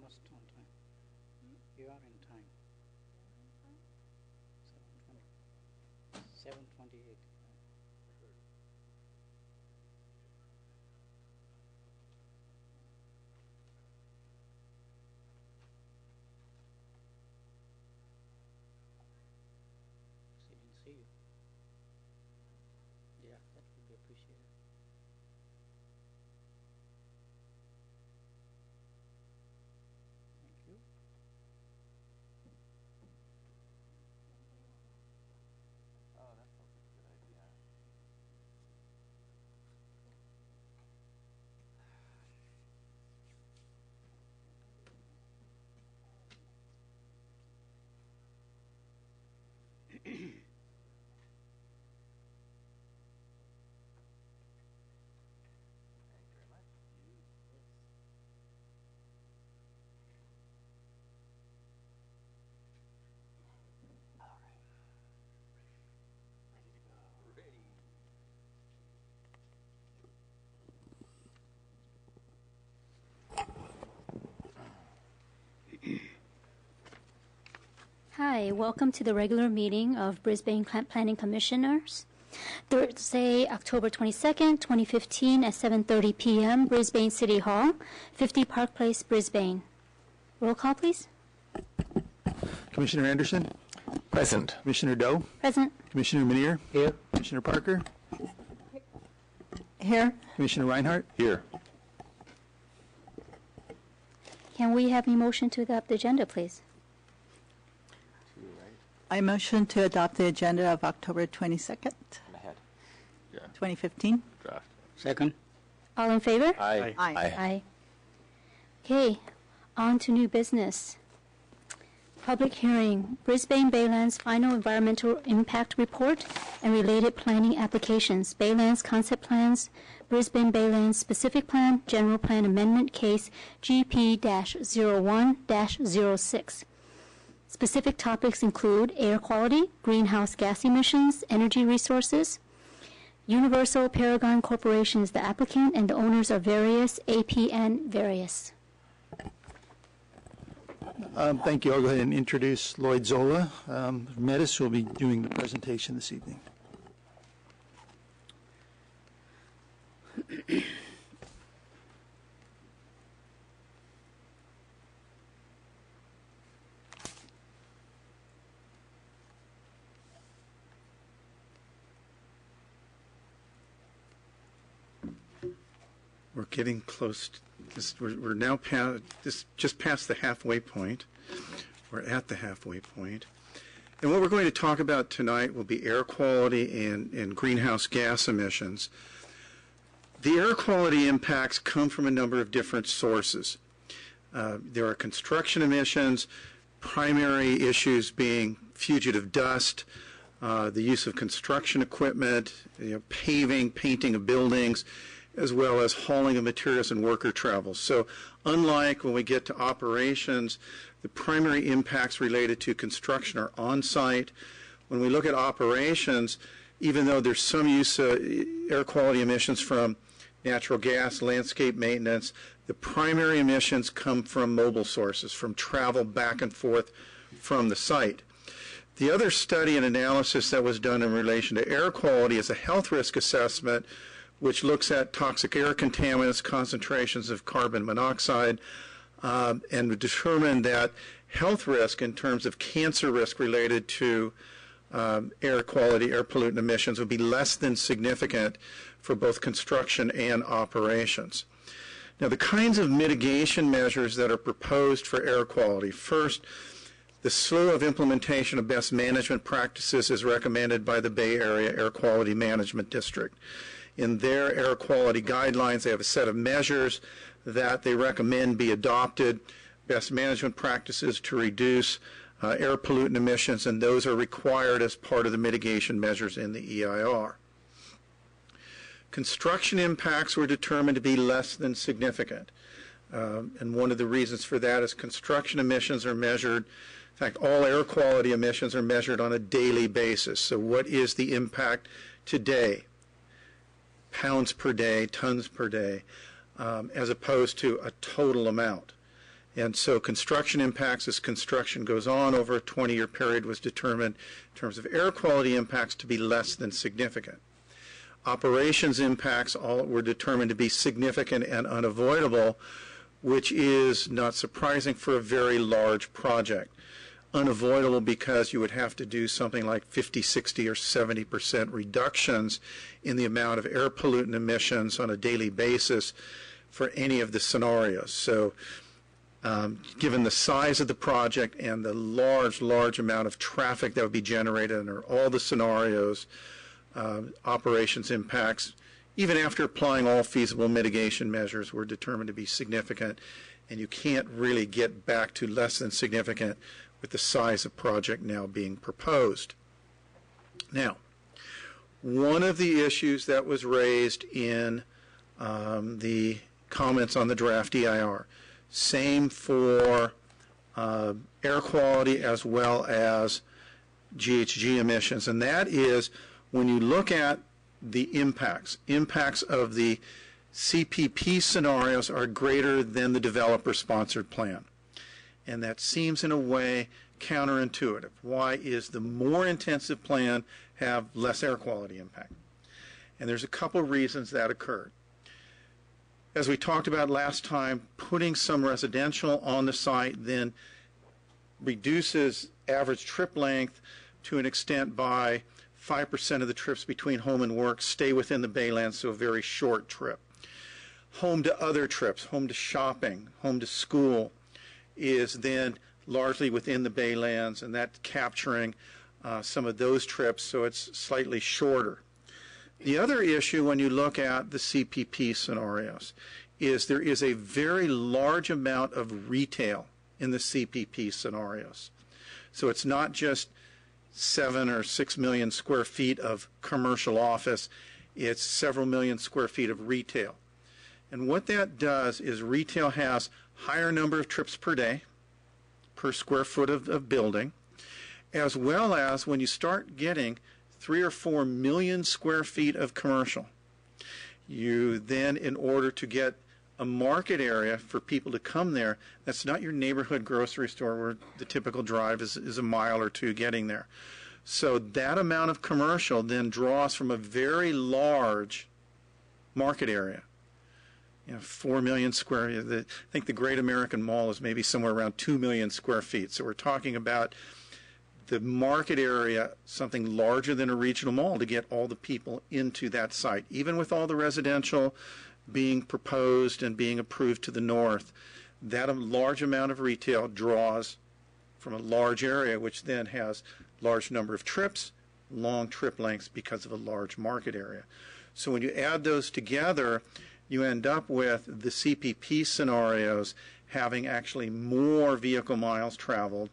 almost on time. You are in time. 7:28. She didn't see you. Yeah, that would be appreciated. Thank you. Oh, that's probably a good idea. Thank you very much. All right. Ready to go. Ready. Hi, welcome to the regular meeting of Brisbane Planning Commissioners. Thursday, October 22nd, 2015 at 7:30 p.m., Brisbane City Hall, 50 Park Place, Brisbane. Roll call, please. Commissioner Anderson? Present. Commissioner Doe? Present. Commissioner Minier? Here. Commissioner Parker? Here. Commissioner Reinhardt? Here. Can we have a motion to adopt the agenda, please? I motion to adopt the agenda of October 22nd, I'm ahead. Yeah. 2015. Draft. Second. All in favor? Aye. Aye. Aye. Okay, on to new business. Public hearing, Brisbane Baylands Final Environmental Impact Report and related planning applications, Baylands Concept Plans, Brisbane Baylands Specific Plan, General Plan Amendment Case GP-01-06. Specific topics include air quality, greenhouse gas emissions, energy resources. Universal Paragon Corporation is the applicant, and the owners are various, APN various. Thank you. I'll go ahead and introduce Lloyd Zola. Metis will be doing the presentation this evening. We're getting close. We're now just past the halfway point. We're at the halfway point. And what we're going to talk about tonight will be air quality and greenhouse gas emissions. The air quality impacts come from a number of different sources. There are construction emissions, primary issues being fugitive dust, the use of construction equipment, paving, painting of buildings, as well as hauling of materials and worker travel. So unlike when we get to operations, the primary impacts related to construction are on-site. When we look at operations, even though there's some use of air quality emissions from natural gas, landscape maintenance, the primary emissions come from mobile sources, from travel back and forth from the site. The other study and analysis that was done in relation to air quality is a health risk assessment, which looks at toxic air contaminants, concentrations of carbon monoxide, and determined that health risk in terms of cancer risk related to air quality, air pollutant emissions would be less than significant for both construction and operations. Now, the kinds of mitigation measures that are proposed for air quality. First, the slew of implementation of best management practices is recommended by the Bay Area Air Quality Management District. In their air quality guidelines, they have a set of measures that they recommend be adopted, best management practices to reduce air pollutant emissions, and those are required as part of the mitigation measures in the EIR. Construction impacts were determined to be less than significant. And one of the reasons for that is construction emissions are measured, in fact, all air quality emissions are measured on a daily basis. So what is the impact today? Pounds per day, tons per day, as opposed to a total amount. And so construction impacts, as construction goes on over a 20-year period, was determined in terms of air quality impacts to be less than significant. Operations impacts all were determined to be significant and unavoidable, which is not surprising for a very large project. Unavoidable because you would have to do something like 50, 60, or 70% reductions in the amount of air pollutant emissions on a daily basis for any of the scenarios. So given the size of the project and the large amount of traffic that would be generated under all the scenarios, operations impacts, even after applying all feasible mitigation measures, were determined to be significant, and you can't really get back to less than significant with the size of project now being proposed. Now, one of the issues that was raised in the comments on the draft EIR, same for air quality as well as GHG emissions, and that is when you look at the impacts of the CPP scenarios are greater than the developer-sponsored plan. And that seems in a way counterintuitive. Why is the more intensive plan have less air quality impact? And there's a couple reasons that occurred. As we talked about last time, putting some residential on the site then reduces average trip length to an extent by 5% of the trips between home and work stay within the Baylands, so a very short trip. Home to other trips, home to shopping, home to school, is then largely within the Baylands, and that's capturing some of those trips, so it's slightly shorter. The other issue when you look at the CPP scenarios is there is a very large amount of retail in the CPP scenarios. So it's not just 7 or 6 million square feet of commercial office, it's several million square feet of retail. And what that does is retail has higher number of trips per day, per square foot of building, as well as when you start getting 3 or 4 million square feet of commercial, you then, in order to get a market area for people to come there, that's not your neighborhood grocery store where the typical drive is a mile or two getting there. So that amount of commercial then draws from a very large market area. 4 million square, I think the Great American Mall is maybe somewhere around 2 million square feet. So we're talking about the market area, something larger than a regional mall to get all the people into that site. Even with all the residential being proposed and being approved to the north, that large amount of retail draws from a large area, which then has large number of trips, long trip lengths because of a large market area. So when you add those together, you end up with the CPP scenarios having actually more vehicle miles traveled,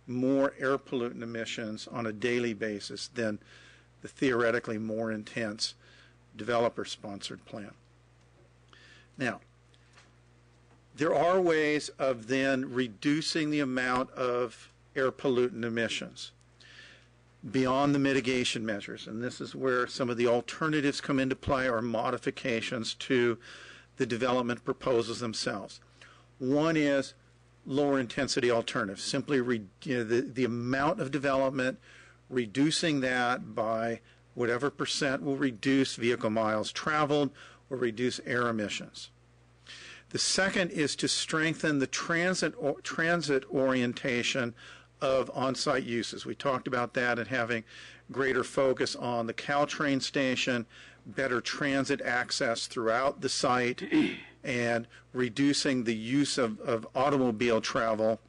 more air pollutant emissions on a daily basis than the theoretically more intense developer-sponsored plan. Now, there are ways of then reducing the amount of air pollutant emissions beyond the mitigation measures, and this is where some of the alternatives come into play or modifications to the development proposals themselves. One is lower intensity alternatives, simply the amount of development, reducing that by whatever percent will reduce vehicle miles traveled or reduce air emissions. The second is to strengthen the transit orientation of on-site uses. We talked about that and having greater focus on the Caltrain station, better transit access throughout the site, and reducing the use of automobile travel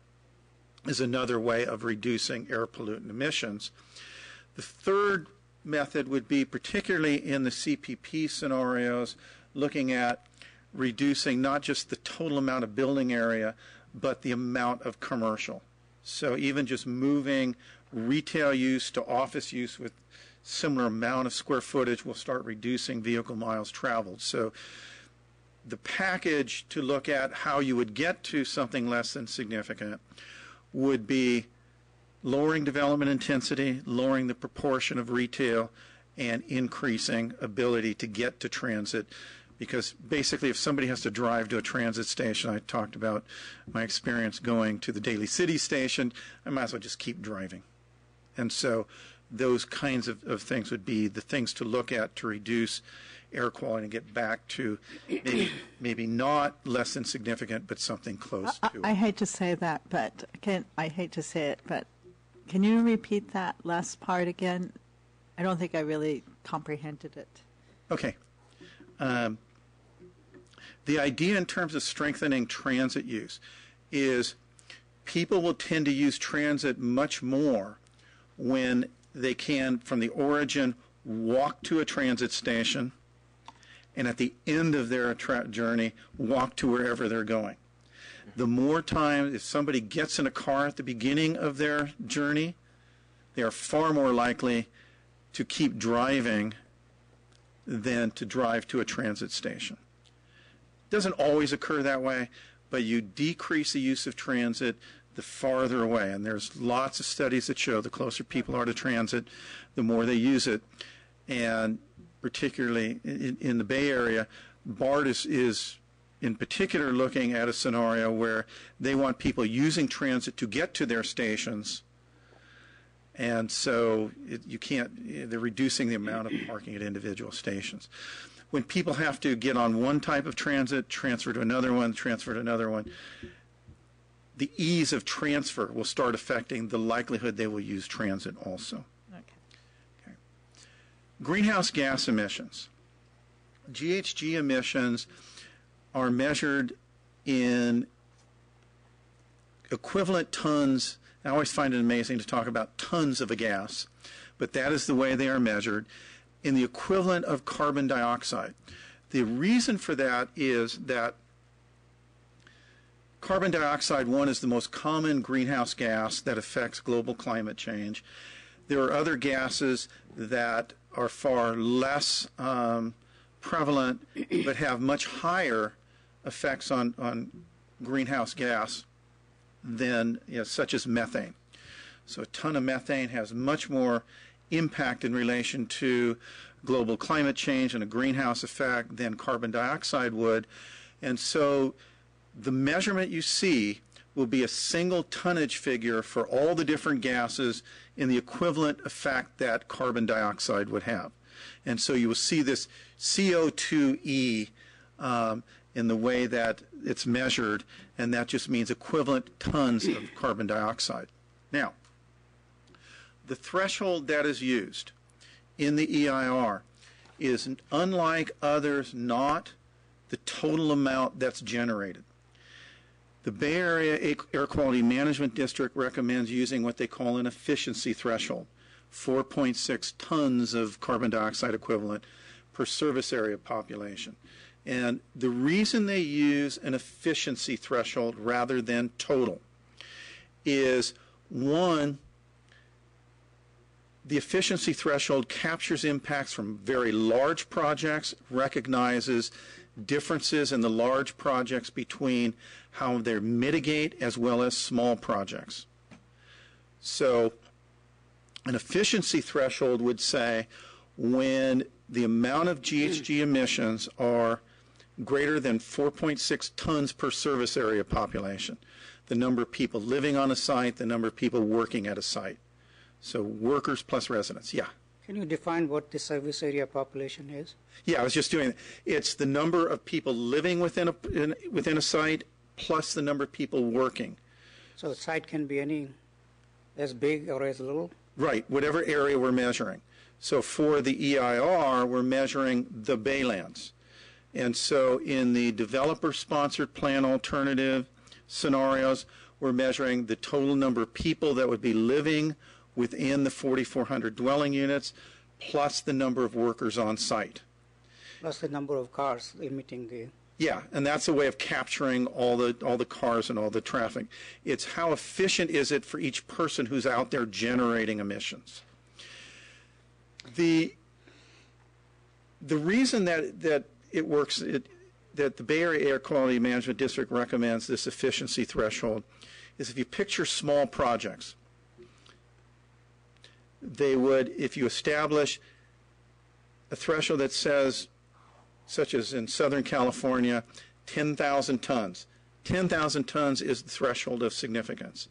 is another way of reducing air pollutant emissions. The third method would be, particularly in the CPP scenarios, looking at reducing not just the total amount of building area, but the amount of commercial. So even just moving retail use to office use with similar amount of square footage will start reducing vehicle miles traveled. So the package to look at how you would get to something less than significant would be lowering development intensity, lowering the proportion of retail, and increasing ability to get to transit, Because basically if somebody has to drive to a transit station, I talked about my experience going to the Daly City station, I might as well just keep driving. And so those kinds of things would be the things to look at to reduce air quality and get back to maybe not less than significant, but something close to it. I hate to say that, but I hate to say it, but can you repeat that last part again? I don't think I really comprehended it. Okay. The idea in terms of strengthening transit use is people will tend to use transit much more when they can, from the origin, walk to a transit station, and at the end of their journey, walk to wherever they're going. The more time, if somebody gets in a car at the beginning of their journey, they are far more likely to keep driving than to drive to a transit station. It doesn't always occur that way, but you decrease the use of transit the farther away. And there's lots of studies that show the closer people are to transit, the more they use it. And particularly in the Bay Area, BART is in particular looking at a scenario where they want people using transit to get to their stations. And so they're reducing the amount of parking at individual stations. When people have to get on one type of transit, transfer to another one, the ease of transfer will start affecting the likelihood they will use transit also. Okay. Greenhouse gas emissions. GHG emissions are measured in equivalent tons. I always find it amazing to talk about tons of a gas, but that is the way they are measured, in the equivalent of carbon dioxide. The reason for that is that carbon dioxide, one, is the most common greenhouse gas that affects global climate change. There are other gases that are far less prevalent but have much higher effects on greenhouse gas than, such as methane. So a ton of methane has much more impact in relation to global climate change and a greenhouse effect than carbon dioxide would. And so the measurement you see will be a single tonnage figure for all the different gases in the equivalent effect that carbon dioxide would have. And so you will see this CO2e in the way that it's measured, and that just means equivalent tons of carbon dioxide. Now, the threshold that is used in the EIR is, unlike others, not the total amount that's generated. The Bay Area Air Quality Management District recommends using what they call an efficiency threshold, 4.6 tons of carbon dioxide equivalent per service area population. And the reason they use an efficiency threshold rather than total is, one, the efficiency threshold captures impacts from very large projects, recognizes differences in the large projects between how they mitigate as well as small projects. So an efficiency threshold would say when the amount of GHG emissions are greater than 4.6 tons per service area population, the number of people living on a site, the number of people working at a site. So workers plus residents. Yeah. Can you define what the service area population is? Yeah, I was just doing it. It's the number of people living within a site plus the number of people working. So a site can be any as big or as little? Right, whatever area we're measuring. So for the EIR, we're measuring the Baylands. And so in the developer-sponsored plan alternative scenarios, we're measuring the total number of people that would be living within the 4,400 dwelling units, plus the number of workers on site. Plus the number of cars emitting the... Yeah, and that's a way of capturing all the cars and all the traffic. It's how efficient is it for each person who's out there generating emissions. The reason that it works, that the Bay Area Air Quality Management District recommends this efficiency threshold, is if you picture small projects, they would, if you establish a threshold that says such as in Southern California, 10,000 tons. 10,000 tons is the threshold of significance.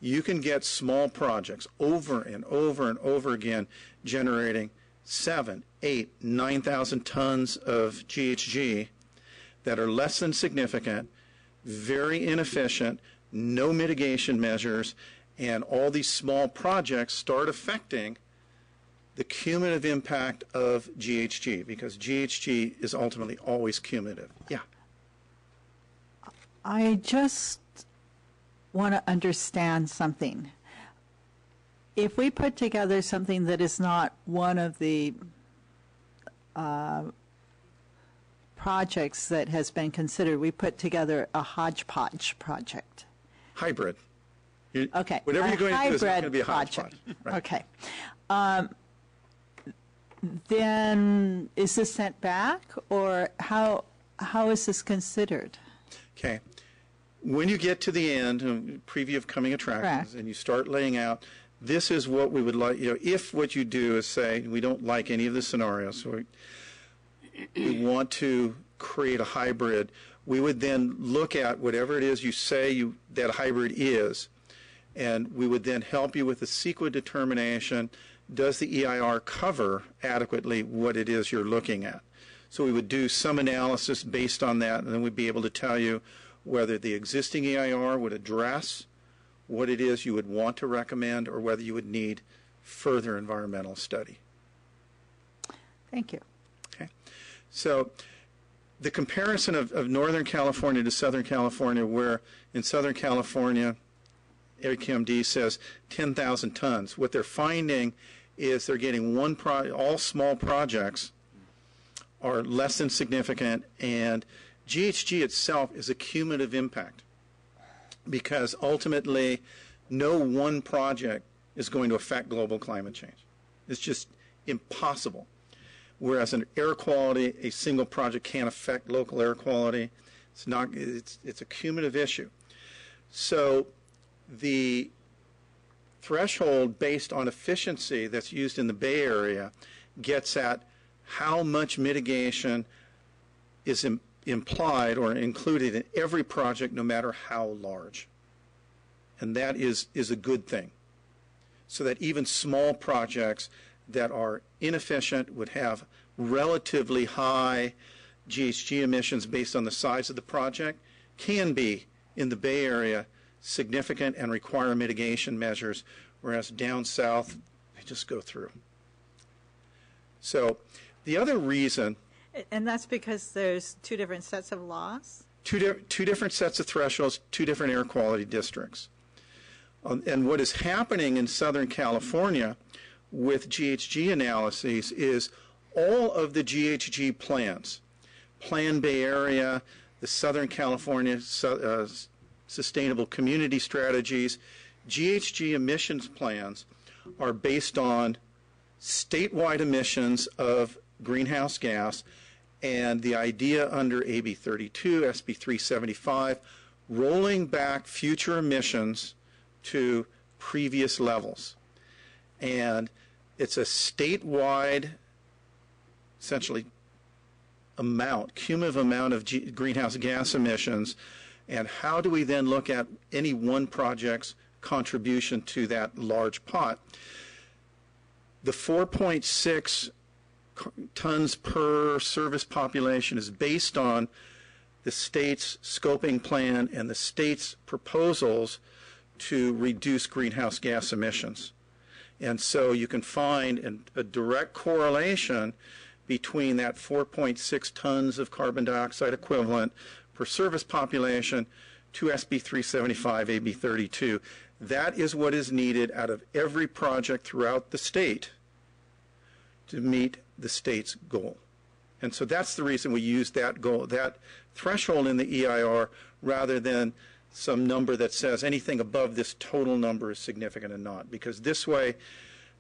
You can get small projects over and over and over again generating 7, 8, 9,000 tons of GHG that are less than significant, very inefficient, no mitigation measures, and all these small projects start affecting the cumulative impact of GHG, because GHG is ultimately always cumulative. Yeah. I just want to understand something. If we put together something that is not one of the projects that has been considered, we put together a hodgepodge project. Hybrid. Okay. Whatever you're going to do is not going to hybrid be a project. hodgepodge. Right. Okay. Then is this sent back, or how is this considered? Okay. When you get to the end, preview of coming attractions, Correct. and you start laying out, this is what we would like, if what you do is say, we don't like any of the scenarios, so we want to create a hybrid, we would then look at whatever it is you say that hybrid is, and we would then help you with the CEQA determination. Does the EIR cover adequately what it is you're looking at? So we would do some analysis based on that, and then we'd be able to tell you whether the existing EIR would address what it is you would want to recommend, or whether you would need further environmental study. Thank you. Okay. So the comparison of Northern California to Southern California, where in Southern California, AQMD says 10,000 tons. What they're finding is they're getting all small projects are less than significant, and GHG itself is a cumulative impact, because ultimately no one project is going to affect global climate change. It's just impossible. Whereas in air quality, a single project can't affect local air quality. It's a cumulative issue. So the threshold based on efficiency that's used in the Bay Area gets at how much mitigation is implied or included in every project, no matter how large. And that is a good thing. So that even small projects that are inefficient would have relatively high GHG emissions based on the size of the project can be, in the Bay Area, significant and require mitigation measures, whereas down south, they just go through. So the other reason... And that's because there's two different sets of laws? Two different sets of thresholds, two different air quality districts. And what is happening in Southern California with GHG analyses is all of the GHG plans, Plan Bay Area, the Southern California Sustainable Community Strategies, GHG emissions plans are based on statewide emissions of greenhouse gas, and the idea under AB 32, SB 375, rolling back future emissions to previous levels. And it's a statewide, essentially, cumulative amount of greenhouse gas emissions, and how do we then look at any one project's contribution to that large pot? The 4.6 tons per service population is based on the state's scoping plan and the state's proposals to reduce greenhouse gas emissions. And so you can find a direct correlation between that 4.6 tons of carbon dioxide equivalent per service population to SB 375, AB 32. That is what is needed out of every project throughout the state to meet the state's goal. And so that's the reason we use that goal, that threshold in the EIR, rather than some number that says anything above this total number is significant and not, because this way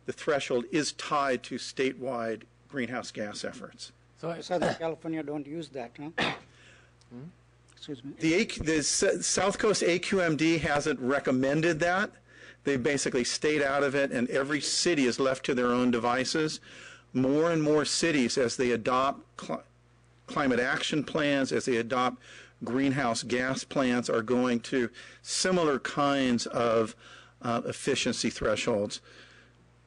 the threshold is tied to statewide greenhouse gas efforts. So Southern California don't use that, huh? Excuse me. The South Coast AQMD hasn't recommended that. They basically stayed out of it, and every city is left to their own devices. More and more cities, as they adopt climate action plans, as they adopt greenhouse gas plans, are going to similar kinds of efficiency thresholds,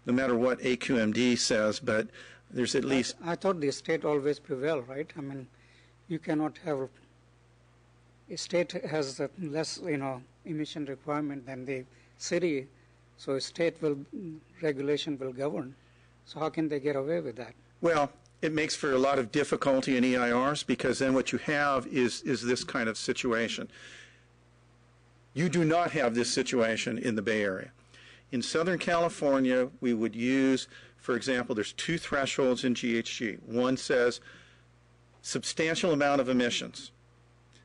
no matter what AQMD says, but there's at least... I thought the state always prevail, right? I mean, you cannot have... A state has less, emission requirement than the city, so state regulation will govern. So how can they get away with that? Well, it makes for a lot of difficulty in EIRs, because then what you have is this kind of situation. You do not have this situation in the Bay Area. In Southern California, we would use, for example, there's two thresholds in GHG. One says substantial amount of emissions.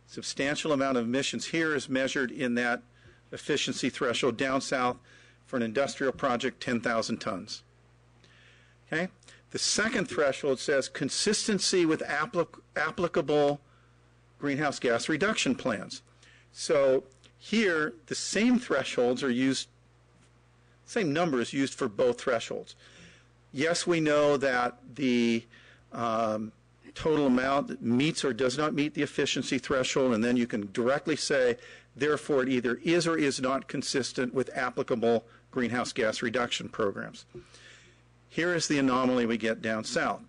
Substantial amount of emissions here is measured in that efficiency threshold down south for an industrial project, 10,000 tons. Okay? The second threshold says consistency with applicable greenhouse gas reduction plans. So here, the same thresholds are used, same number is used for both thresholds. Yes, we know that the total amount that meets or does not meet the efficiency threshold, and then you can directly say, therefore, it either is or is not consistent with applicable greenhouse gas reduction programs. Here is the anomaly we get down south.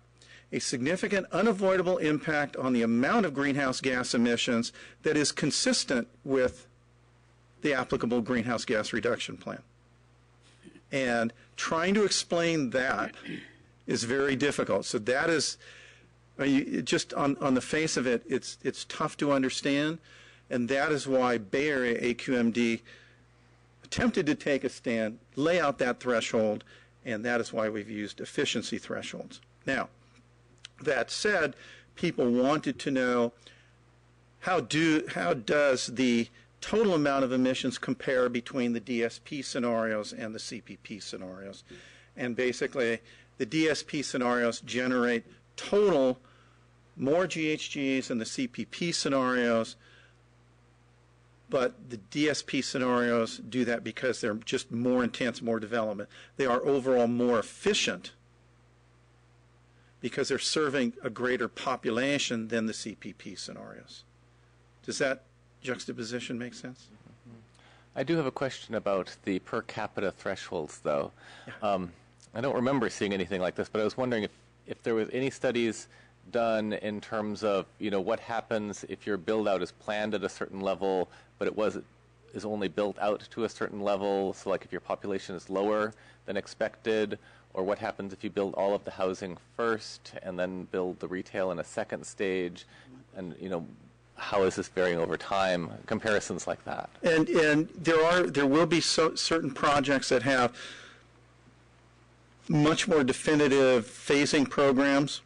A significant unavoidable impact on the amount of greenhouse gas emissions that is consistent with the applicable greenhouse gas reduction plan. And trying to explain that is very difficult. So that is, just on the face of it, it's tough to understand, and that is why Bay Area AQMD attempted to take a stand, lay out that threshold, and that is why we've used efficiency thresholds. Now, that said, people wanted to know how does the total amount of emissions compare between the DSP scenarios and the CPP scenarios. And basically, the DSP scenarios generate total more GHGs than the CPP scenarios, but the DSP scenarios do that because they're just more intense, more development. They are overall more efficient because they're serving a greater population than the CPP scenarios. Does that juxtaposition make sense? I do have a question about the per capita thresholds, though. Yeah. I don't remember seeing anything like this, but I was wondering if there was any studies done in terms of, what happens if your build-out is planned at a certain level, but is only built out to a certain level, so like if your population is lower than expected, or what happens if you build all of the housing first and then build the retail in a second stage, and, how is this varying over time, comparisons like that? And there will be certain projects that have much more definitive phasing programs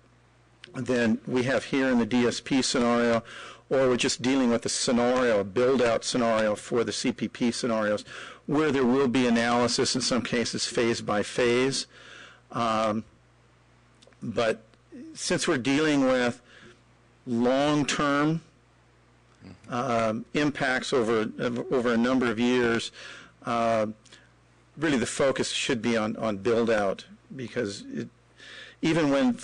than we have here in the DSP scenario, or we're just dealing with a scenario, a build-out scenario for the CPP scenarios, where there will be analysis in some cases phase by phase. But since we're dealing with long-term impacts over a number of years, really the focus should be on build-out, because even when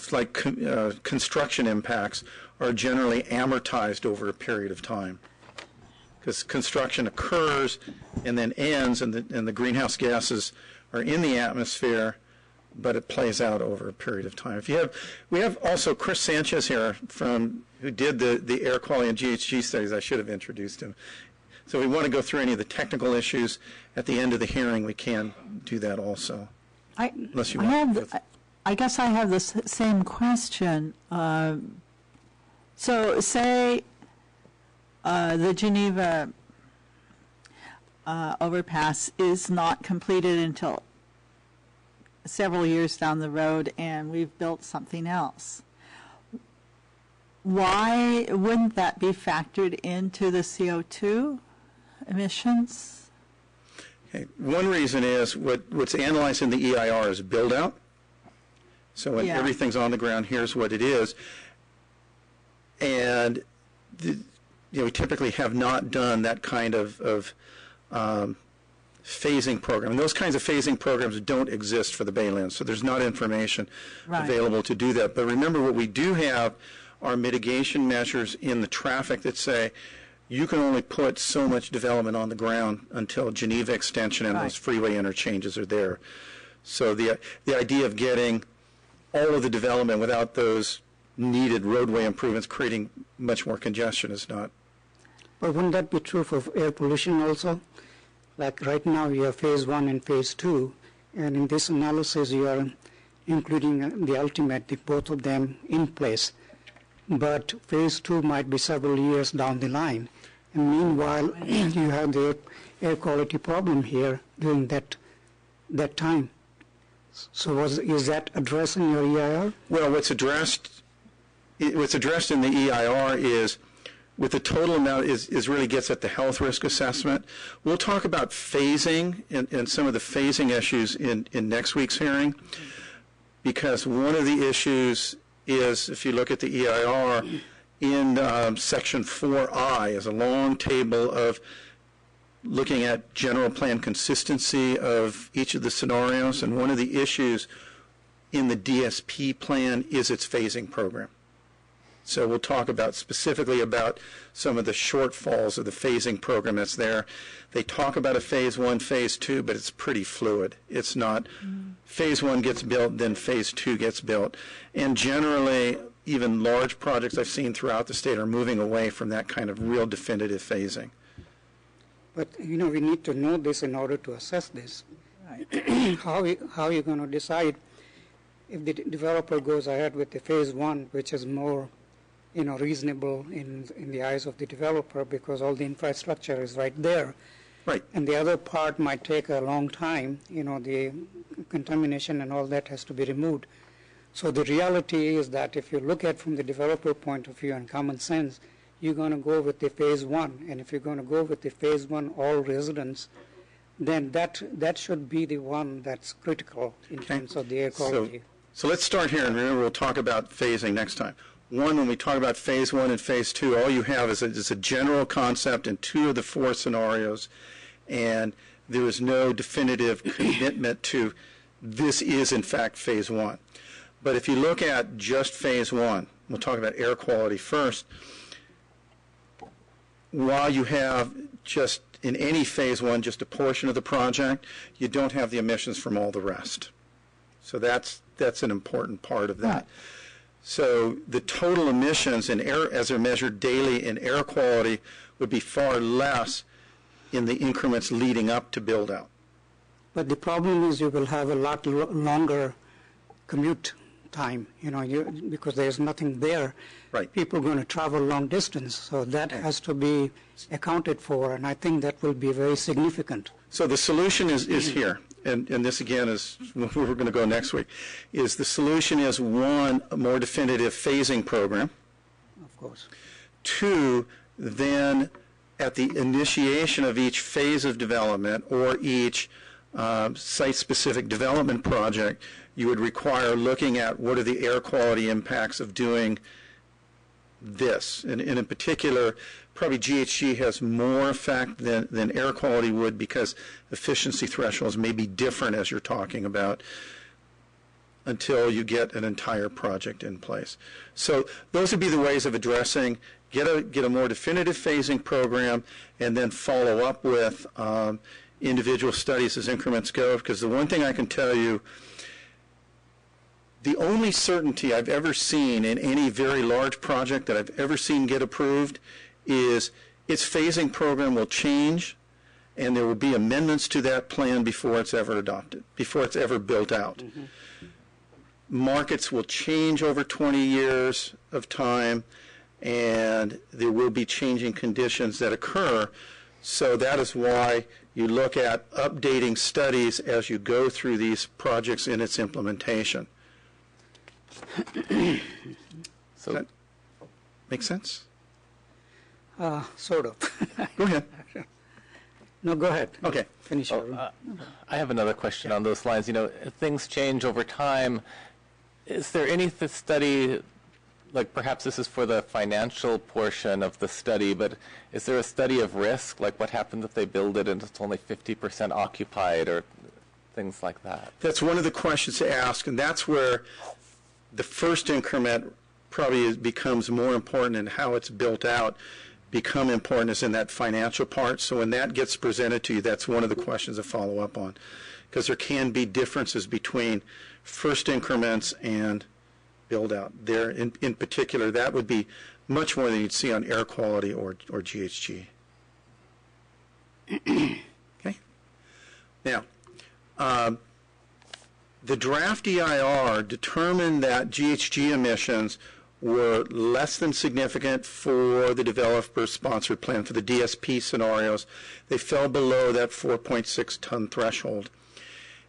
construction impacts are generally amortized over a period of time, because construction occurs and then ends, and the greenhouse gases are in the atmosphere, but it plays out over a period of time. We have also Chris Sanchez here who did the air quality and GHG studies. I should have introduced him. So if we want to go through any of the technical issues at the end of the hearing, we can do that also. Unless you want. I guess I have the same question. So say the Geneva overpass is not completed until several years down the road, and we've built something else. Why wouldn't that be factored into the CO2 emissions? Okay. One reason is what's analyzed in the EIR is build-out. So when everything's on the ground, here's what it is. And we typically have not done that kind of phasing program. And those kinds of phasing programs don't exist for the Baylands, so there's not information available to do that. But remember, what we do have are mitigation measures in the traffic that say you can only put so much development on the ground until Geneva Extension and those freeway interchanges are there. So the idea of getting all of the development without those needed roadway improvements creating much more congestion is not. But wouldn't that be true for air pollution also? Like right now you have phase 1 and phase 2, and in this analysis you are including the ultimate, both of them in place. But phase 2 might be several years down the line. And meanwhile, you have the air quality problem here during that time. So is that addressed in your EIR? Well, what's addressed in the EIR is, with the total amount, is really gets at the health risk assessment. We'll talk about phasing and some of the phasing issues in next week's hearing, because one of the issues is, if you look at the EIR, in section 4I is a long table of looking at general plan consistency of each of the scenarios, and one of the issues in the DSP plan is its phasing program. So we'll talk about specifically about some of the shortfalls of the phasing program that's there. They talk about a phase 1, phase 2, but it's pretty fluid. It's not phase 1 gets built, then phase 2 gets built. And generally, even large projects I've seen throughout the state are moving away from that kind of real definitive phasing. But, we need to know this in order to assess this. Right. How are you going to decide if the developer goes ahead with the phase 1, which is more reasonable in the eyes of the developer because all the infrastructure is right there. Right. And the other part might take a long time, the contamination and all that has to be removed. So the reality is that if you look at from the developer point of view and common sense, you're going to go with the phase 1. And if you're going to go with the phase 1 all residents, then that should be the one that's critical in terms of the air quality. So let's start here, and remember we'll talk about phasing next time. One, when we talk about phase 1 and phase 2, all you have is a general concept in 2 of the 4 scenarios, and there is no definitive commitment to this is in fact phase 1. But if you look at just phase 1, we'll talk about air quality first. While you have just in any phase 1 just a portion of the project, you don't have the emissions from all the rest. So that's an important part of that. Right. So the total emissions in air, as they're measured daily in air quality, would be far less in the increments leading up to build out. But the problem is you will have a lot longer commute time, because there's nothing there. Right. People are going to travel long distance, so that has to be accounted for, and I think that will be very significant. So the solution is here. And this again is where we're going to go next week, is the solution is 1, a more definitive phasing program. Of course. 2, then at the initiation of each phase of development or each site-specific development project, you would require looking at what are the air quality impacts of doing this. And in particular, probably GHG has more effect than air quality would because efficiency thresholds may be different as you're talking about until you get an entire project in place. So those would be the ways of addressing, get a more definitive phasing program and then follow up with individual studies as increments go, because the one thing I can tell you, the only certainty I've ever seen in any very large project that I've ever seen get approved is its phasing program will change and there will be amendments to that plan before it's ever adopted, before it's ever built out. Mm-hmm. Markets will change over 20 years of time and there will be changing conditions that occur. So that is why you look at updating studies as you go through these projects in its implementation. So that make sense? Sort of. Go ahead. No, go ahead. Okay. Finish. I have another question on those lines. Things change over time. Is there any study, like perhaps this is for the financial portion of the study, but is there a study of risk, like what happens if they build it and it's only 50% occupied or things like that? That's one of the questions to ask, and that's where the first increment probably becomes more important, and how it's built out become important is in that financial part. So when that gets presented to you, that's one of the questions to follow up on, because there can be differences between first increments and build out. There, in particular, that would be much more than you'd see on air quality or GHG. Okay. Now, the draft EIR determined that GHG emissions were less than significant for the developer-sponsored plan, for the DSP scenarios. They fell below that 4.6 ton threshold.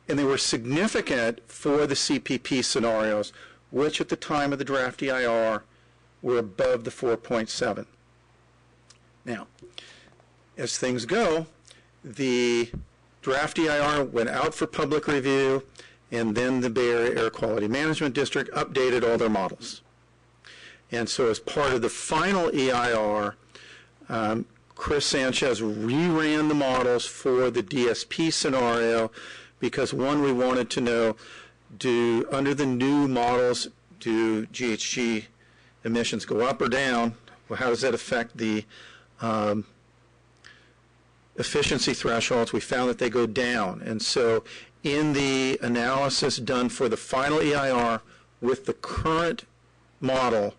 And they were significant for the CPP scenarios, which at the time of the draft EIR were above the 4.7. Now, as things go, the draft EIR went out for public review, and then the Bay Area Air Quality Management District updated all their models. And so as part of the final EIR, Chris Sanchez reran the models for the DSP scenario because, one, we wanted to know, under the new models, do GHG emissions go up or down? Well, how does that affect the efficiency thresholds? We found that they go down. And so in the analysis done for the final EIR with the current model,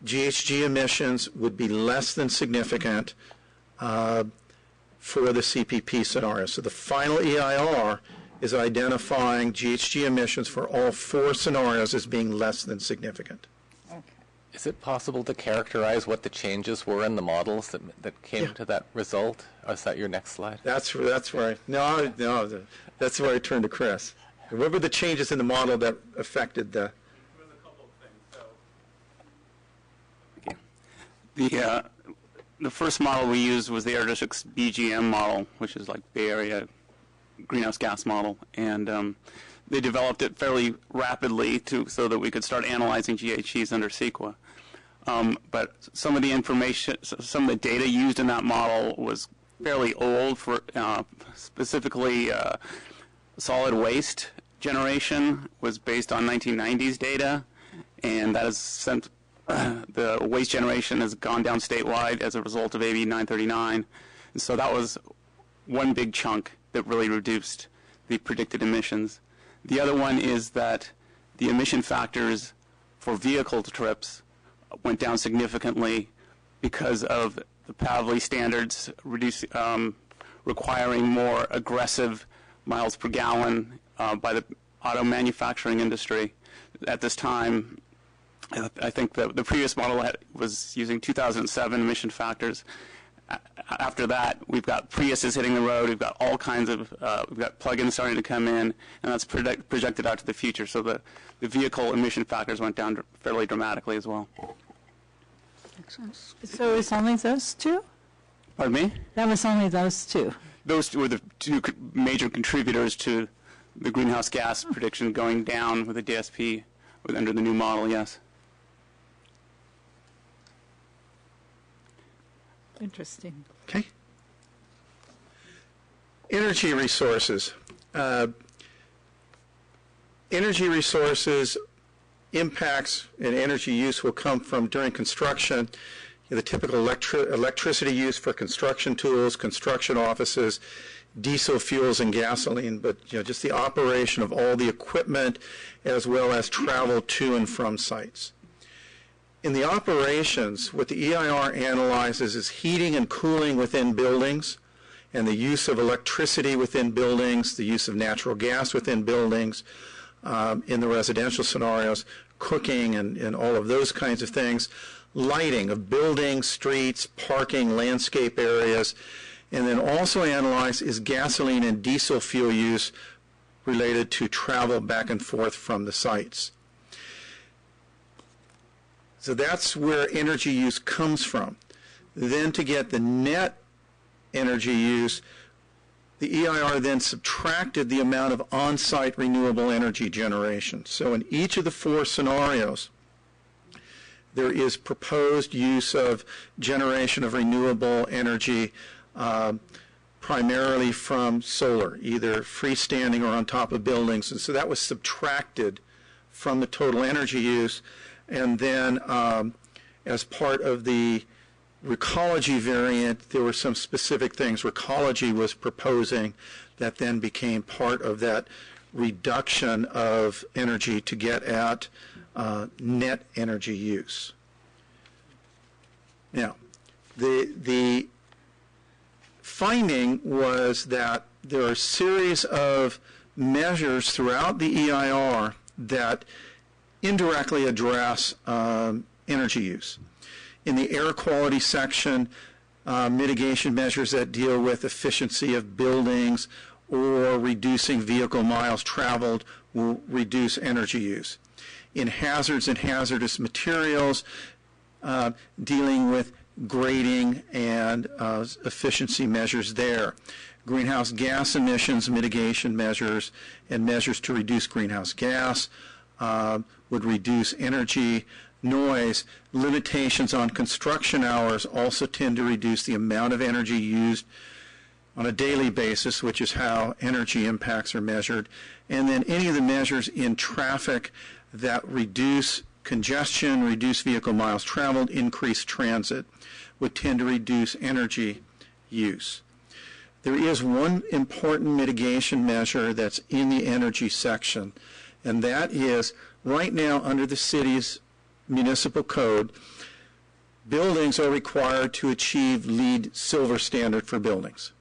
GHG emissions would be less than significant for the CPP scenario. So the final EIR is identifying GHG emissions for all 4 scenarios as being less than significant. Okay. Is it possible to characterize what the changes were in the models that came to that result? Or is that your next slide? That's where that's where I turn to Chris. What were the changes in the model that affected the? There was a couple of things. So, the first model we used was the Air District's BGM model, which is like Bay Area greenhouse gas model, and they developed it fairly rapidly so that we could start analyzing GHGs under CEQA. But some of the information, some of the data used in that model was fairly old. For specifically, solid waste generation was based on 1990s data, and that has sent the waste generation has gone down statewide as a result of AB 939. And so that was one big chunk that really reduced the predicted emissions. The other one is that the emission factors for vehicle trips went down significantly because of the PAVLI standards requiring more aggressive miles per gallon by the auto manufacturing industry. At this time, I think the previous model was using 2007 emission factors. After that, we've got Priuses hitting the road. We've got all kinds of, we've got plug-ins starting to come in, and that's projected out to the future. So the vehicle emission factors went down fairly dramatically as well. Makes sense. So it's only those 2? Pardon me? That was only those 2. Those were the 2 major contributors to the greenhouse gas prediction going down with the DSP under the new model, yes. Interesting. Okay. Energy resources. Energy resources impacts and energy use will come from during construction. The typical electricity use for construction tools, construction offices, diesel fuels and gasoline, but just the operation of all the equipment as well as travel to and from sites. In the operations, what the EIR analyzes is heating and cooling within buildings and the use of electricity within buildings, the use of natural gas within buildings, in the residential scenarios, cooking and all of those kinds of things, lighting of buildings, streets, parking, landscape areas, and then also analyzed is gasoline and diesel fuel use related to travel back and forth from the sites. So that's where energy use comes from. Then to get the net energy use, the EIR then subtracted the amount of on-site renewable energy generation. So in each of the 4 scenarios, there is proposed use of generation of renewable energy primarily from solar, either freestanding or on top of buildings. And so that was subtracted from the total energy use. And then as part of the Recology variant, there were some specific things Recology was proposing that then became part of that reduction of energy to get at net energy use. Now, the finding was that there are a series of measures throughout the EIR that indirectly address energy use. In the air quality section, mitigation measures that deal with efficiency of buildings or reducing vehicle miles traveled will reduce energy use. In hazards and hazardous materials, dealing with grading and efficiency measures there. Greenhouse gas emissions mitigation measures and measures to reduce greenhouse gas would reduce energy. Noise limitations on construction hours also tend to reduce the amount of energy used on a daily basis, which is how energy impacts are measured. And then any of the measures in traffic that reduce congestion, reduce vehicle miles traveled, increase transit, would tend to reduce energy use. There is one important mitigation measure that's in the energy section, and that is right now under the city's municipal code, buildings are required to achieve LEED Silver standard for buildings.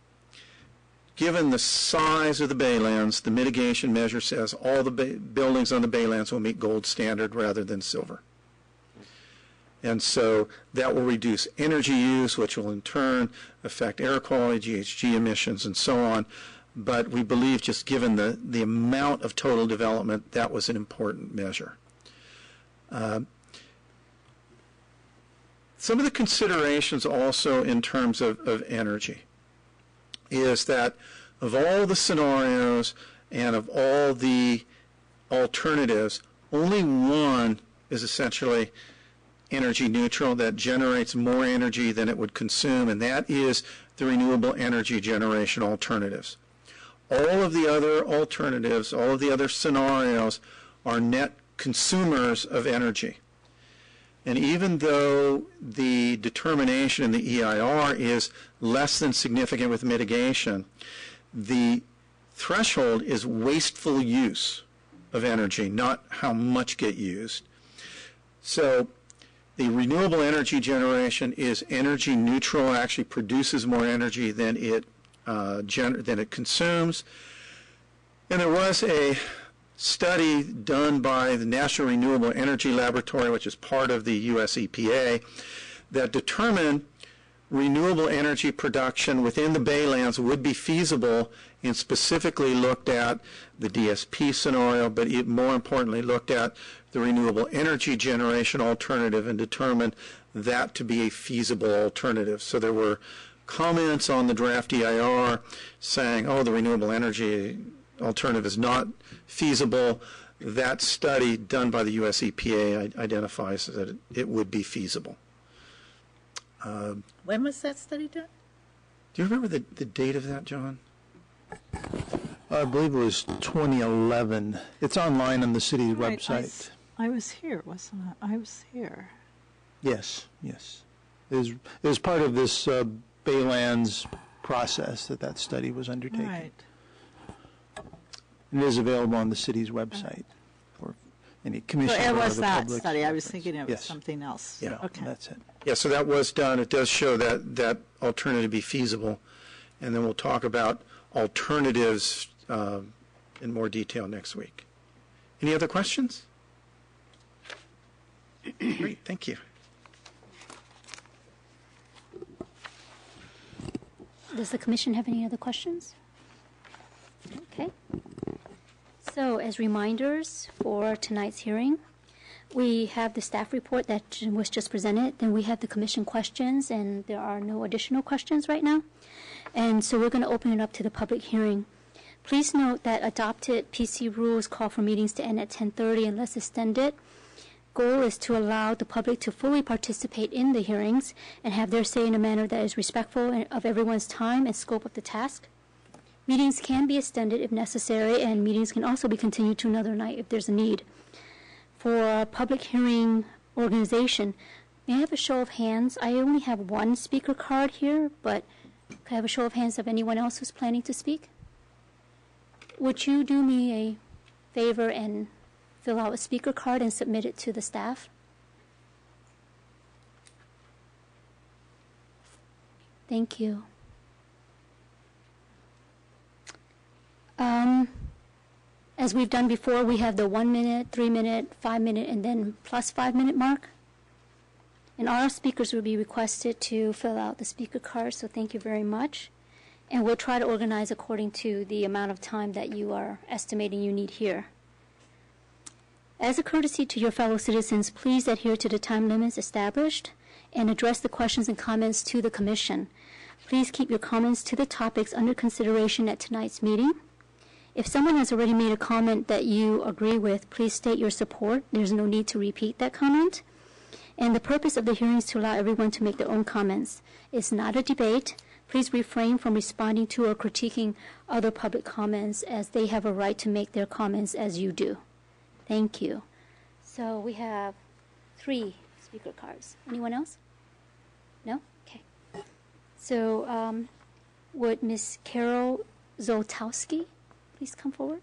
Given the size of the Baylands, the mitigation measure says all the buildings on the Baylands will meet gold standard rather than silver. And so that will reduce energy use, which will in turn affect air quality, GHG emissions, and so on. But we believe just given the amount of total development, that was an important measure. Some of the considerations also in terms of energy is that of all the scenarios and of all the alternatives, only one is essentially energy neutral, that generates more energy than it would consume, and that is the renewable energy generation alternatives. All of the other alternatives, all of the other scenarios are net consumers of energy. And even though the determination in the EIR is less than significant with mitigation, the threshold is wasteful use of energy, not how much get used. So the renewable energy generation is energy neutral, actually produces more energy than it consumes. And there was a study done by the National Renewable Energy Laboratory, which is part of the US EPA, that determined renewable energy production within the Baylands would be feasible, and specifically looked at the DSP scenario, but it more importantly looked at the renewable energy generation alternative and determined that to be a feasible alternative. So there were comments on the draft EIR saying, oh, the renewable energy alternative is not feasible. That study done by the US EPA identifies that it would be feasible. When was that study done? Do you remember the date of that, John? I believe it was 2011. It's online on the city's Right, website. I was here, wasn't I? I was here. Yes, yes. It was part of this Baylands process that study was undertaken. Right. It is available on the city's website for any So commission it or was other that public study. I was reference. thinking it was Yes. something else. Yeah, Okay. That's it. Yeah, so that was done. It does show that alternative to be feasible. And then we'll talk about alternatives in more detail next week. Any other questions? Great, thank you. Does the commission have any other questions? Okay. So as reminders for tonight's hearing, we have the staff report that was just presented, then we have the commission questions, and there are no additional questions right now. And so we're going to open it up to the public hearing. Please note that adopted PC rules call for meetings to end at 10:30 unless extended. Goal is to allow the public to fully participate in the hearings and have their say in a manner that is respectful of everyone's time and scope of the task. Meetings can be extended if necessary, and meetings can also be continued to another night if there's a need. For public hearing organization. May I have a show of hands? I only have one speaker card here, but could I have a show of hands of anyone else who's planning to speak? Would you do me a favor and fill out a speaker card and submit it to the staff? Thank you. As we've done before, we have the 1 minute, 3 minute, 5 minute, and then plus 5 minute mark. And our speakers will be requested to fill out the speaker card, so thank you very much. And we'll try to organize according to the amount of time that you are estimating you need here. As a courtesy to your fellow citizens, please adhere to the time limits established and address the questions and comments to the Commission. Please keep your comments to the topics under consideration at tonight's meeting. If someone has already made a comment that you agree with, please state your support. There's no need to repeat that comment. And the purpose of the hearing is to allow everyone to make their own comments. It's not a debate. Please refrain from responding to or critiquing other public comments, as they have a right to make their comments as you do. Thank you. So we have 3 speaker cards. Anyone else? No? Okay. So would Ms. Carol Zoltowski please come forward?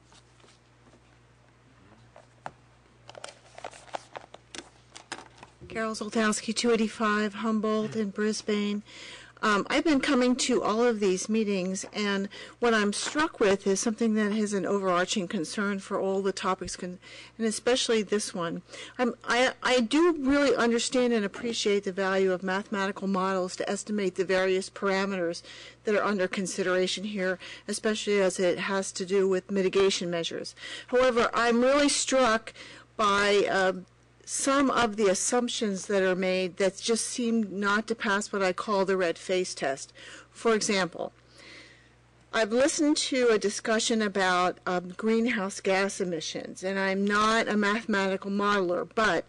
Carol Zoltowski, 285 Humboldt in Brisbane. I've been coming to all of these meetings, and what I'm struck with is something that has an overarching concern for all the topics, and especially this one. I do really understand and appreciate the value of mathematical models to estimate the various parameters that are under consideration here, especially as it has to do with mitigation measures. However, I'm really struck by some of the assumptions that are made that just seem not to pass what I call the red face test. For example, I've listened to a discussion about greenhouse gas emissions, and I'm not a mathematical modeler, but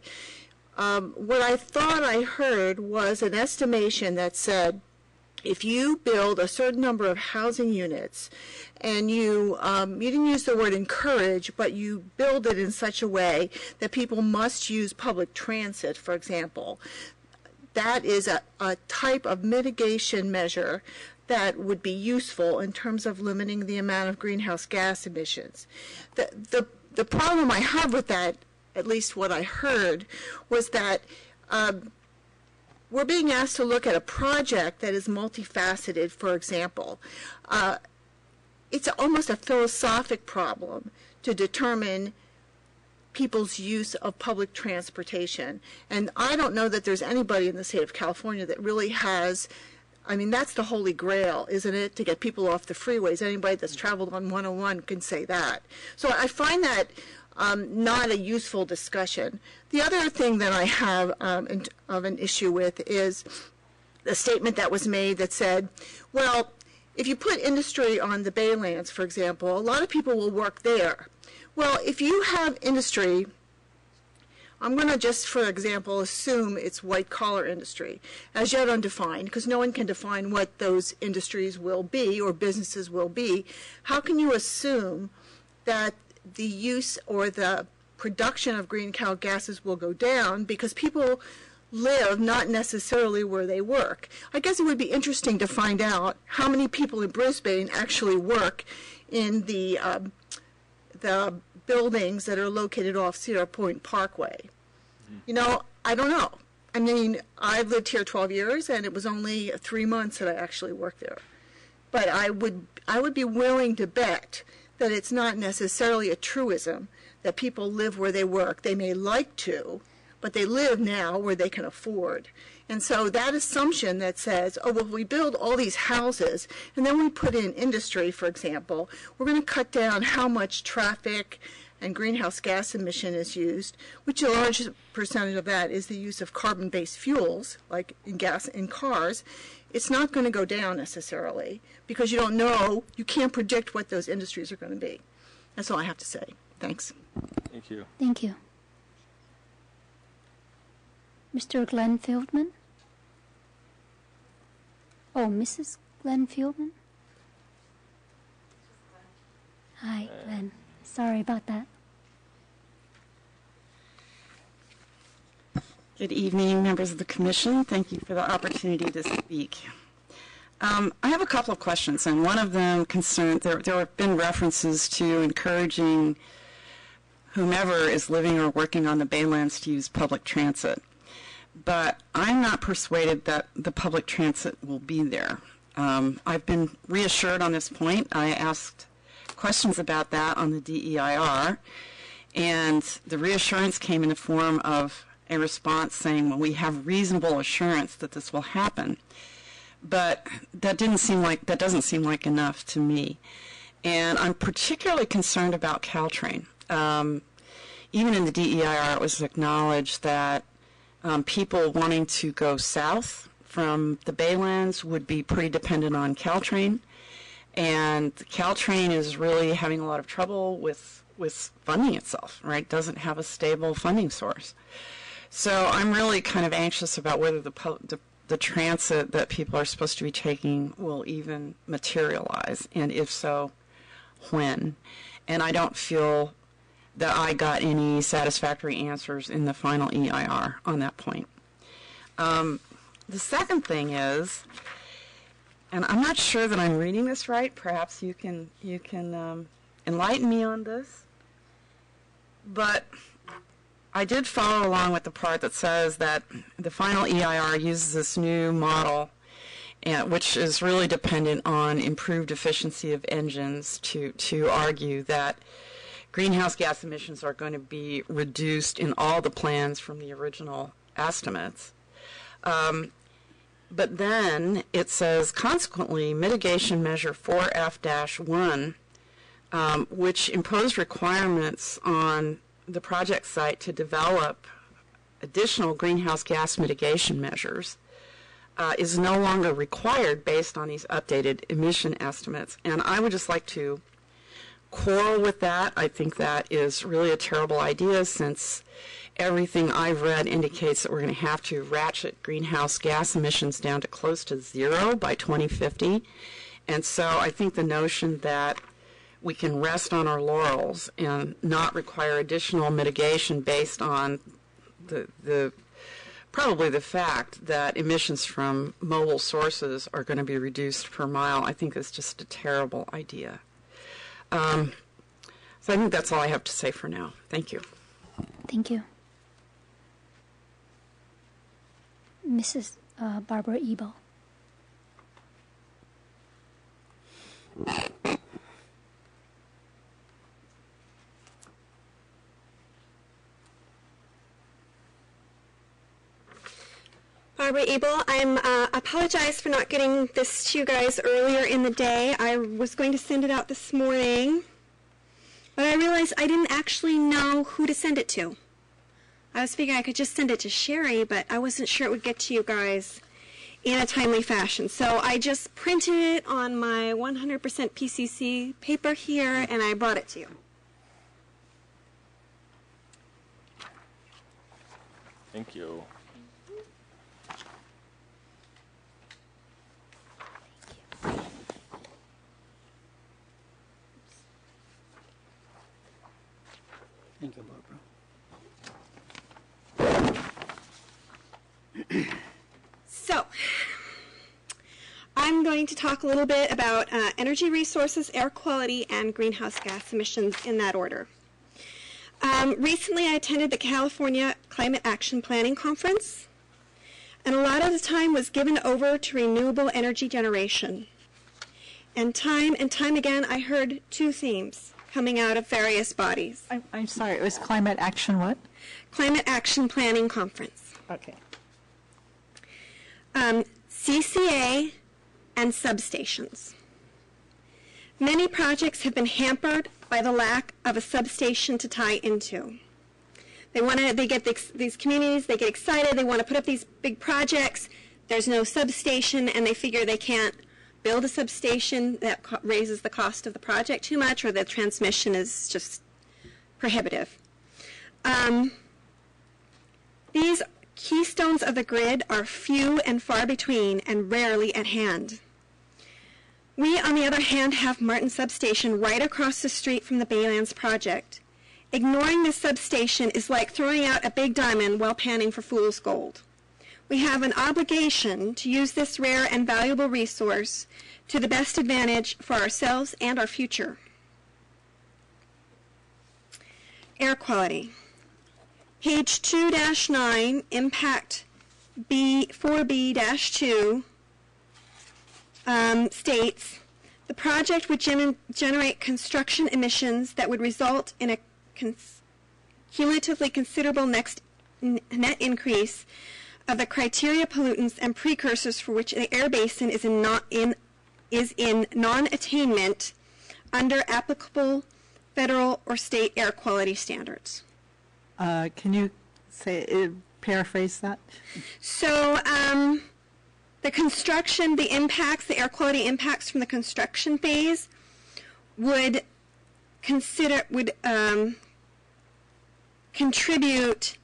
what I thought I heard was an estimation that said if you build a certain number of housing units and you didn't use the word encourage, but you build it in such a way that people must use public transit, for example, that is a type of mitigation measure that would be useful in terms of limiting the amount of greenhouse gas emissions. The problem I have with that, at least what I heard, was that we're being asked to look at a project that is multifaceted, for example. It's almost a philosophic problem to determine people's use of public transportation. And I don't know that there's anybody in the state of California that really has, I mean, that's the holy grail, isn't it, to get people off the freeways. Anybody that's traveled on 101 can say that. So I find that not a useful discussion. The other thing that I have of an issue with is the statement that was made that said, well, if you put industry on the Baylands, for example, a lot of people will work there. Well, if you have industry, I'm going to just, for example, assume it's white-collar industry, as yet undefined, because no one can define what those industries will be or businesses will be. How can you assume that the use or the production of greenhouse gases will go down because people live not necessarily where they work? I guess it would be interesting to find out how many people in Brisbane actually work in the buildings that are located off Cedar Point Parkway. You know, I don't know. I mean, I've lived here 12 years, and it was only 3 months that I actually worked there. But I would be willing to bet that it's not necessarily a truism that people live where they work. They may like to, but they live now where they can afford. And so that assumption that says, oh, well, if we build all these houses and then we put in industry, for example, we're going to cut down how much traffic and greenhouse gas emission is used, which a large percentage of that is the use of carbon-based fuels, like in gas in cars. It's not going to go down necessarily because you don't know, you can't predict what those industries are going to be. That's all I have to say. Thanks. Thank you. Thank you. Mr. Glenn Fieldman? Oh, Mrs. Glenn Fieldman? Hi, Glenn. Sorry about that. Good evening, members of the Commission. Thank you for the opportunity to speak. I have a couple of questions, and one of them concerned, there have been references to encouraging whomever is living or working on the Baylands to use public transit. But I'm not persuaded that the public transit will be there. I've been reassured on this point. I asked questions about that on the DEIR, and the reassurance came in the form of a response saying, well, we have reasonable assurance that this will happen. But that doesn't seem like enough to me. And I'm particularly concerned about Caltrain. Even in the DEIR, it was acknowledged that people wanting to go south from the Baylands would be pretty dependent on Caltrain. And Caltrain is really having a lot of trouble with funding itself, right? Doesn't have a stable funding source. So I'm really kind of anxious about whether the transit that people are supposed to be taking will even materialize, and if so, when. And I don't feel that I got any satisfactory answers in the final EIR on that point. The second thing is, and I'm not sure that I'm reading this right, perhaps you can enlighten me on this, but I did follow along with the part that says that the final EIR uses this new model, which is really dependent on improved efficiency of engines to argue that greenhouse gas emissions are going to be reduced in all the plans from the original estimates. But then it says, consequently, mitigation measure 4F-1, which imposed requirements on the project site to develop additional greenhouse gas mitigation measures, is no longer required based on these updated emission estimates. And I would just like to quarrel with that. I think that is really a terrible idea, since everything I've read indicates that we're going to have to ratchet greenhouse gas emissions down to close to zero by 2050. And so I think the notion that we can rest on our laurels and not require additional mitigation based on probably the fact that emissions from mobile sources are going to be reduced per mile, I think is just a terrible idea. So I think that's all I have to say for now. Thank you. Thank you. Mrs. Barbara Ebel. Barbara Ebel. I apologize for not getting this to you guys earlier in the day. I was going to send it out this morning, but I realized I didn't actually know who to send it to. I was figuring I could just send it to Sherry, but I wasn't sure it would get to you guys in a timely fashion. So I just printed it on my 100% PCC paper here, and I brought it to you. Thank you. Thank you, Barbara. So, I'm going to talk a little bit about energy resources, air quality, and greenhouse gas emissions in that order. Recently, I attended the California Climate Action Planning Conference, and a lot of the time was given over to renewable energy generation. And time again, I heard two themes coming out of various bodies. I'm sorry, it was Climate Action what? Climate Action Planning Conference. Okay. CCA and substations. Many projects have been hampered by the lack of a substation to tie into. These communities, they get excited, they want to put up these big projects, there's no substation, and they figure they can't build a substation that raises the cost of the project too much, or the transmission is just prohibitive. These keystones of the grid are few and far between and rarely at hand. We, on the other hand, have Martin Substation right across the street from the Baylands project. Ignoring this substation is like throwing out a big diamond while panning for fool's gold. We have an obligation to use this rare and valuable resource to the best advantage for ourselves and our future. Air quality. Page 2-9, Impact B 4B-2 states, the project would generate construction emissions that would result in a cumulatively considerable net increase of the criteria, pollutants, and precursors for which the air basin is in non-attainment under applicable federal or state air quality standards. Can you paraphrase that? So the construction, the impacts, the air quality impacts from the construction phase would contribute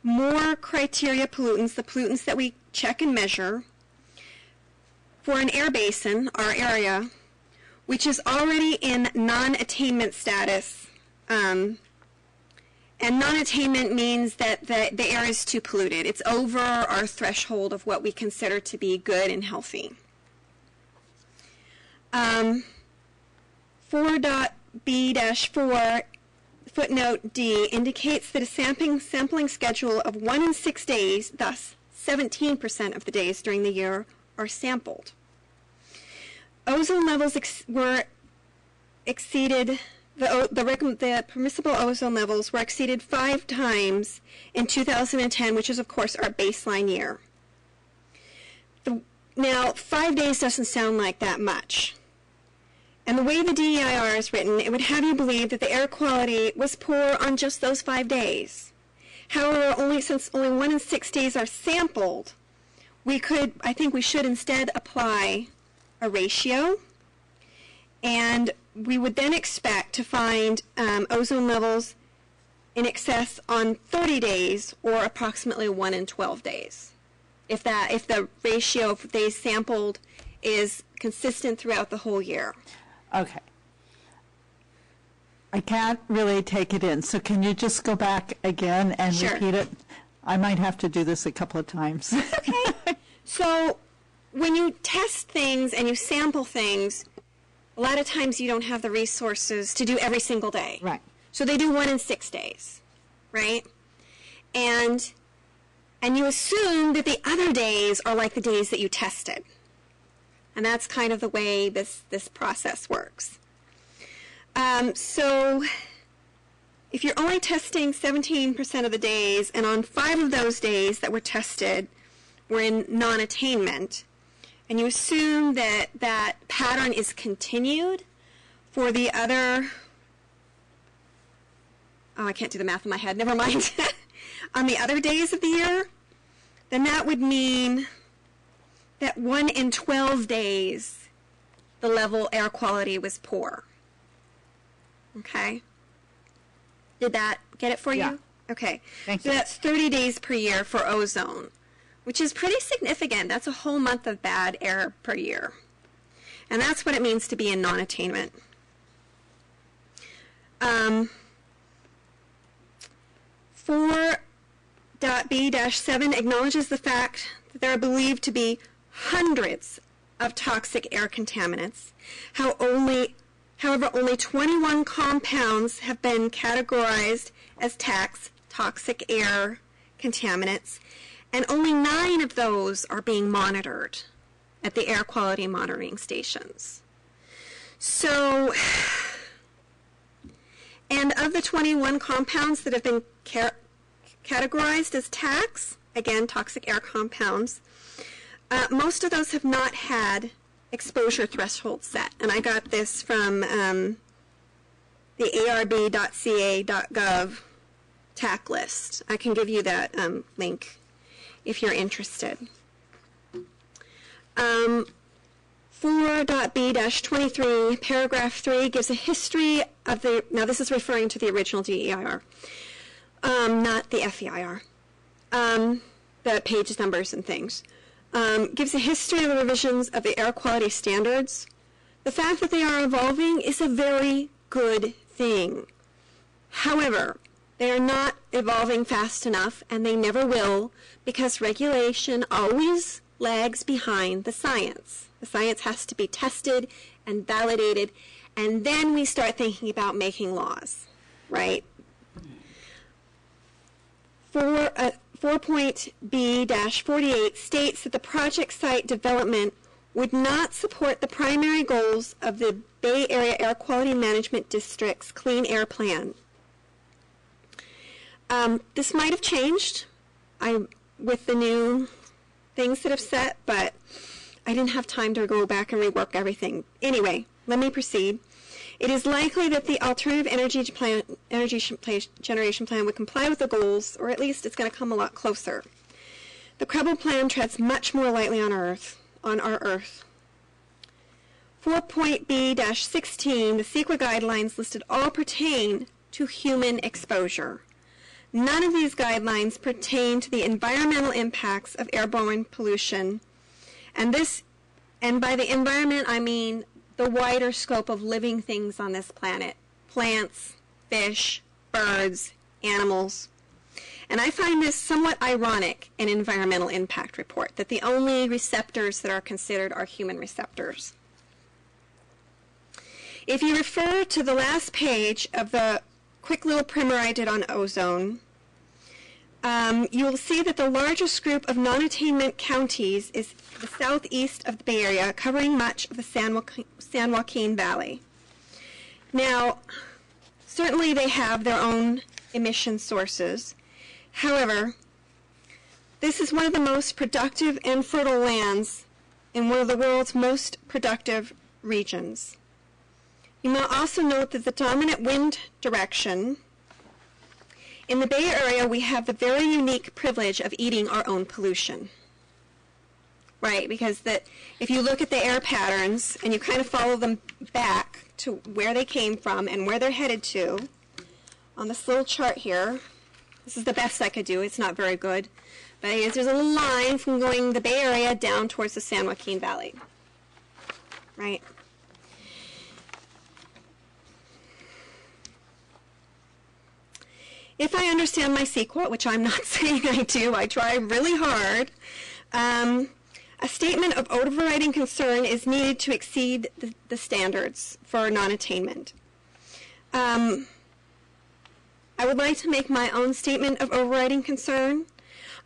more criteria pollutants, the pollutants that we check and measure, for an air basin, our area, which is already in non-attainment status. And non-attainment means that the air is too polluted. It's over our threshold of what we consider to be good and healthy. 4.B-4 footnote D indicates that a sampling schedule of 1 in 6 days, thus 17% of the days during the year, are sampled. Ozone levels were exceeded. The permissible ozone levels were exceeded 5 times in 2010, which is, of course, our baseline year. Now, 5 days doesn't sound like that much. And the way the DEIR is written, it would have you believe that the air quality was poor on just those 5 days. However, since only 1 in 6 days are sampled, I think we should instead apply a ratio, and we would then expect to find ozone levels in excess on 30 days or approximately 1 in 12 days. If the ratio of days sampled is consistent throughout the whole year. Okay. I can't really take it in, so can you just go back again and Sure. repeat it? I might have to do this a couple of times. Okay. So when you test things and you sample things, a lot of times you don't have the resources to do every single day. Right. So they do 1 in 6 days, right? And you assume that the other days are like the days that you tested. And that's kind of the way this process works. So if you're only testing 17% of the days, and on 5 of those days that were tested were in non-attainment, and you assume that that pattern is continued for the other, I can't do the math in my head, never mind, on the other days of the year, then that would mean that 1 in 12 days, the level air quality was poor. Okay? Did that get it for Yeah. you? Okay. Thank So you. that's 30 days per year for ozone, which is pretty significant. That's a whole month of bad air per year. And that's what it means to be in non-attainment. 4.B-7 acknowledges the fact that there are believed to be hundreds of toxic air contaminants. However, only 21 compounds have been categorized as toxic air contaminants, and only 9 of those are being monitored at the air quality monitoring stations. So, and of the 21 compounds that have been categorized as toxic air compounds, most of those have not had exposure thresholds set. And I got this from the arb.ca.gov TAC list. I can give you that link if you're interested. 4.B-23, paragraph 3, gives a history of now this is referring to the original DEIR, not the FEIR, the page numbers and things. Gives a history of the revisions of the air quality standards. The fact that they are evolving is a very good thing. However, they are not evolving fast enough, and they never will, because regulation always lags behind the science. The science has to be tested and validated, and then we start thinking about making laws, right? 4.B-48 states that the project site development would not support the primary goals of the Bay Area Air Quality Management District's Clean Air Plan. This might have changed with the new things that have set, but I didn't have time to go back and rework everything. Anyway, let me proceed. It is likely that the alternative energy generation plan would comply with the goals, or at least it's going to come a lot closer. The Credible plan treads much more lightly on our Earth. 4.B-16, the CEQA guidelines listed all pertain to human exposure. None of these guidelines pertain to the environmental impacts of airborne pollution. And by the environment, I mean the wider scope of living things on this planet. Plants, fish, birds, animals. And I find this somewhat ironic in environmental impact report, that the only receptors that are considered are human receptors. If you refer to the last page of the quick little primer I did on ozone, you will see that the largest group of non-attainment counties is the southeast of the Bay Area, covering much of the San Joaquin Valley. Now, certainly they have their own emission sources. However, this is one of the most productive and fertile lands in one of the world's most productive regions. You may also note that the dominant wind direction in the Bay Area, we have the very unique privilege of eating our own pollution, right? Because if you look at the air patterns and you kind of follow them back to where they came from and where they're headed to, on this little chart here, this is the best I could do. It's not very good. But there's a little line from going the Bay Area down towards the San Joaquin Valley, right? If I understand my CEQA, which I'm not saying I do, I try really hard, a statement of overriding concern is needed to exceed the standards for non-attainment. I would like to make my own statement of overriding concern.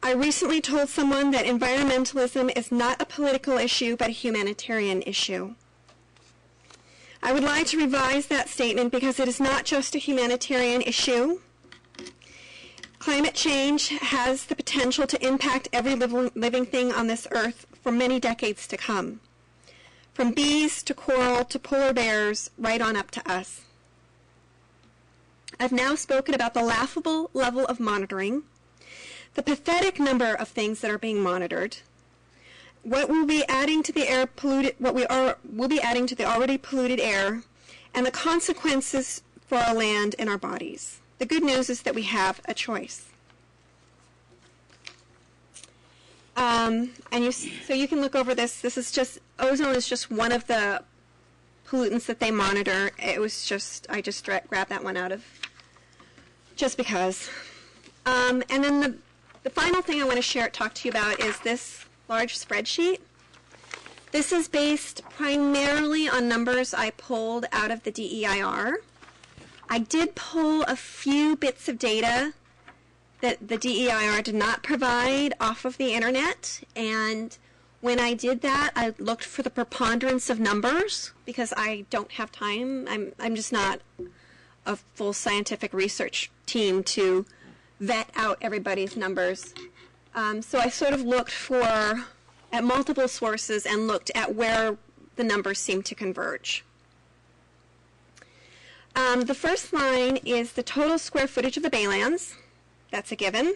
I recently told someone that environmentalism is not a political issue, but a humanitarian issue. I would like to revise that statement because it is not just a humanitarian issue. Climate change has the potential to impact every living thing on this earth for many decades to come. From bees to coral to polar bears, right on up to us. I've now spoken about the laughable level of monitoring, the pathetic number of things that are being monitored, what we'll be adding to the air polluted, we'll be adding to the already polluted air, and the consequences for our land and our bodies. The good news is that we have a choice. So you can look over this. This is just, ozone is just one of the pollutants that they monitor. I just grabbed that one out of, just because. And then the final thing I want to talk to you about is this large spreadsheet. This is based primarily on numbers I pulled out of the DEIR. I did pull a few bits of data that the DEIR did not provide off of the internet, and when I did that, I looked for the preponderance of numbers because I don't have time. I'm just not a full scientific research team to vet out everybody's numbers. So I sort of looked at multiple sources and looked at where the numbers seem to converge. The first line is the total square footage of the Baylands. That's a given.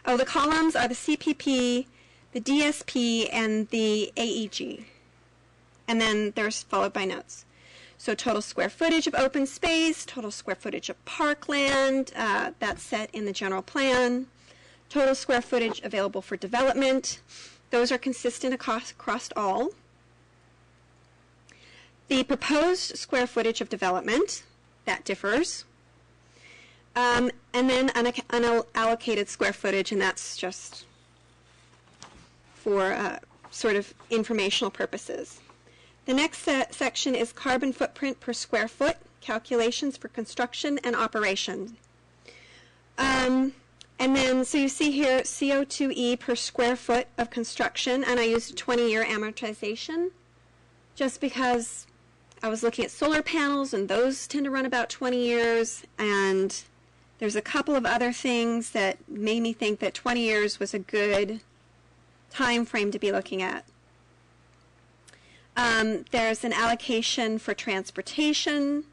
Oh, the columns are the CPP, the DSP, and the AEG. And then there's followed by notes. So total square footage of open space, total square footage of parkland, that's set in the general plan. Total square footage available for development. Those are consistent across all. The proposed square footage of development, that differs. And then unallocated square footage, and that's just for sort of informational purposes. The next section is carbon footprint per square foot, calculations for construction and operation. And then, so you see here, CO2e per square foot of construction, and I used a 20-year amortization just because I was looking at solar panels, and those tend to run about 20 years, and there's a couple of other things that made me think that 20 years was a good time frame to be looking at. There's an allocation for transportation,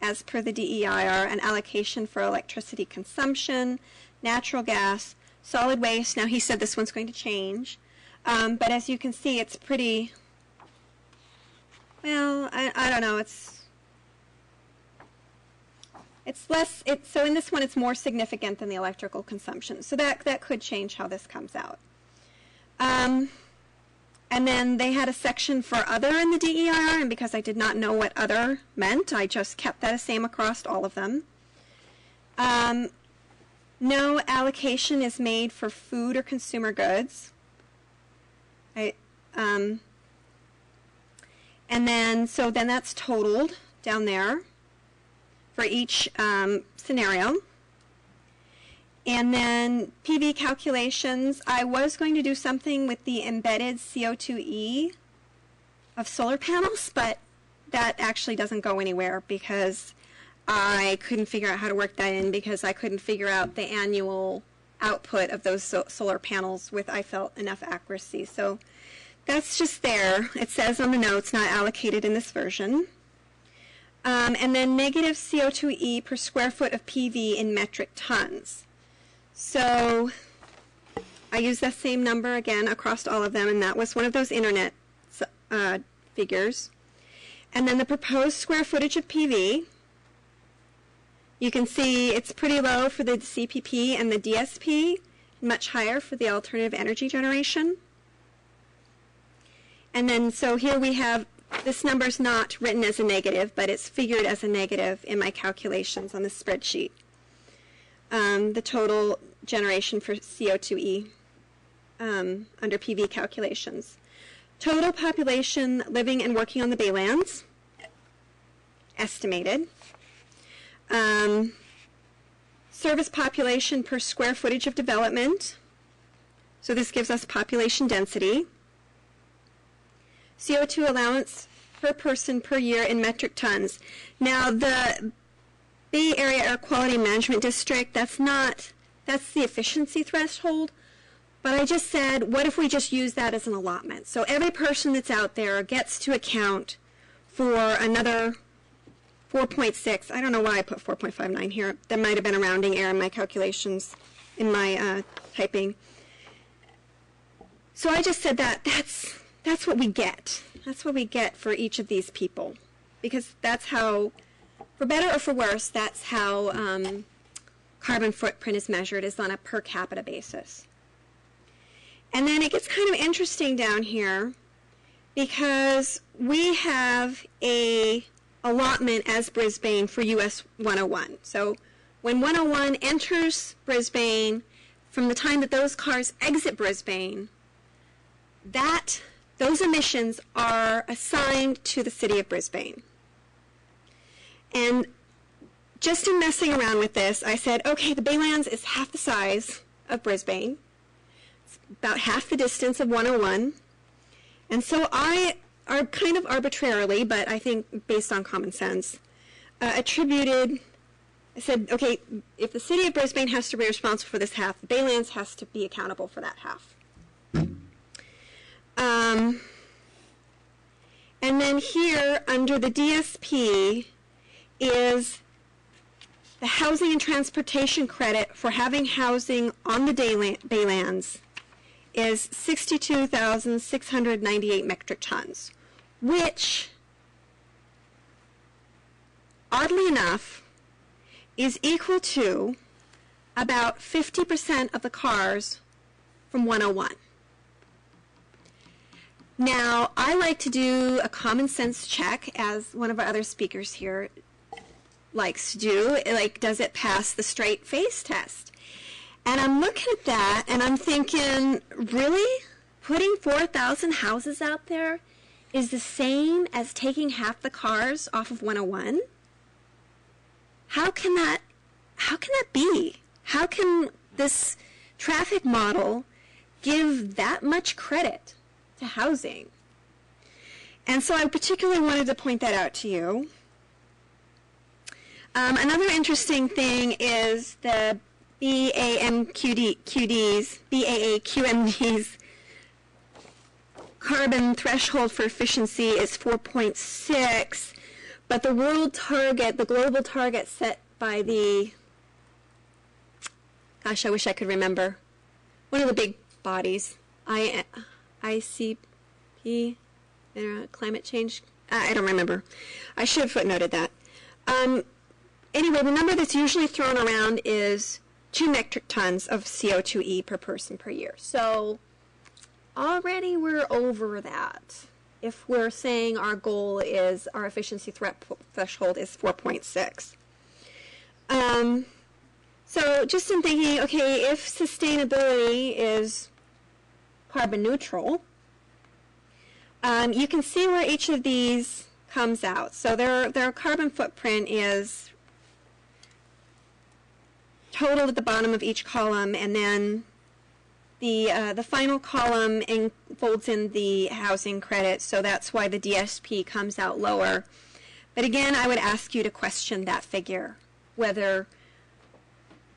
as per the DEIR, an allocation for electricity consumption, natural gas, solid waste. Now, he said this one's going to change, but as you can see, it's pretty, well, I don't know, it's less, so in this one, it's more significant than the electrical consumption, so that could change how this comes out. And then they had a section for other in the DEIR, and because I did not know what other meant, I just kept that the same across all of them. No allocation is made for food or consumer goods. And then, so then that's totaled down there for each scenario. And then PV calculations, I was going to do something with the embedded CO2e of solar panels, but that actually doesn't go anywhere because I couldn't figure out how to work that in because I couldn't figure out the annual output of those solar panels with, I felt, enough accuracy. So that's just there. It says on the notes, not allocated in this version. And then negative CO2e per square foot of PV in metric tons. So I used that same number again across all of them, and that was one of those internet figures. And then the proposed square footage of PV. You can see it's pretty low for the CPP and the DSP, much higher for the alternative energy generation. And then, so here we have, this number's not written as a negative, but it's figured as a negative in my calculations on the spreadsheet. The total generation for CO2e under PV calculations. Total population living and working on the Baylands, estimated. Service population per square footage of development. So this gives us population density. CO2 allowance per person per year in metric tons. Now, the Bay Area Air Quality Management District, that's the efficiency threshold, but I just said, what if we just use that as an allotment? So every person that's out there gets to account for another 4.6. I don't know why I put 4.59 here. There might have been a rounding error in my calculations, in my typing. So I just said that's what we get. That's what we get for each of these people, because that's how, for better or for worse, that's how carbon footprint is measured, is on a per capita basis. And then it gets kind of interesting down here because we have a allotment as Brisbane for US 101. So when 101 enters Brisbane, from the time that those cars exit Brisbane, those emissions are assigned to the city of Brisbane. And just in messing around with this, I said, okay, the Baylands is half the size of Brisbane. It's about half the distance of 101. And so I are kind of arbitrarily, but I think based on common sense, attributed, I said, okay, if the city of Brisbane has to be responsible for this half, the Baylands has to be accountable for that half. And then here, under the DSP, is the housing and transportation credit for having housing on the Baylands is 62,698 metric tons, which, oddly enough, is equal to about 50% of the cars from 101. Now, I like to do a common sense check, as one of our other speakers here likes to do, like, does it pass the straight face test? And I'm looking at that, and I'm thinking, really? Putting 4,000 houses out there is the same as taking half the cars off of 101? How can that be? How can this traffic model give that much credit to housing? And so I particularly wanted to point that out to you. Another interesting thing is the BAAQMD's carbon threshold for efficiency is 4.6, but the world target, the global target set by the, gosh, I wish I could remember, one of the big bodies, ICP, climate change, I don't remember. I should have footnoted that. Anyway, the number that's usually thrown around is 2 metric tons of CO2e per person per year. So already we're over that. If we're saying our goal is, our efficiency threshold is 4.6. So just in thinking, okay, if sustainability is carbon neutral, you can see where each of these comes out. So their carbon footprint is totaled at the bottom of each column, and then the final column folds in the housing credit, so that's why the DSP comes out lower. But again, I would ask you to question that figure, whether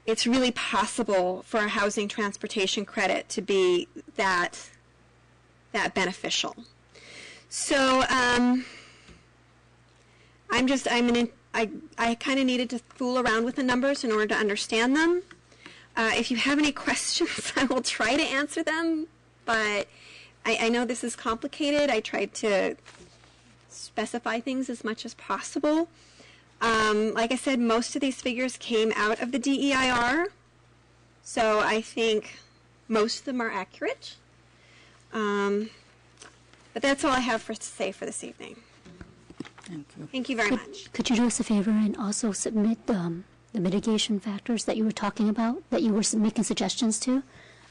it's really possible for a housing transportation credit to be that beneficial. So I kind of needed to fool around with the numbers in order to understand them. If you have any questions, I will try to answer them, but I know this is complicated. I tried to specify things as much as possible. Like I said, most of these figures came out of the DEIR, so I think most of them are accurate. But that's all I have to say for this evening. Thank you very much. Could you do us a favor and also submit the mitigation factors that you were talking about, that you were making suggestions to?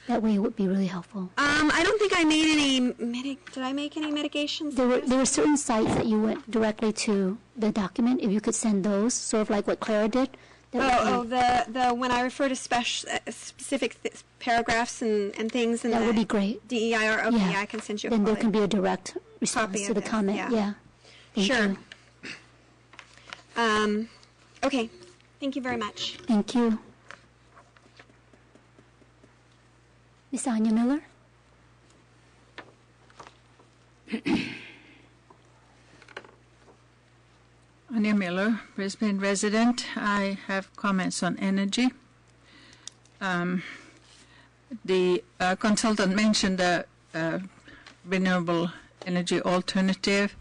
That way it would be really helpful. I don't think I made any, did I make any mitigations? There were certain sites that you went directly to the document. If you could send those, sort of like what Clara did. The when I refer to specific paragraphs and things in that would be great. DEIR, okay, yeah, I can send you a Then copy. there can be a direct response to the comment. Yeah. Sure. Okay. Thank you very much. Thank you. Ms. Anya Miller? Anya Miller, Brisbane resident. I have comments on energy. The consultant mentioned the renewable energy alternative,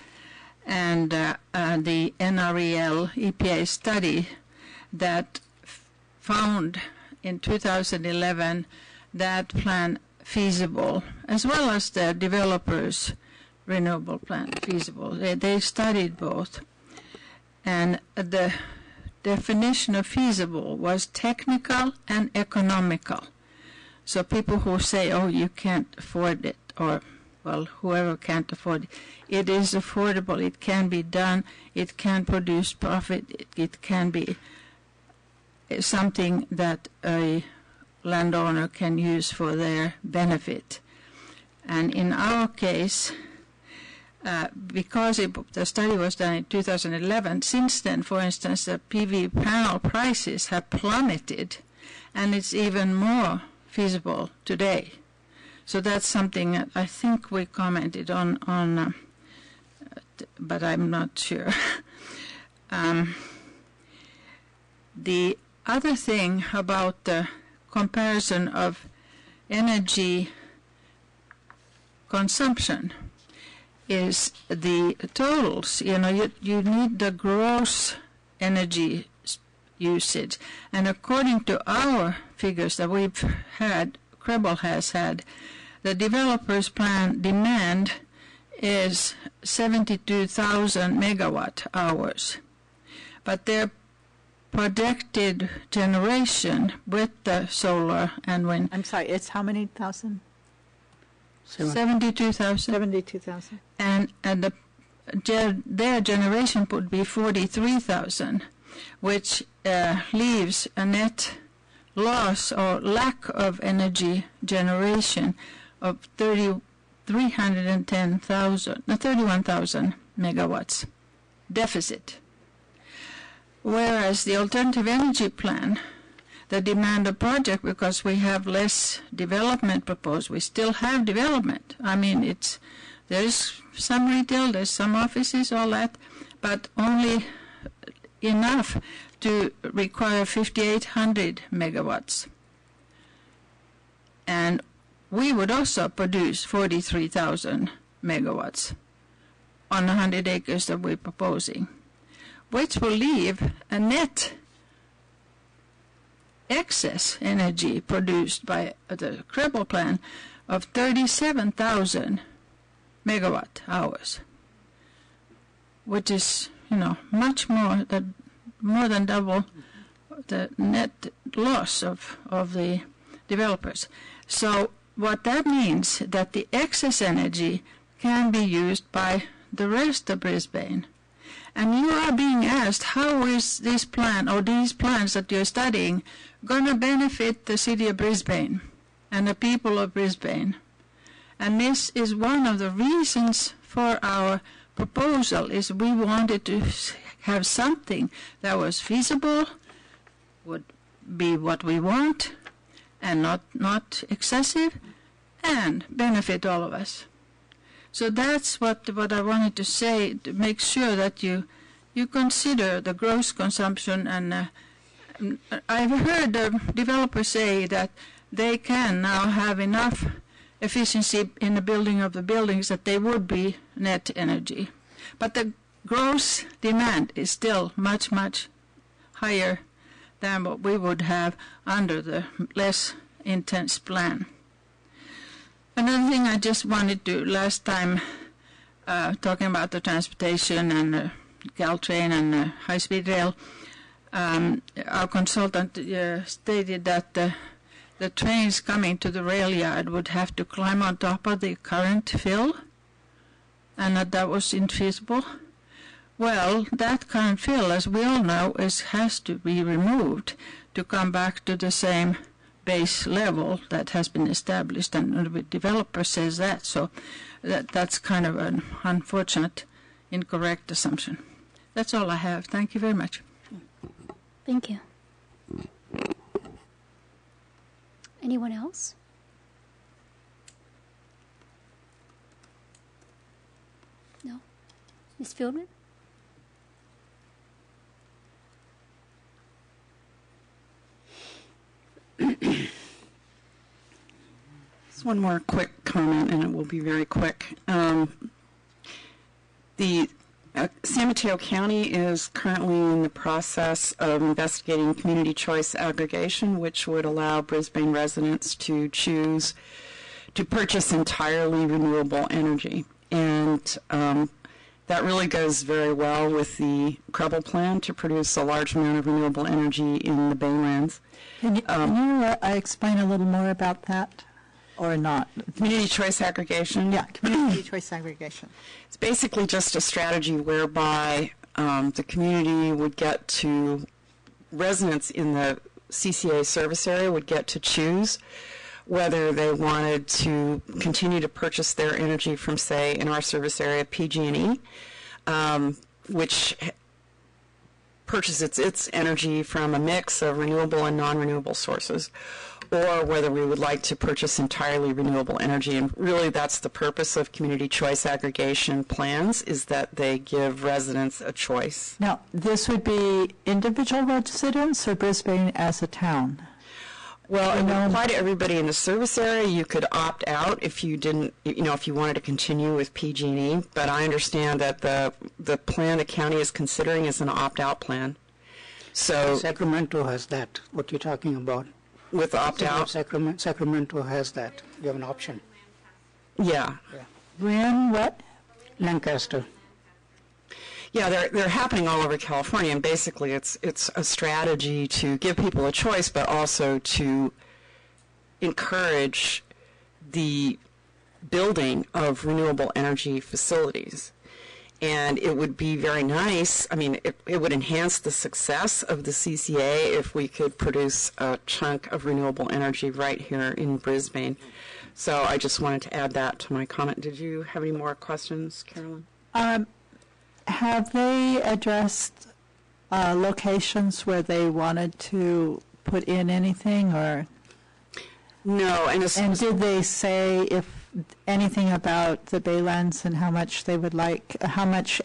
and the NREL EPA study that found in 2011 that plan feasible, as well as the developers' renewable plan feasible. They studied both. And the definition of feasible was technical and economical. So people who say, oh, you can't afford it, or, well, whoever can't afford it, it is affordable, it can be done, it can produce profit, it can be something that a landowner can use for their benefit. And in our case, because the study was done in 2011, since then, for instance, the PV panel prices have plummeted, and it's even more feasible today. So that's something that I think we commented on but I'm not sure. The other thing about the comparison of energy consumption is the totals. You know, you need the gross energy usage. And according to our figures that we've had, CREBL has had, the developers' plan demand is 72,000 megawatt hours. But their projected generation with the solar and wind. I'm sorry, it's how many thousand? 72,000. 72,000. And their generation would be 43,000, which leaves a net loss or lack of energy generation of 31,000 megawatts deficit. Whereas the alternative energy plan, the demand a project, because we have less development proposed, we still have development. I mean, there's some retail, there's some offices, all that, but only enough to require 5,800 megawatts. And we would also produce 43,000 megawatts on 100 acres that we're proposing, which will leave a net excess energy produced by the Credible plan of 37,000 megawatt hours, which is, much more than double the net loss of the developers. So what that means that the excess energy can be used by the rest of Brisbane. And you are being asked, how is this plan or these plans that you're studying going to benefit the city of Brisbane and the people of Brisbane? And this is one of the reasons for our proposal, is we wanted to have something that was feasible, would be what we want, and not excessive, and benefit all of us. So that's what I wanted to say, to make sure that you consider the gross consumption. And I've heard the developers say that they can now have enough efficiency in the building of the buildings that they would be net energy. But the gross demand is still much, much higher than what we would have under the less intense plan. Another thing I just wanted to, last time, talking about the transportation and Caltrain and high-speed rail, our consultant stated that the trains coming to the rail yard would have to climb on top of the current fill, and that was infeasible. Well, that current fill, as we all know, has to be removed to come back to the same base level that has been established, and the developer says that. So that's kind of an unfortunate, incorrect assumption. That's all I have. Thank you very much. Thank you. Anyone else? No? Ms. Fieldman? Just one more quick comment, and it will be very quick. The San Mateo County is currently in the process of investigating community choice aggregation, which would allow Brisbane residents to choose to purchase entirely renewable energy. And that really goes very well with the Credible plan to produce a large amount of renewable energy in the Baylands. Can you explain a little more about that, or not? Community choice aggregation? Yeah, community choice aggregation. It's basically just a strategy whereby the community would get to, residents in the CCA service area would get to choose whether they wanted to continue to purchase their energy from, say, in our service area, PG&E, which purchases its energy from a mix of renewable and non-renewable sources, or whether we would like to purchase entirely renewable energy. And really that's the purpose of community choice aggregation plans, is that they give residents a choice. Now, this would be individual residents or Brisbane as a town? Well, it would apply to everybody in the service area. You could opt out if you didn't, if you wanted to continue with PG&E. But I understand that the plan the county is considering is an opt-out plan. So Sacramento has that. What you're talking about? With opt-out? Sacramento has that. You have an option. Yeah. When what? Lancaster. Yeah, they're happening all over California, and basically it's a strategy to give people a choice, but also to encourage the building of renewable energy facilities. And it would be very nice, I mean, it would enhance the success of the CCA if we could produce a chunk of renewable energy right here in Brisbane. So I just wanted to add that to my comment. Did you have any more questions, Carolyn? Have they addressed locations where they wanted to put in anything, or? No, and did they say if anything about the Baylands and how much they would like, how much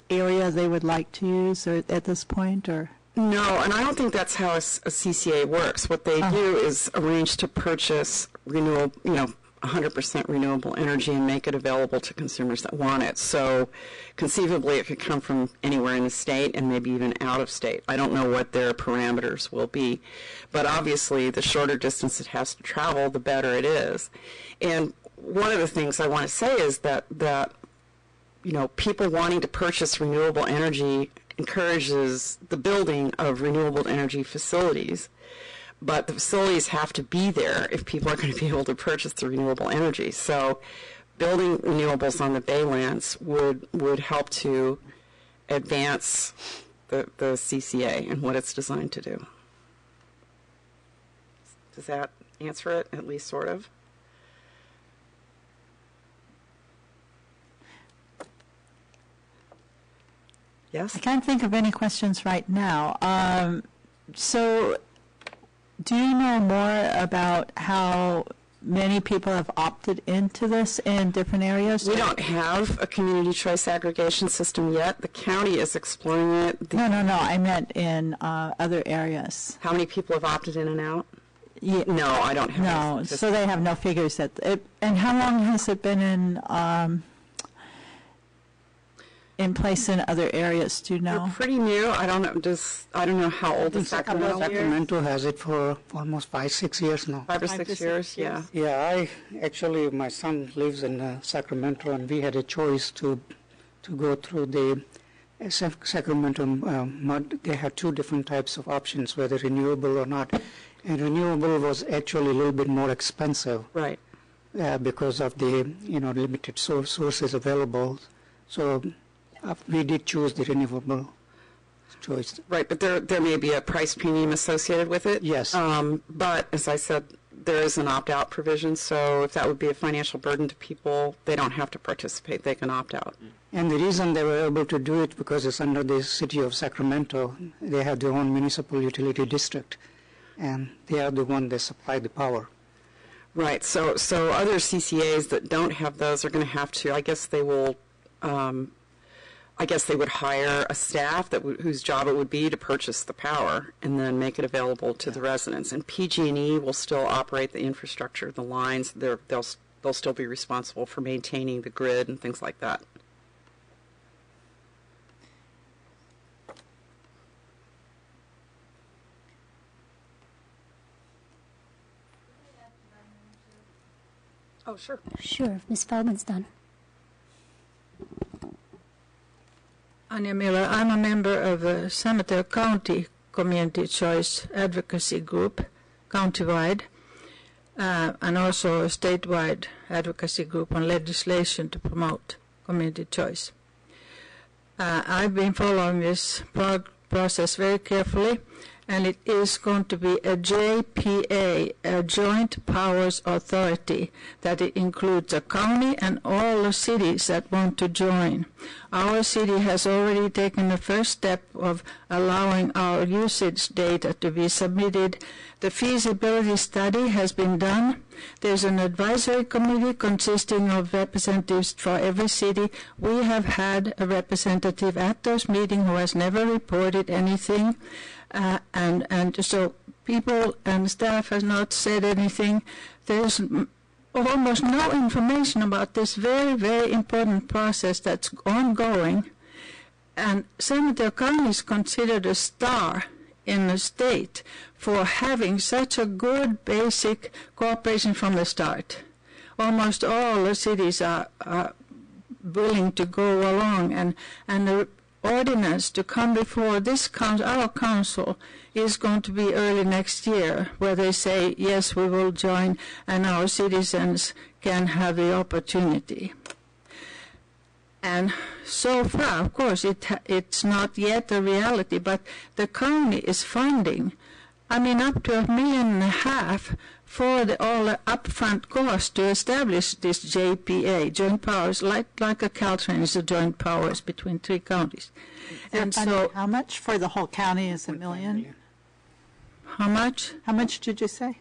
area they would like to use, or at this point, or? No, and I don't think that's how a CCA works. What they do is arrange to purchase renewable, 100% renewable energy and make it available to consumers that want it. So conceivably it could come from anywhere in the state and maybe even out of state. I don't know what their parameters will be, but obviously the shorter distance it has to travel, the better it is. And one of the things I want to say is that people wanting to purchase renewable energy encourages the building of renewable energy facilities. But the facilities have to be there if people are going to be able to purchase the renewable energy. So building renewables on the Baylands would help to advance the CCA and what it's designed to do. Does that answer it, at least sort of? Yes? I can't think of any questions right now. So do you know more about how many people have opted into this in different areas? We don't have a community choice aggregation system yet. The county is exploring it. No. I meant in other areas. How many people have opted in and out? Yeah, no, I don't have. No, so they have no figures and how long has it been in place in other areas? Do you know? They're pretty new. I don't know. I don't know how old is Sacramento. Sacramento has it for almost 5-6 years now. 5 or 6 years, yeah. Yeah, my son lives in Sacramento, and we had a choice to go through the Sacramento MUD. They had two different types of options, whether renewable or not. And renewable was actually a little bit more expensive, right? Because of the limited sources available. So we did choose the renewable choice. Right, but there may be a price premium associated with it. Yes. But as I said, there is an opt-out provision, so if that would be a financial burden to people, they don't have to participate. They can opt out. And the reason they were able to do it because it's under the city of Sacramento. They have their own municipal utility district, and they are the one that supply the power. Right. So other CCAs that don't have those are going to have to. I guess they will. I guess they would hire a staff whose job it would be to purchase the power and then make it available to the residents. And PG&E will still operate the infrastructure, the lines. They'll still be responsible for maintaining the grid and things like that. Oh, sure. Sure, Ms. Feldman's done. Anja Miller, I'm a member of a San Mateo County Community Choice Advocacy Group, countywide, and also a statewide advocacy group on legislation to promote community choice. I've been following this process very carefully, and it is going to be a JPA, a Joint Powers Authority, that it includes a county and all the cities that want to join. Our city has already taken the first step of allowing our usage data to be submitted. The feasibility study has been done. There's an advisory committee consisting of representatives for every city. We have had a representative at those meetings who has never reported anything. And so people and staff has not said anything. There's almost no information about this very, very important process that's ongoing. And San Mateo County is considered a star in the state for having such a good basic cooperation from the start. Almost all the cities are willing to go along, and ordinance to come before this our council is going to be early next year, where they say, yes, we will join and our citizens can have the opportunity. And so far, of course, it's not yet a reality, but the county is funding, up to $1.5 million for all the upfront cost to establish this JPA, joint powers, like a Caltrain is a joint powers between 3 counties. And so, how much for the whole county is $1 million? How much? How much did you say?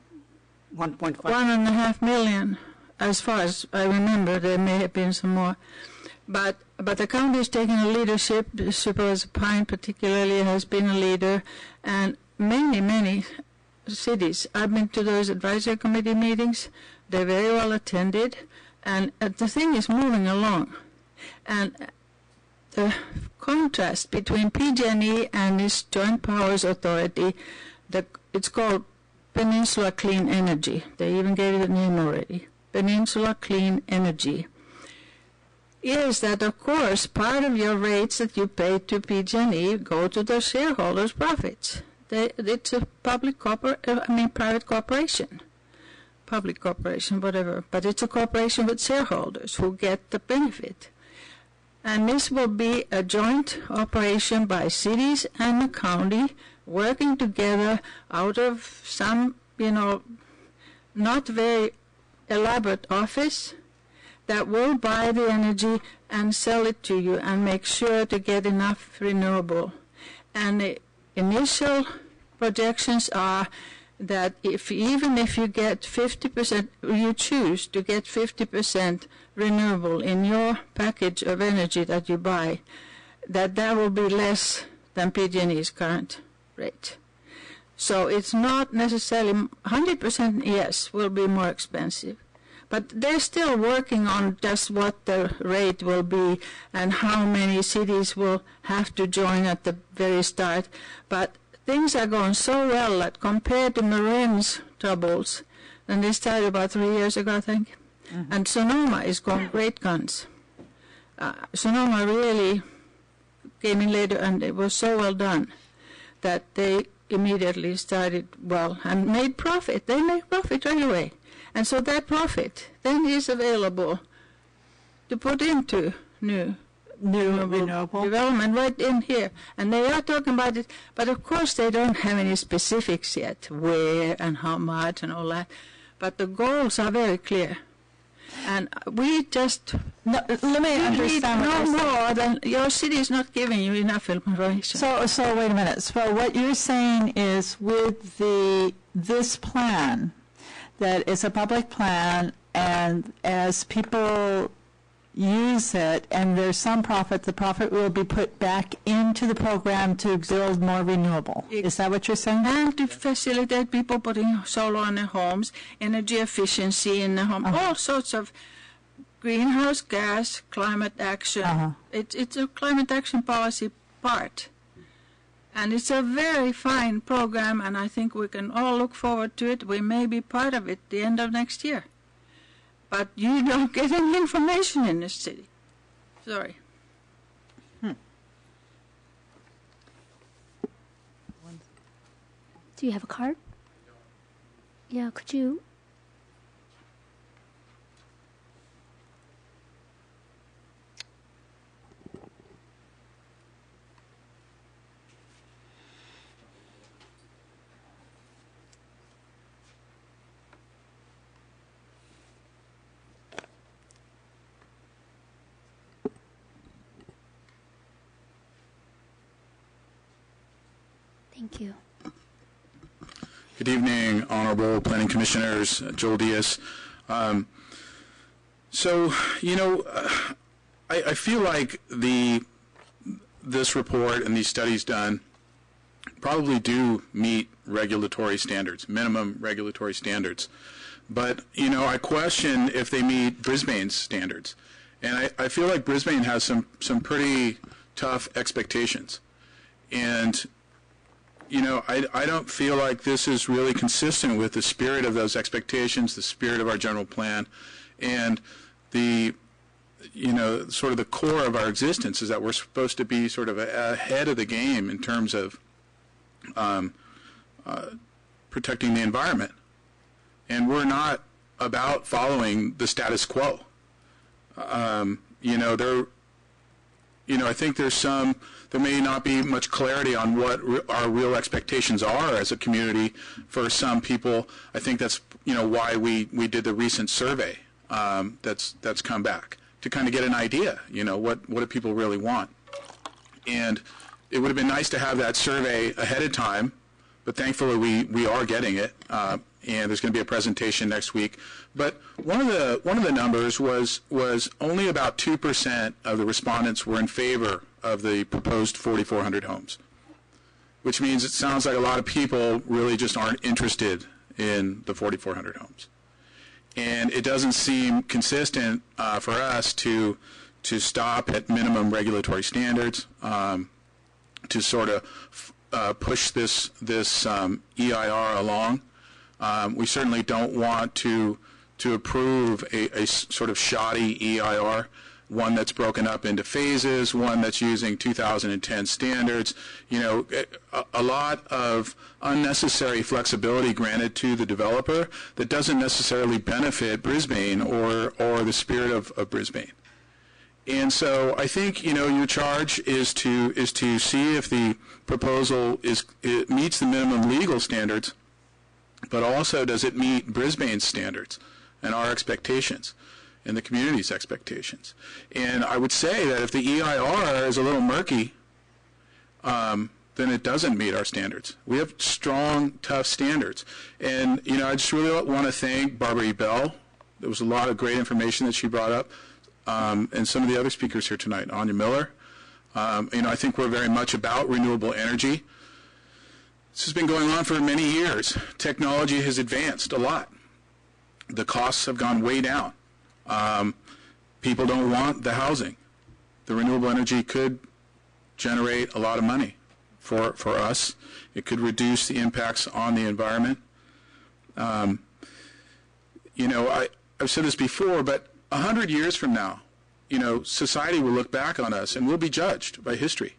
1.5. $1.5 million, as far as I remember. There may have been some more. But the county is taking a leadership. Supervisor Pine particularly has been a leader, and many cities. I've been to those advisory committee meetings. They're very well attended, and the thing is moving along. And the contrast between PG&E and this Joint Powers Authority, it's called Peninsula Clean Energy. They even gave it a name already, Peninsula Clean Energy. Is that, of course, part of your rates that you pay to PG&E go to the shareholders' profits. It's a private corporation. Public corporation, whatever. But it's a corporation with shareholders who get the benefit. And this will be a joint operation by cities and the county working together out of some, not very elaborate office that will buy the energy and sell it to you and make sure to get enough renewable. And the initial projections are that even if you get 50%, you choose to get 50% renewable in your package of energy that you buy, that will be less than PG&E's current rate. So it's not necessarily 100%, yes, will be more expensive. But they're still working on just what the rate will be and how many cities will have to join at the very start. But things are going so well that compared to Marin's troubles, and they started about 3 years ago, I think, and Sonoma is going great guns. Sonoma really came in later, and it was so well done that they immediately started well and made profit. They make profit right away. And so that profit then is available to put into new renewable development right in here. And they are talking about it, but of course they don't have any specifics yet, where and how much and all that. But the goals are very clear. And we just let me understand no more than your city is not giving you enough information. So wait a minute. So what you're saying is with this plan, that it's a public plan, and as people use it and there's some profit, the profit will be put back into the program to build more renewable. Is that what you're saying? And to facilitate people putting solar on their homes, energy efficiency in the home, all sorts of greenhouse gas, climate action. It's a climate action policy part. And it's a very fine program, and I think we can all look forward to it. We may be part of it the end of next year. But you don't get any information in this city. Sorry. Do you have a card? Yeah, could you? Thank you. Good evening, Honorable Planning Commissioners, Joel Diaz. I feel like this report and these studies done probably do meet regulatory standards, minimum regulatory standards. But, I question if they meet Brisbane's standards. And I feel like Brisbane has some pretty tough expectations. And I don't feel like this is really consistent with the spirit of those expectations, the spirit of our general plan, and the sort of the core of our existence is that we're supposed to be sort of ahead of the game in terms of protecting the environment. And we're not about following the status quo. I think there may not be much clarity on what our real expectations are as a community for some people. I think that's, why we did the recent survey that's come back to kind of get an idea, what do people really want. And it would have been nice to have that survey ahead of time, but thankfully we are getting it, and there's going to be a presentation next week. But one of the numbers was only about 2% of the respondents were in favor of the proposed 4,400 homes, which means it sounds like a lot of people really just aren't interested in the 4,400 homes. And it doesn't seem consistent for us to stop at minimum regulatory standards, to sort of push this EIR along. We certainly don't want to approve a sort of shoddy EIR, one that's broken up into phases, one that's using 2010 standards. A lot of unnecessary flexibility granted to the developer that doesn't necessarily benefit Brisbane or the spirit of Brisbane. And so I think your charge is to see if the proposal it meets the minimum legal standards, but also does it meet Brisbane's standards and our expectations and the community's expectations. And I would say that if the EIR is a little murky, then it doesn't meet our standards. We have strong, tough standards. And I just really want to thank Barbara Bell. There was a lot of great information that she brought up. And some of the other speakers here tonight, Anya Miller. I think we're very much about renewable energy. This has been going on for many years. Technology has advanced a lot. The costs have gone way down. People don't want the housing. The renewable energy could generate a lot of money for us. It could reduce the impacts on the environment. I've said this before, but 100 years from now, society will look back on us and we'll be judged by history,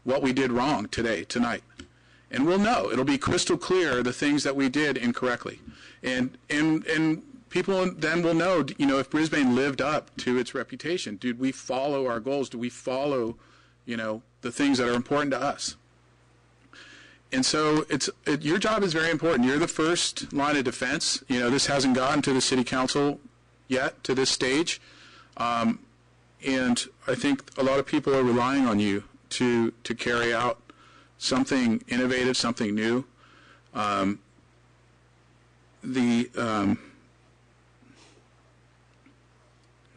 what we did wrong tonight. And we'll know. It'll be crystal clear the things that we did incorrectly. And people then will know, if Brisbane lived up to its reputation. Did we follow our goals? Do we follow, the things that are important to us? And so your job is very important. You're the first line of defense. This hasn't gotten to the City Council yet, to this stage. And I think a lot of people are relying on you to carry out something innovative, something new. I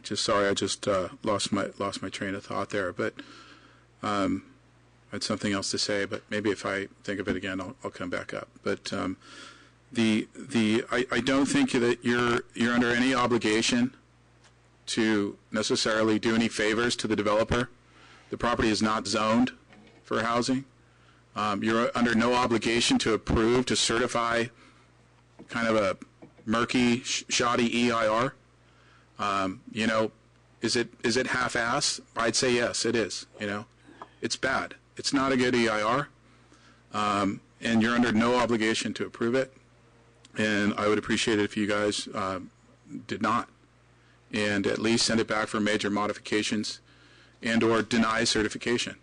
just lost my train of thought there, but I had something else to say, but maybe if I think of it again, I'll come back up. But I don't think that you're under any obligation to necessarily do any favors to the developer. The property is not zoned for housing. You're under no obligation to approve, to certify kind of a murky, shoddy EIR. Is it half-ass? I'd say yes, it is. It's bad. It's not a good EIR, and you're under no obligation to approve it. And I would appreciate it if you guys did not, and at least send it back for major modifications and/or deny certification.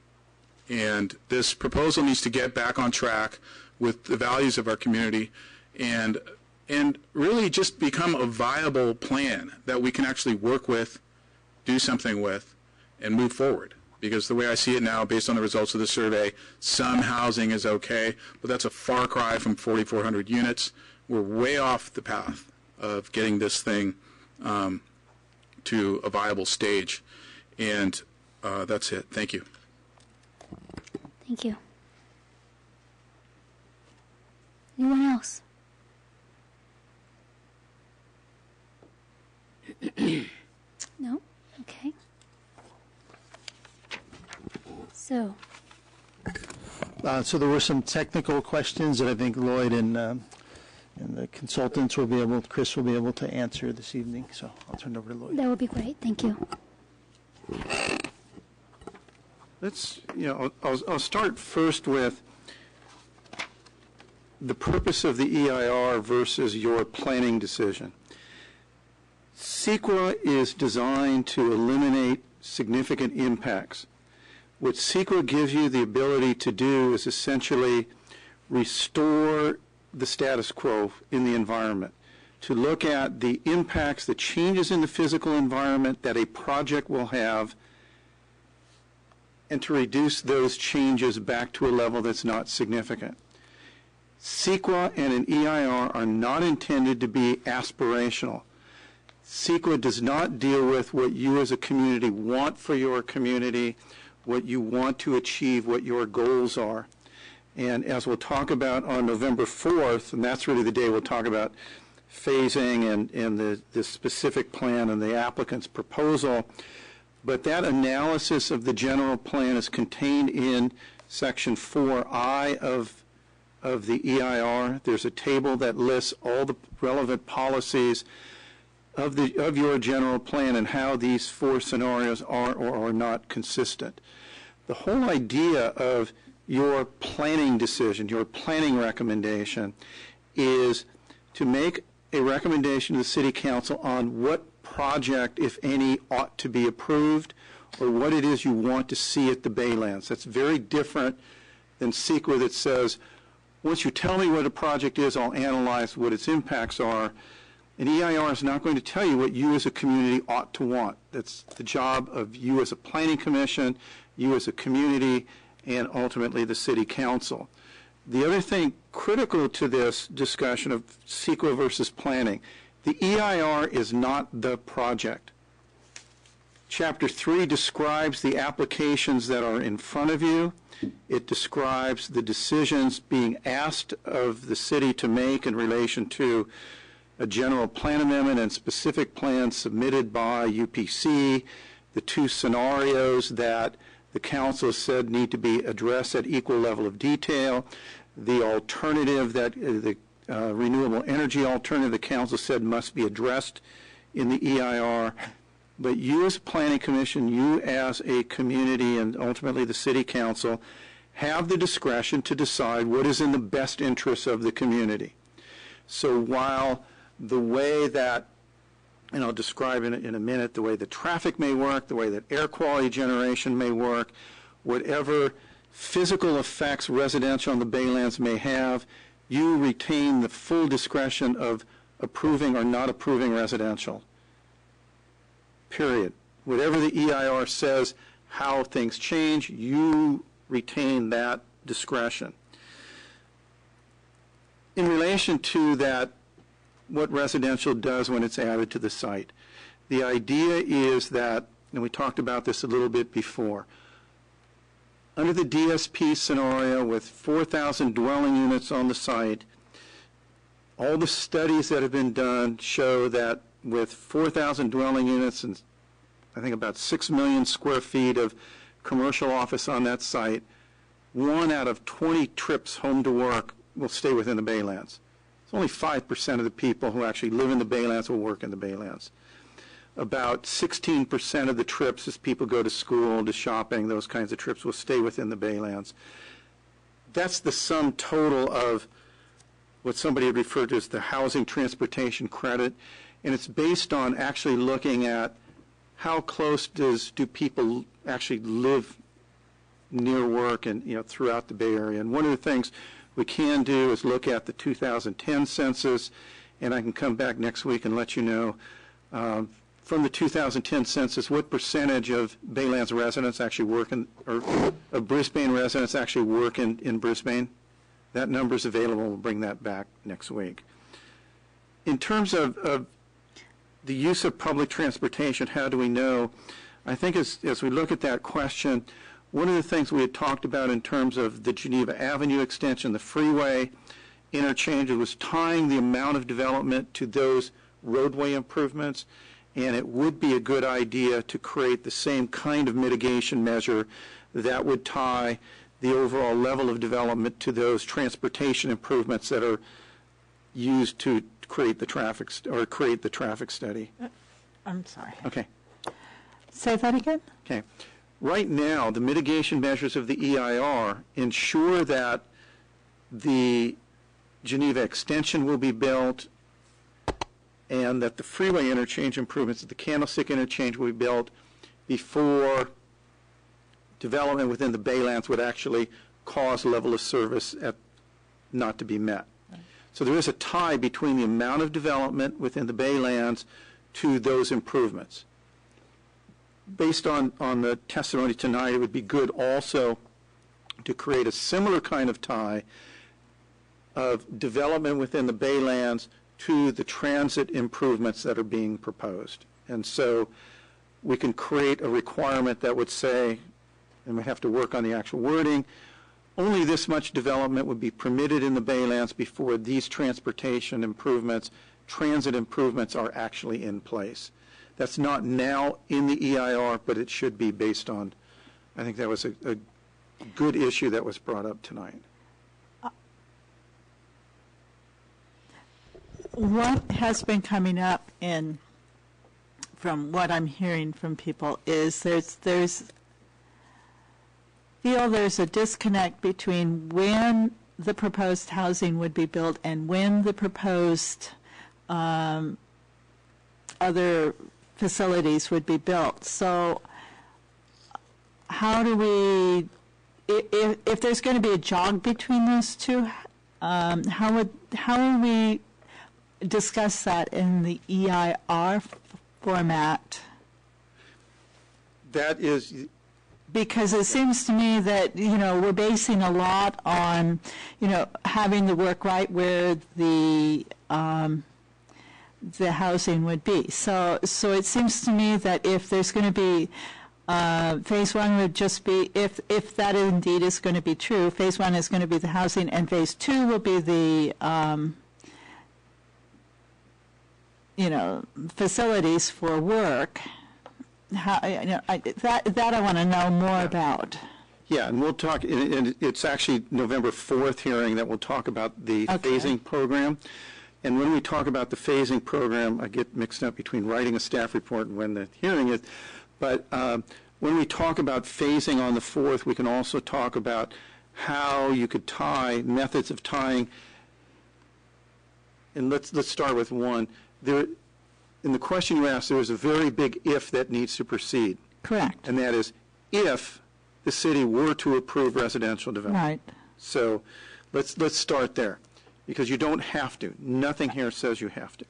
And this proposal needs to get back on track with the values of our community, and really just become a viable plan that we can actually work with, do something with, and move forward. Because the way I see it now, based on the results of the survey, some housing is okay, but that's a far cry from 4,400 units. We're way off the path of getting this thing to a viable stage. And that's it. Thank you. Thank you. Anyone else? No? Okay. So there were some technical questions that I think Lloyd and the consultants Chris will be able to answer this evening. So I'll turn it over to Lloyd. that would be great. Thank you. I'll start first with the purpose of the EIR versus your planning decision. CEQA is designed to eliminate significant impacts. What CEQA gives you the ability to do is essentially restore the status quo in the environment, to look at the impacts, the changes in the physical environment that a project will have, and to reduce those changes back to a level that's not significant. CEQA and an EIR are not intended to be aspirational. CEQA does not deal with what you as a community want for your community, what you want to achieve, what your goals are. And as we'll talk about on November 4th, and that's really the day we'll talk about phasing and the specific plan and the applicant's proposal, but that analysis of the general plan is contained in Section 4I of the EIR. There's a table that lists all the relevant policies of your general plan and how these four scenarios are or are not consistent. The whole idea of your planning decision, your planning recommendation, is to make a recommendation to the City Council on what project, if any, ought to be approved, or what it is you want to see at the Baylands. That's very different than CEQA that says, once you tell me what a project is, I'll analyze what its impacts are. An EIR is not going to tell you what you as a community ought to want. That's the job of you as a planning commission, you as a community, and ultimately the City Council. The other thing critical to this discussion of CEQA versus planning, the EIR is not the project. Chapter 3 describes the applications that are in front of you. It describes the decisions being asked of the city to make in relation to a general plan amendment and specific plans submitted by UPC, the two scenarios that the council said need to be addressed at equal level of detail, the alternative that the renewable energy alternative the council said must be addressed in the EIR. But you as a planning commission, you as a community, and ultimately the City Council have the discretion to decide what is in the best interest of the community. So while the way that, and I'll describe in a minute, the way that traffic may work, the way that air quality generation may work, whatever physical effects residential on the Baylands may have, you retain the full discretion of approving or not approving residential. Period. Whatever the EIR says, how things change, you retain that discretion. In relation to that, what residential does when it's added to the site, the idea is that, and we talked about this a little bit before, under the DSP scenario with 4,000 dwelling units on the site, all the studies that have been done show that with 4,000 dwelling units and I think about 6 million square feet of commercial office on that site, 1 out of 20 trips home to work will stay within the Baylands. It's only 5% of the people who actually live in the Baylands will work in the Baylands. About 16% of the trips as people go to school, to shopping, those kinds of trips will stay within the Baylands. That's the sum total of what somebody would refer to as the housing transportation credit, and it's based on actually looking at how close do people actually live near work and throughout the Bay Area. And one of the things we can do is look at the 2010 census, and I can come back next week and let you know from the 2010 census what percentage of Baylands residents actually work in, or of Brisbane residents actually work in Brisbane. That number is available. We'll bring that back next week. In terms of the use of public transportation, how do we know? I think as we look at that question, one of the things we had talked about in terms of the Geneva Avenue extension, the freeway interchange, it was tying the amount of development to those roadway improvements, and it would be a good idea to create the same kind of mitigation measure that would tie the overall level of development to those transportation improvements that are used to create the traffic or create the traffic study. I'm sorry. Okay. Say that again? Okay. Right now, the mitigation measures of the EIR ensure that the Geneva extension will be built and that the freeway interchange improvements at the Candlestick interchange will be built before development within the Baylands would actually cause level of service not to be met. Right. So there is a tie between the amount of development within the Baylands to those improvements. Based on the testimony tonight, it would be good also to create a similar kind of tie of development within the Baylands to the transit improvements that are being proposed. And so we can create a requirement that would say, and we have to work on the actual wording, only this much development would be permitted in the Baylands before these transportation improvements, transit improvements are actually in place. That's not now in the EIR, but it should be based on, I think that was a good issue that was brought up tonight. What has been coming up from what I'm hearing from people is there's a disconnect between when the proposed housing would be built and when the proposed other facilities would be built. So how do we, if there's going to be a jog between those two, how would we discuss that in the EIR format? That is, because it seems to me that, we're basing a lot on, having the work right where the housing would be. So it seems to me that if there's going to be, phase one would just be, if that indeed is going to be true, phase one is going to be the housing, and phase two will be the, facilities for work. How, that I want to know more about. Yeah, and we'll talk, and it's actually November 4th hearing that we'll talk about the phasing program. And when we talk about the phasing program, I get mixed up between writing a staff report and when the hearing is. But when we talk about phasing on the 4th, we can also talk about how you could tie, methods of tying. And let's start with one. In the question you asked, there is a very big if that needs to proceed. Correct. And that is if the city were to approve residential development. Right. So let's start there, because you don't have to. Nothing here says you have to.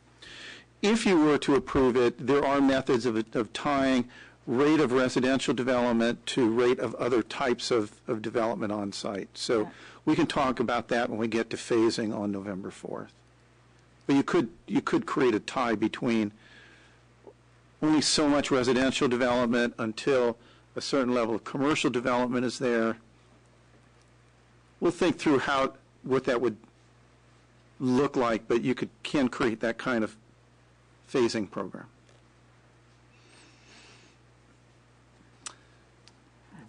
If you were to approve it, there are methods of tying rate of residential development to rate of other types of development on site. So we can talk about that when we get to phasing on November 4th. But you could create a tie between only so much residential development until a certain level of commercial development is there. We'll think through what that would look like, but you can create that kind of phasing program.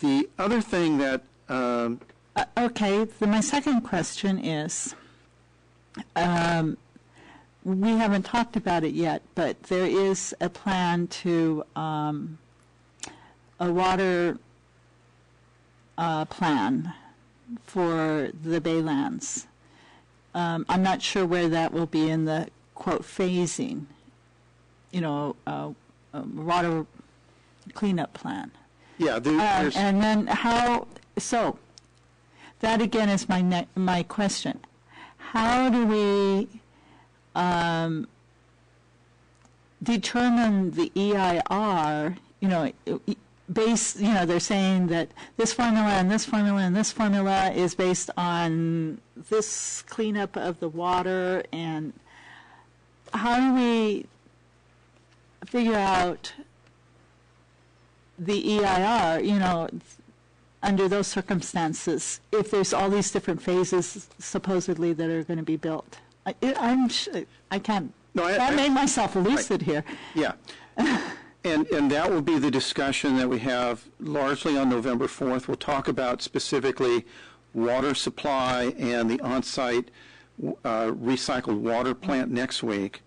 The other thing that my second question is, we haven't talked about it yet, but there is a plan to a water plan for the Baylands. I'm not sure where that will be in the, quote, phasing, water cleanup plan. Yeah, and then so that again is my question. How do we determine the EIR, they're saying that this formula and this formula and this formula is based on this cleanup of the water, and how do we figure out the EIR, under those circumstances, if there's all these different phases supposedly that are going to be built? I can't make myself lucid here. Yeah. And that will be the discussion that we have largely on November 4th. We'll talk about specifically water supply and the on-site recycled water plant next week.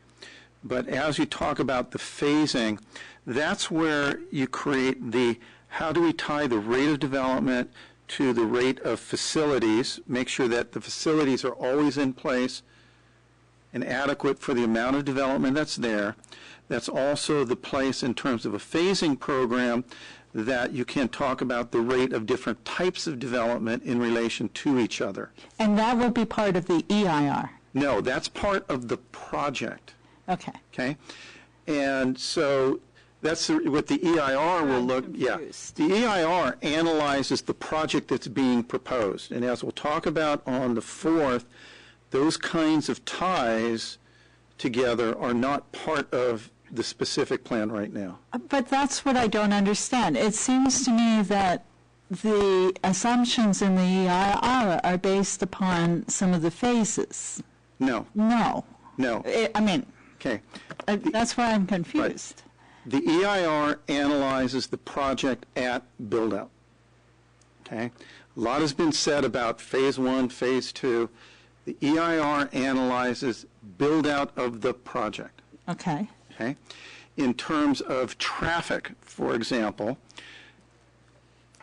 But as you talk about the phasing, That's where you create the, how do we tie the rate of development to the rate of facilities, make sure that the facilities are always in place and adequate for the amount of development that's there. That's also the place in terms of a phasing program that you can talk about the rate of different types of development in relation to each other. And that will be part of the EIR? No, that's part of the project. Okay. Okay? And so that's what the EIR will look, yeah. The EIR analyzes the project that's being proposed. And as we'll talk about on the 4th, those kinds of ties together are not part of the specific plan right now. But that's what I don't understand. It seems to me that the assumptions in the EIR are based upon some of the phases. No. No. No. I mean, okay. That's why I'm confused. Right. The EIR analyzes the project at build-out. Okay? A lot has been said about phase 1, phase 2. The EIR analyzes build-out of the project. Okay. Okay? In terms of traffic, for example,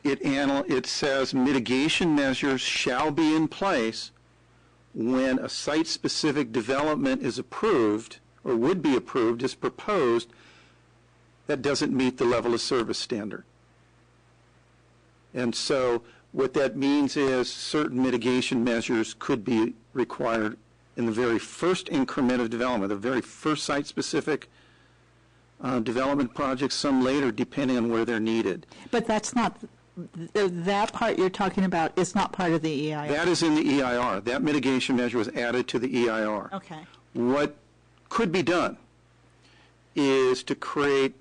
it says mitigation measures shall be in place when a site-specific development is approved or would be approved is proposed that doesn't meet the level of service standard. And so what that means is certain mitigation measures could be required in the very first increment of development, the very first site-specific development projects, some later, depending on where they're needed. But that's not, that part you're talking about is not part of the EIR. That is in the EIR. That mitigation measure was added to the EIR. Okay. What could be done is to create,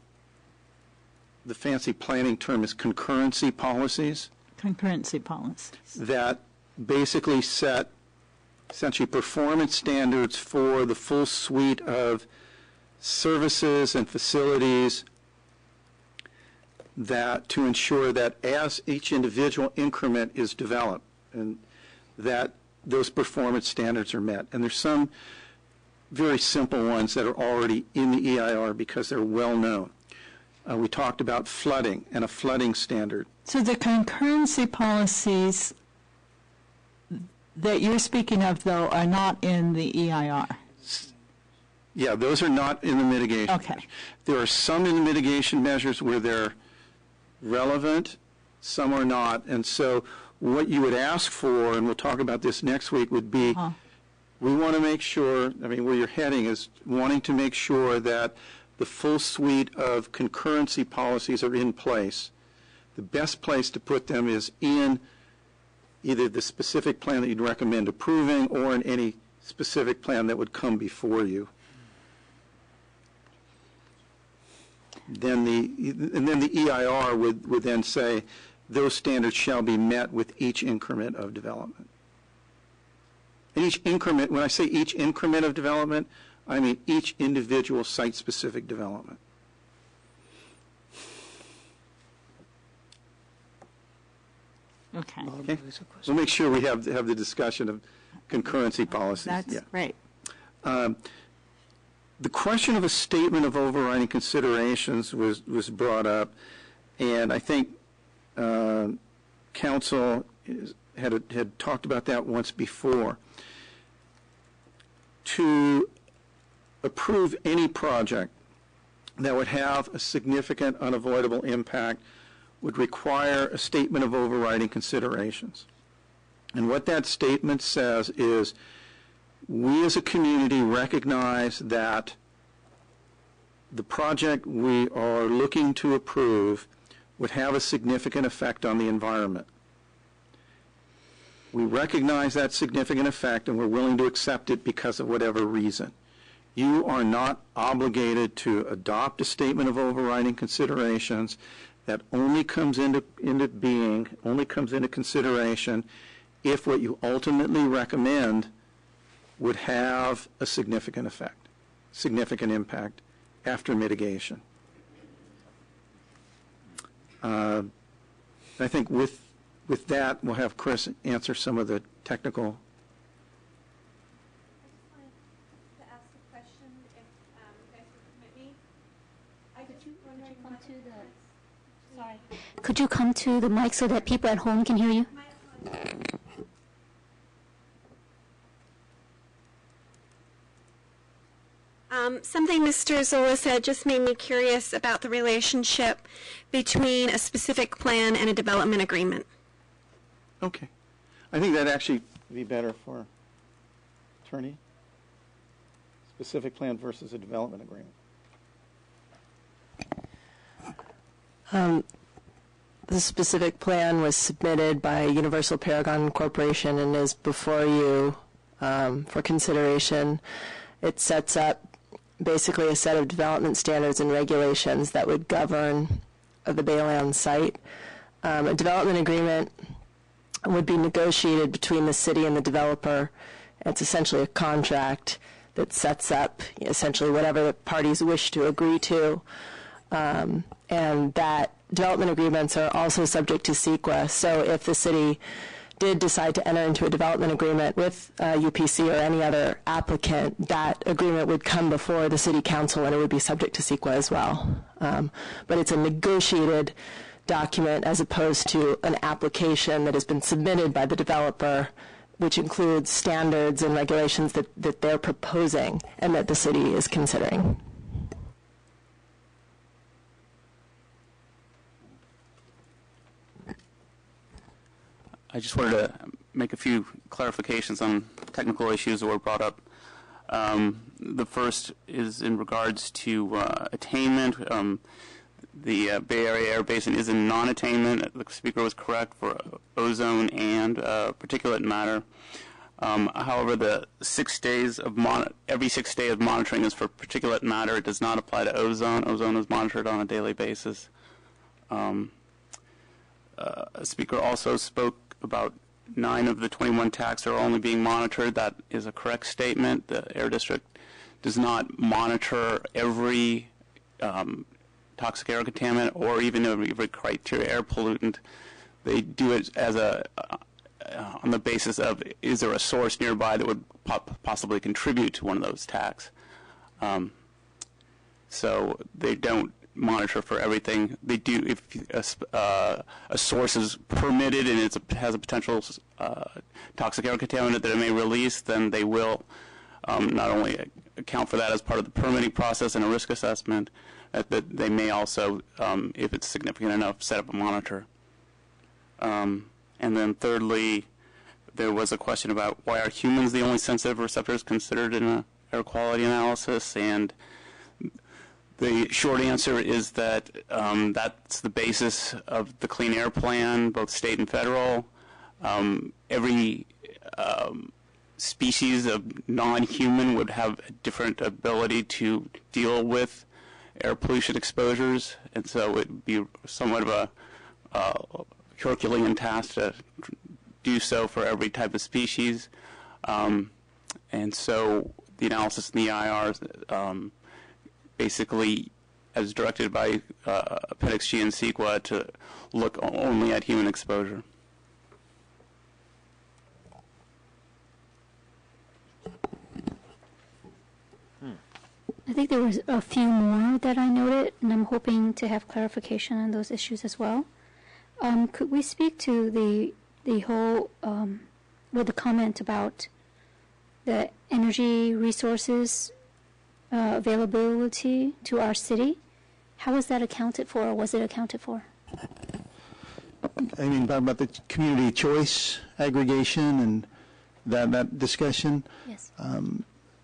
the fancy planning term is concurrency policies. Concurrency policies. That basically set essentially performance standards for the full suite of services and facilities that to ensure that as each individual increment is developed and that those performance standards are met. And there's some very simple ones that are already in the EIR because they're well known. We talked about flooding and a flooding standard. So the concurrency policies that you're speaking of, though, are not in the EIR. Yeah, those are not in the mitigation. Okay. Measure. There are some in the mitigation measures where they're relevant, some are not. And so what you would ask for, and we'll talk about this next week, would be we want to make sure, I mean, where you're heading is wanting to make sure that the full suite of concurrency policies are in place. The best place to put them is in either the specific plan that you'd recommend approving or in any specific plan that would come before you. Then the EIR would then say those standards shall be met with each increment of development. And each increment, when I say each increment of development, I mean each individual site-specific development. Okay. Okay. We'll make sure we have the discussion of concurrency policies. That's great. The question of a statement of overriding considerations was brought up, and I think Council had talked about that once before. To approve any project that would have a significant unavoidable impact would require a statement of overriding considerations. And what that statement says is we as a community recognize that the project we are looking to approve would have a significant effect on the environment. We recognize that significant effect and we're willing to accept it because of whatever reason. You are not obligated to adopt a statement of overriding considerations that only comes into being, only comes into consideration if what you ultimately recommend would have a significant effect, significant impact after mitigation. I think with that, we'll have Chris answer some of the technical. I just wanted to ask a question, if you guys would permit me. I just Could you come to the mic so that people at home can hear you? Something Mr. Zola said just made me curious about the relationship between a specific plan and a development agreement. Okay. I think that actually would be better for attorney. Specific plan versus a development agreement. The specific plan was submitted by Universal Paragon Corporation and is before you for consideration. It sets up basically a set of development standards and regulations that would govern the Baylands site. A development agreement would be negotiated between the city and the developer. It's essentially a contract that sets up essentially whatever the parties wish to agree to. And that development agreements are also subject to CEQA. So if the city did decide to enter into a development agreement with UPC or any other applicant, that agreement would come before the city council and it would be subject to CEQA as well. But it's a negotiated document as opposed to an application that has been submitted by the developer, which includes standards and regulations that they're proposing and that the city is considering. I just wanted to make a few clarifications on technical issues that were brought up. The first is in regards to attainment. The Bay Area Air Basin is in non-attainment. The speaker was correct for ozone and particulate matter. However, the 6 days of every 6 days of monitoring is for particulate matter. It does not apply to ozone. Ozone is monitored on a daily basis. A speaker also spoke about 9 of the 21 TACs are only being monitored. That is a correct statement. The Air District does not monitor every toxic air contaminant or even every criteria air pollutant. They do it as on the basis of, is there a source nearby that would possibly contribute to one of those TACs? So they don't monitor for everything. They do if a source is permitted and it has a potential toxic air contaminant that it may release, then they will not only account for that as part of the permitting process and a risk assessment, but they may also, if it's significant enough, set up a monitor. And then thirdly, there was a question about why are humans the only sensitive receptors considered in an air quality analysis, and the short answer is that that's the basis of the Clean Air Plan, both state and federal. Every species of non-human would have a different ability to deal with air pollution exposures, and so it would be somewhat of a Herculean task to do so for every type of species. And so the analysis in the IR basically, as directed by Appendix G and CEQA, to look only at human exposure. I think there was a few more that I noted, and I'm hoping to have clarification on those issues as well. Could we speak to the whole, the comment about the energy resources availability to our city? How was that accounted for, or was it accounted for? I mean, about the community choice aggregation and that discussion. Yes.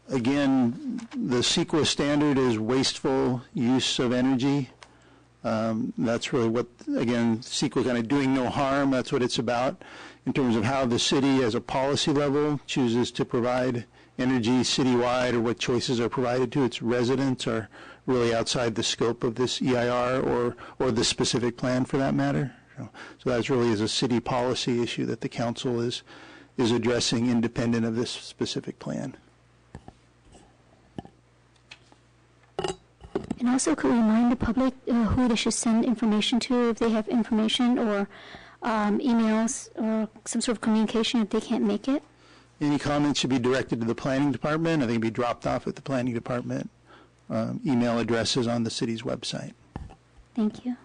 Again, the CEQA standard is wasteful use of energy. That's really what, again, CEQA kind of doing no harm. That's what it's about in terms of how the city as a policy level chooses to provide energy citywide, or what choices are provided to its residents are really outside the scope of this EIR or the specific plan for that matter. So that really is a city policy issue that the council is addressing independent of this specific plan. And also, could we remind the public who they should send information to if they have information or emails or some sort of communication if they can't make it? Any comments should be directed to the planning department. I think it'd be dropped off at the planning department. Email addresses on the city's website. Thank you.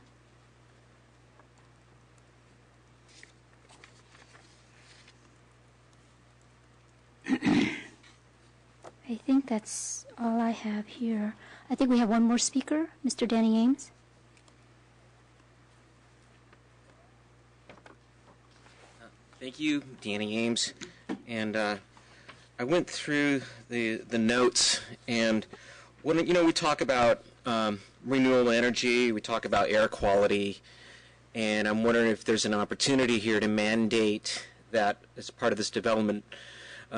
I think that's all I have here. I think we have one more speaker, Mr. Danny Ames. Thank you, Danny Ames. And I went through the notes, and when we talk about renewable energy, we talk about air quality, and I'm wondering if there's an opportunity here to mandate that as part of this development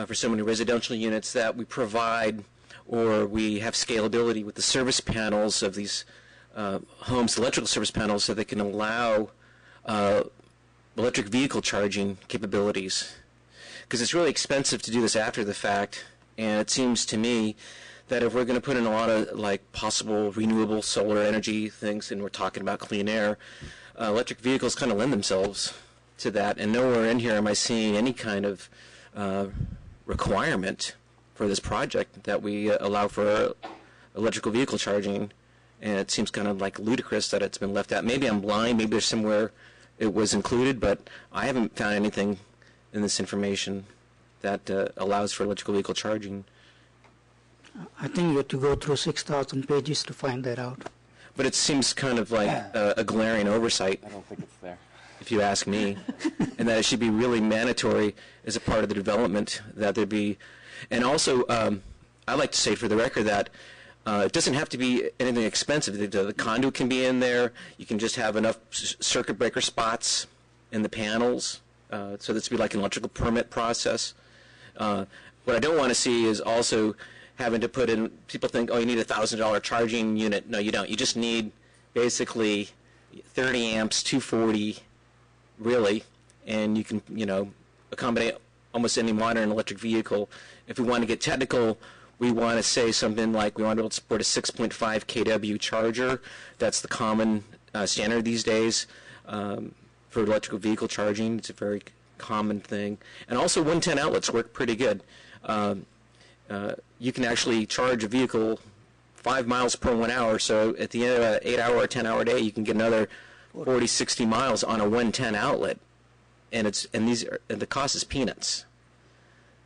for so many residential units that we provide or we have scalability with the service panels of these homes, electrical service panels, so they can allow electric vehicle charging capabilities. Because it's really expensive to do this after the fact, and it seems to me that if we're going to put in a lot of possible renewable solar energy things, and we're talking about clean air, electric vehicles kind of lend themselves to that, and nowhere in here am I seeing any kind of requirement for this project that we allow for electrical vehicle charging, and it seems kind of ludicrous that it's been left out. Maybe I'm blind, maybe there's somewhere it was included, but I haven't found anything in this information that allows for electrical vehicle charging. I think you have to go through 6,000 pages to find that out. But it seems kind of like a glaring oversight. I don't think it's there. If you ask me, and that it should be really mandatory as a part of the development, that there be, and also I'd like to say for the record that it doesn't have to be anything expensive. The conduit can be in there. You can just have enough circuit breaker spots in the panels, so this would be like an electrical permit process. What I don't want to see is also having to put in, people think, oh, you need a $1,000 charging unit. No, you don't. You just need basically 30 amps, 240, really, and you can, accommodate almost any modern electric vehicle. If we want to get technical, we want to say something like we want to be able to support a 6.5 kW charger. That's the common standard these days for electrical vehicle charging. It's a very common thing. And also 110 outlets work pretty good. You can actually charge a vehicle 5 miles per 1 hour, so at the end of an 8-hour or 10-hour day, you can get another 40, 60 miles on a 110 outlet, and the cost is peanuts.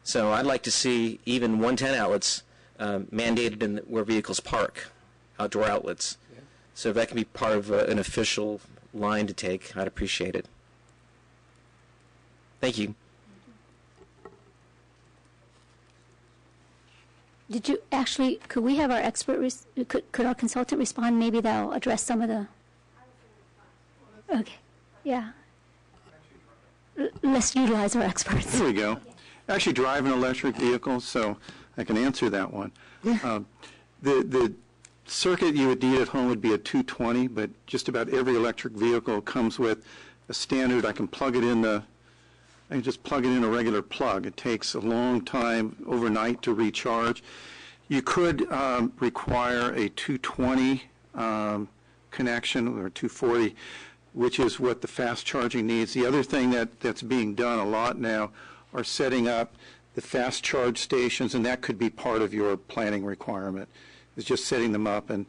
So I'd like to see even 110 outlets mandated in where vehicles park, outdoor outlets. Yeah. So if that can be part of an official line to take, I'd appreciate it. Thank you. Did you actually, could we have our expert, could our consultant respond? Maybe that'll address some of the... Okay, yeah. Let's utilize our experts. There we go. I actually drive an electric vehicle, so I can answer that one. The circuit you would need at home would be a 220, but just about every electric vehicle comes with a standard. I can just plug it in a regular plug. It takes a long time overnight to recharge. You could require a 220 connection or 240, which is what the fast charging needs. The other thing that's being done a lot now are setting up the fast charge stations, and that could be part of your planning requirement, is just setting them up. And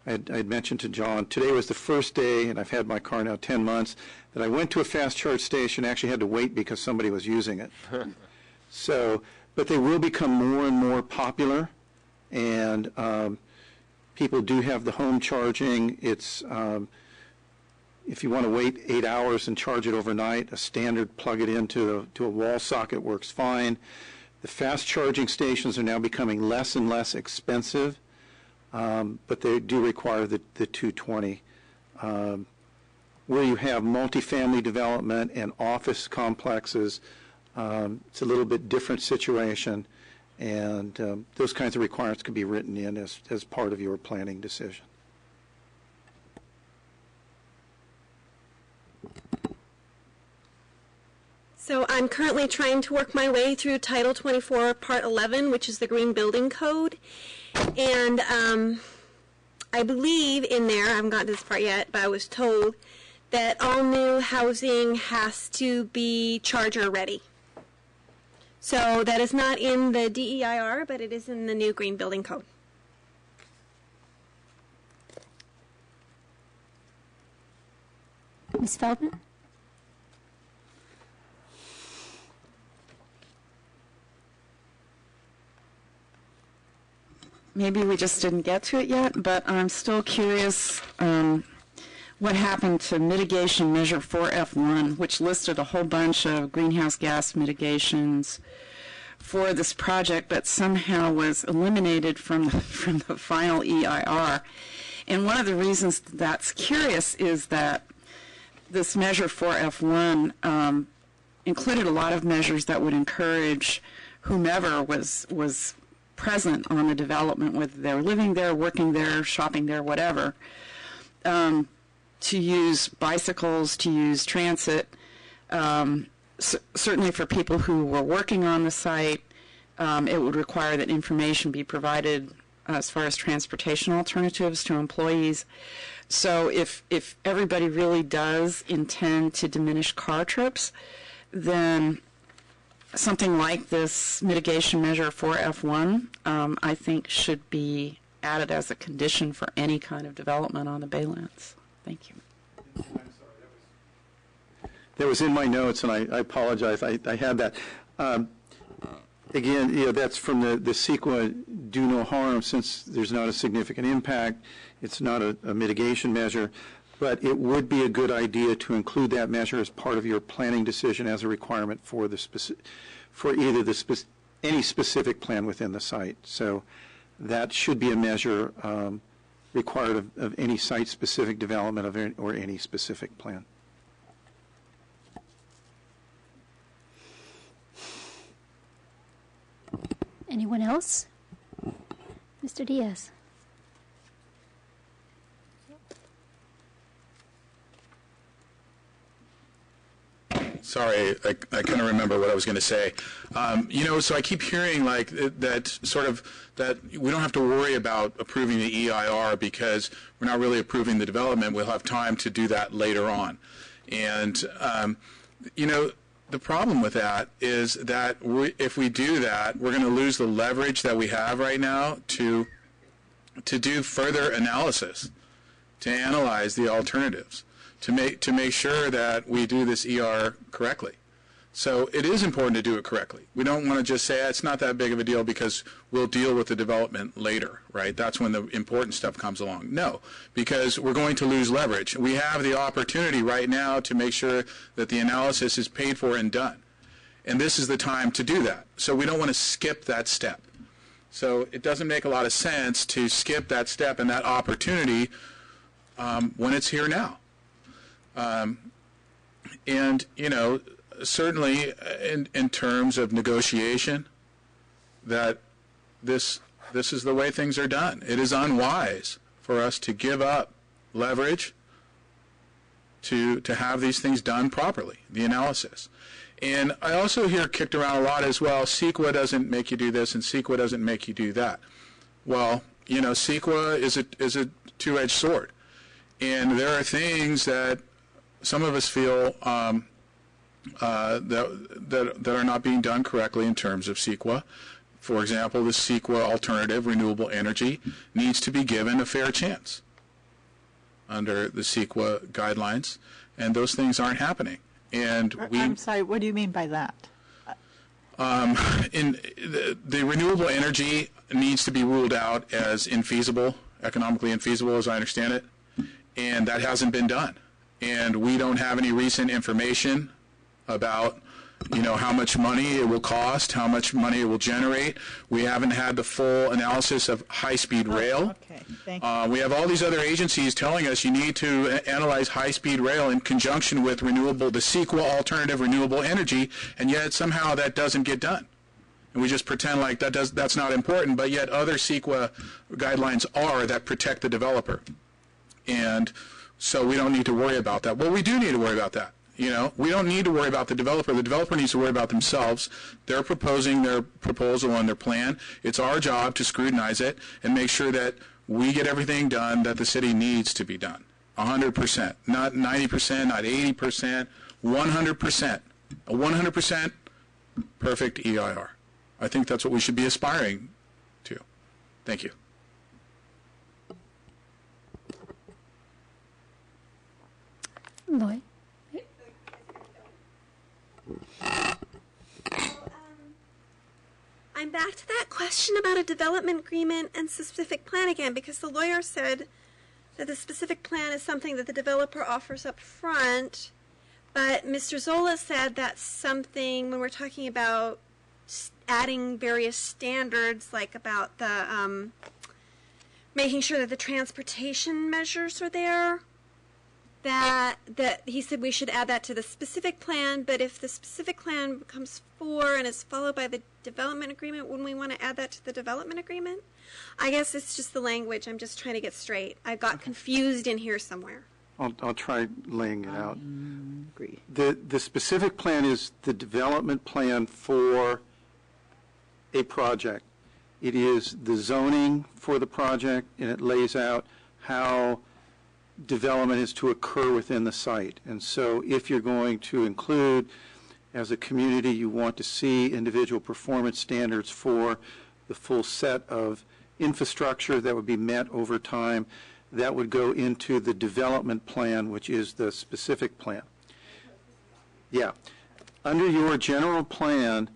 I'd mentioned to John, today was the first day, and I've had my car now 10 months, that I went to a fast charge station, actually had to wait because somebody was using it. So, but they will become more and more popular, and people do have the home charging. It's if you want to wait 8 hours and charge it overnight, a standard plug it into a wall socket works fine. The fast charging stations are now becoming less and less expensive, but they do require the 220. Where you have multifamily development and office complexes, it's a little bit different situation, and those kinds of requirements can be written in as part of your planning decision. So I'm currently trying to work my way through Title 24, Part 11, which is the Green Building Code. And I believe in there, I haven't gotten to this part yet, but I was told that all new housing has to be charger ready. So that is not in the DEIR, but it is in the new Green Building Code. Ms. Feldman? Maybe we just didn't get to it yet, but I'm still curious what happened to mitigation measure 4F1, which listed a whole bunch of greenhouse gas mitigations for this project, but somehow was eliminated from the final EIR. And one of the reasons that's curious is that this measure 4F1 included a lot of measures that would encourage whomever was present on the development, whether they're living there, working there, shopping there, whatever, to use bicycles, to use transit. Certainly for people who were working on the site, it would require that information be provided as far as transportation alternatives to employees. So if everybody really does intend to diminish car trips, then something like this mitigation measure 4F1, I think should be added as a condition for any kind of development on the Baylands. Thank you. That was in my notes, and I apologize. I had that. Again, that's from the CEQA do no harm, since there's not a significant impact. It's not a mitigation measure, but it would be a good idea to include that measure as part of your planning decision as a requirement for any specific plan within the site. So that should be a measure required of any site-specific development or any specific plan. Anyone else? Mr. Diaz. Sorry, I kind of remember what I was going to say. So I keep hearing like that we don't have to worry about approving the EIR because we're not really approving the development. We'll have time to do that later on. And, the problem with that is that if we do that, we're going to lose the leverage that we have right now to do further analysis, to analyze the alternatives, to make sure that we do this ER correctly. So it is important to do it correctly. We don't want to just say it's not that big of a deal because we'll deal with the development later, right? That's when the important stuff comes along. No, because we're going to lose leverage. We have the opportunity right now to make sure that the analysis is paid for and done. And this is the time to do that. So we don't want to skip that step. So it doesn't make a lot of sense to skip that step and that opportunity when it's here now. Certainly in terms of negotiation, that this is the way things are done. It is unwise for us to give up leverage to have these things done properly, the analysis. And I also hear kicked around a lot as well, CEQA doesn't make you do this and CEQA doesn't make you do that. Well, CEQA is a two-edged sword. And there are things that some of us feel that are not being done correctly in terms of CEQA. For example, the CEQA alternative, renewable energy, needs to be given a fair chance under the CEQA guidelines, and those things aren't happening. And I'm sorry, what do you mean by that? The renewable energy needs to be ruled out as infeasible, economically infeasible, as I understand it, and that hasn't been done. And we don't have any recent information about, how much money it will cost, how much money it will generate. We haven't had the full analysis of high-speed rail. Okay, thank you. We have all these other agencies telling us you need to analyze high-speed rail in conjunction with the CEQA alternative renewable energy, and yet somehow that doesn't get done. And we just pretend like that's not important, but yet other CEQA guidelines are that protect the developer. And so we don't need to worry about that. Well, we do need to worry about that. We don't need to worry about the developer. The developer needs to worry about themselves. They're proposing their proposal on their plan. It's our job to scrutinize it and make sure that we get everything done that the city needs to be done. 100%, not 90%, not 80%, 100%. A 100% perfect EIR. I think that's what we should be aspiring to. Thank you. Lloyd? I'm back to that question about a development agreement and specific plan again, because the lawyer said that the specific plan is something that the developer offers up front, but Mr. Zola said that's something when we're talking about adding various standards, like about the making sure that the transportation measures are there, that he said we should add that to the specific plan, but if the specific plan comes forward and is followed by the development agreement, wouldn't we want to add that to the development agreement? I guess it's just the language. I'm just trying to get straight. I got confused in here somewhere. I'll try laying it out. Agree. The specific plan is the development plan for a project. It is the zoning for the project, and it lays out how development is to occur within the site. And so if you're going to include, as a community, you want to see individual performance standards for the full set of infrastructure that would be met over time, that would go into the development plan, which is the specific plan. Yeah. Under your general plan,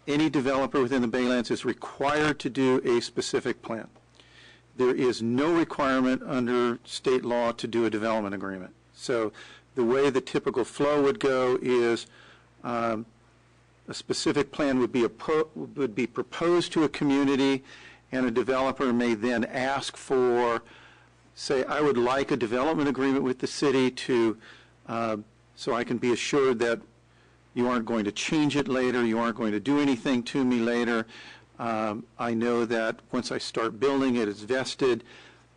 any developer within the Baylands is required to do a specific plan. There is no requirement under state law to do a development agreement. So the way the typical flow would go is a specific plan would be proposed to a community, and a developer may then ask for, say, I would like a development agreement with the city to, so I can be assured that you aren't going to change it later, you aren't going to do anything to me later. I know that once I start building it, it's vested,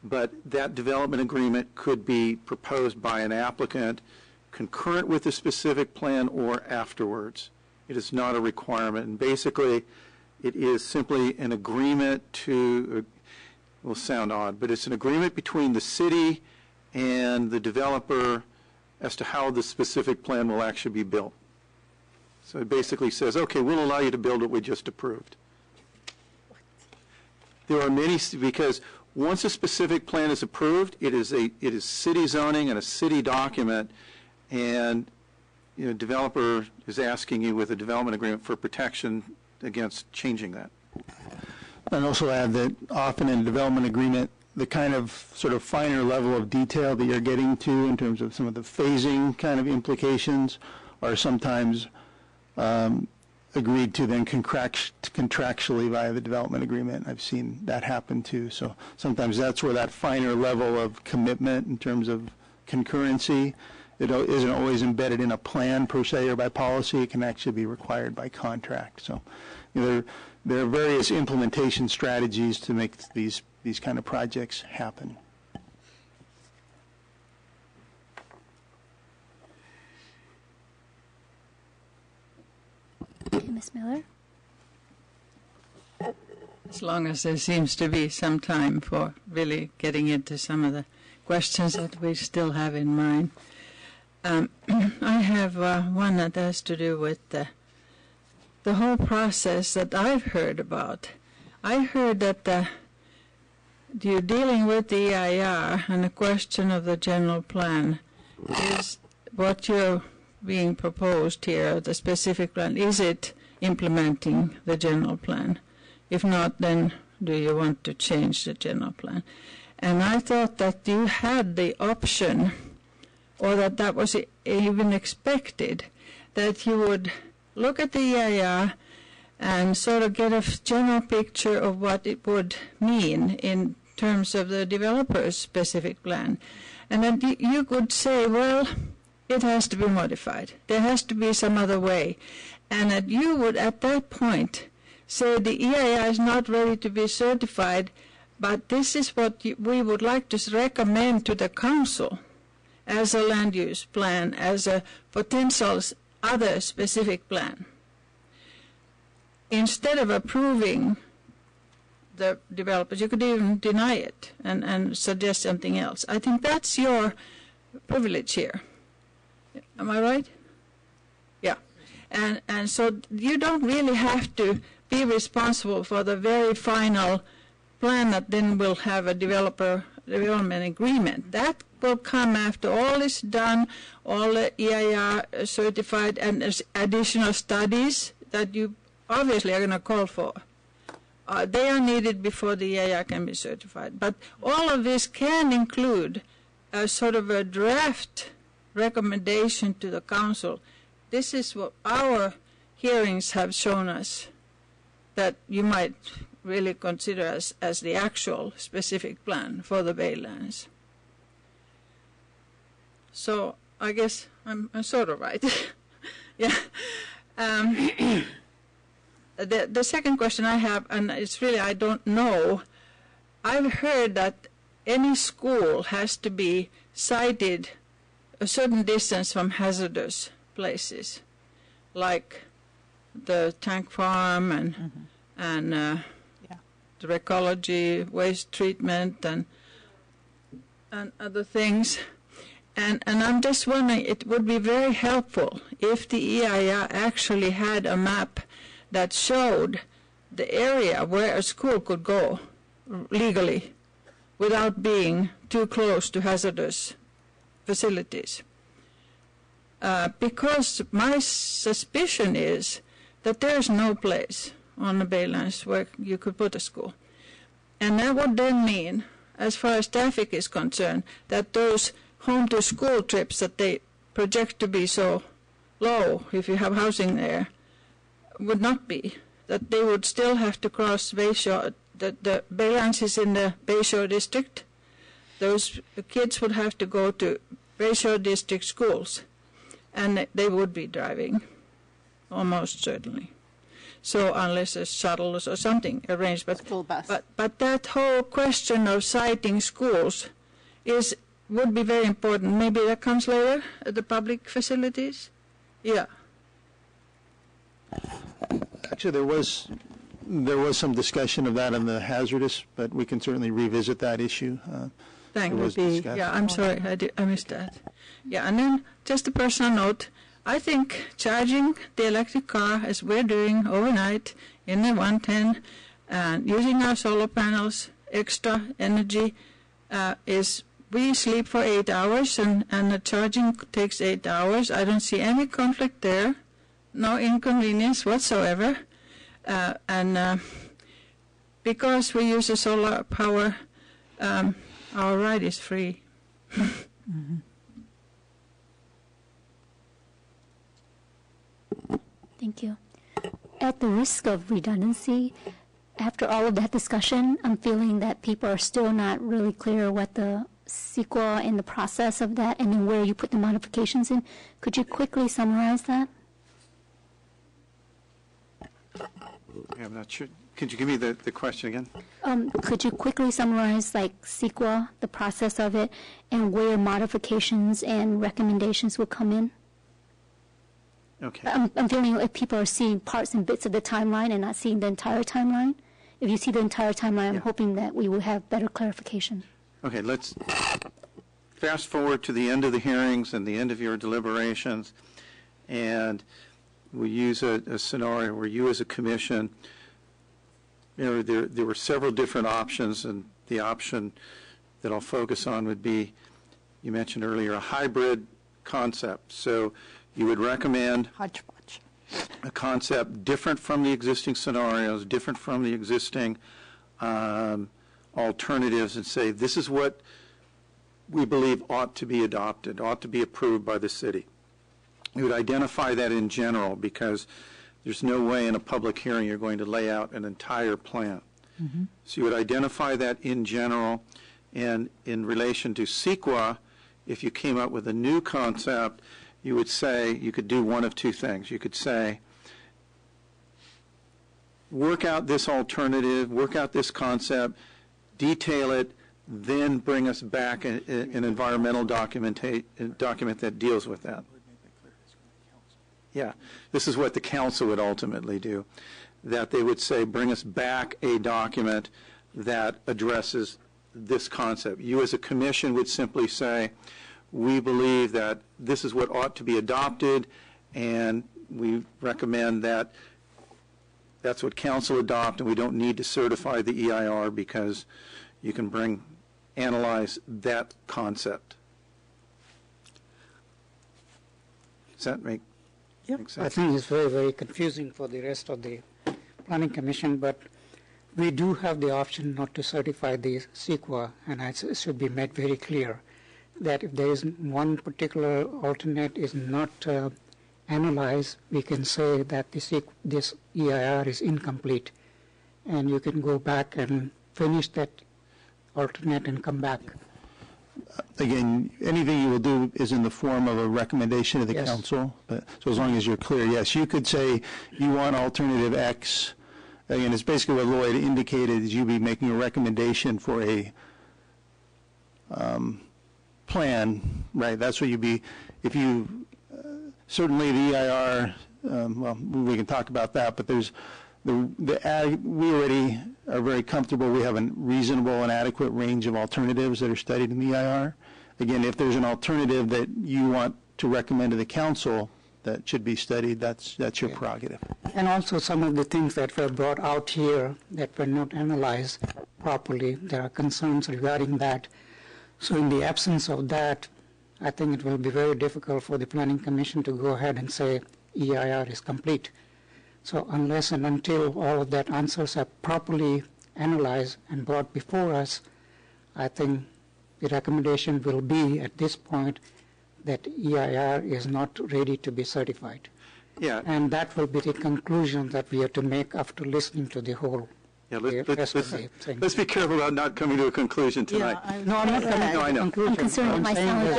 but that development agreement could be proposed by an applicant concurrent with the specific plan or afterwards. It is not a requirement, and basically it is simply an agreement to, it will sound odd, but it's an agreement between the city and the developer as to how the specific plan will actually be built. So it basically says, okay, we'll allow you to build what we just approved. There are many, because once a specific plan is approved, it is city zoning and a city document, and developer is asking you with a development agreement for protection against changing that. And also add that often in a development agreement, the kind of sort of finer level of detail that you're getting to in terms of some of the phasing kind of implications are sometimes agreed to then contractually via the development agreement. I've seen that happen too. So sometimes that's where that finer level of commitment in terms of concurrency, it isn't always embedded in a plan per se or by policy. It can actually be required by contract. So there are various implementation strategies to make these kind of projects happen. Ms. Miller? As long as there seems to be some time for really getting into some of the questions that we still have in mind. I have one that has to do with the whole process that I've heard about. I heard that you're dealing with the EIR, and the question of the general plan is what you're being proposed here, the specific plan. Is it implementing the general plan? If not, then do you want to change the general plan? And I thought that you had the option, or that was even expected, that you would look at the EIR and sort of get a general picture of what it would mean in terms of the developer's specific plan. And then you could say, well, it has to be modified. There has to be some other way. And that you would, at that point, say the EIR is not ready to be certified, but this is what we would like to recommend to the council as a land use plan, as a potential other specific plan. Instead of approving the developers, you could even deny it and suggest something else. I think that's your privilege here. Am I right? Yeah. And so you don't really have to be responsible for the very final plan that then will have a developer development agreement. That will come after all is done, all the EIR certified and additional studies that you obviously are going to call for. They are needed before the EIR can be certified. But all of this can include a sort of a draft recommendation to the council. This is what our hearings have shown us that you might really consider as the actual specific plan for the Baylands. So I guess I'm sort of right. Yeah. The second question I have, and it's really I don't know, I've heard that any school has to be sited a certain distance from hazardous places, like the tank farm and the ecology, waste treatment, and other things. And I'm just wondering, it would be very helpful if the EIR actually had a map that showed the area where a school could go legally without being too close to hazardous facilities. Because my suspicion is that there is no place on the Baylands where you could put a school. And that would then mean, as far as traffic is concerned, that those home-to-school trips that they project to be so low, if you have housing there, would not be. That they would still have to cross Bayshore. The Baylands is in the Bayshore district. Those kids would have to go to Bayshore district schools, and they would be driving, almost certainly. So unless a shuttle or something arranged, but school bus. But that whole question of siting schools would be very important. Maybe that comes later at the public facilities. Yeah. Actually, there was some discussion of that on the hazardous, but we can certainly revisit that issue. Thank you. Yeah, I'm sorry, I missed that. Yeah, and then just a personal note. I think charging the electric car, as we're doing overnight in the 110, and using our solar panels, extra energy, we sleep for 8 hours, and the charging takes 8 hours. I don't see any conflict there, no inconvenience whatsoever. And because we use the solar power, our ride is free. Mm-hmm. Thank you. At the risk of redundancy, after all of that discussion, I'm feeling that people are still not really clear what the CEQA and the process of that and then where you put the modifications in. Could you quickly summarize that? I'm not sure. Could you give me the question again? Could you quickly summarize like CEQA, the process of it, and where modifications and recommendations would come in? Okay. I'm feeling like people are seeing parts and bits of the timeline and not seeing the entire timeline. If you see the entire timeline, I'm hoping that we will have better clarification. Okay, let's fast forward to the end of the hearings and the end of your deliberations, and we use a scenario where you as a commission, there were several different options, and the option that I'll focus on would be, you mentioned earlier, a hybrid concept. So you would recommend a concept different from the existing scenarios, different from the existing alternatives, and say this is what we believe ought to be adopted, ought to be approved by the city. You would identify that in general because there's no way in a public hearing you're going to lay out an entire plan. Mm-hmm. So you would identify that in general, and in relation to CEQA, if you came up with a new concept, you would say you could do one of two things. You could say, work out this alternative, work out this concept, detail it, then bring us back an environmental document that deals with that. Yeah, this is what the council would ultimately do, that they would say, bring us back a document that addresses this concept. You as a commission would simply say, we believe that this is what ought to be adopted, and we recommend that that's what council adopt, and we don't need to certify the EIR because you can bring analyze that concept. Does that make sense? I think it's very, very confusing for the rest of the Planning Commission, but we do have the option not to certify the CEQA, and it should be made very clear that if there is one particular alternate is not analyzed, we can say that this EIR is incomplete, and you can go back and finish that alternate and come back. Again, anything you will do is in the form of a recommendation to the Yes. council. But, so as long as you're clear, yes, you could say you want alternative X. Again, it's basically what Lloyd indicated, is you'd be making a recommendation for a plan, right? That's what you'd be, if you, certainly the EIR, well, we can talk about that, but there's, we already are very comfortable. We have a reasonable and adequate range of alternatives that are studied in the EIR. Again, if there's an alternative that you want to recommend to the council that should be studied, that's your prerogative. And also some of the things that were brought out here that were not analyzed properly, there are concerns regarding that. So in the absence of that, I think it will be very difficult for the Planning Commission to go ahead and say EIR is complete. So unless and until all of that answers are properly analyzed and brought before us, I think the recommendation will be at this point that EIR is not ready to be certified. Yeah. And that will be the conclusion that we have to make after listening to the whole. Yeah, let's be careful about not coming to a conclusion tonight. No, I'm not coming to I a know. conclusion. I'm concerned with All saying myself.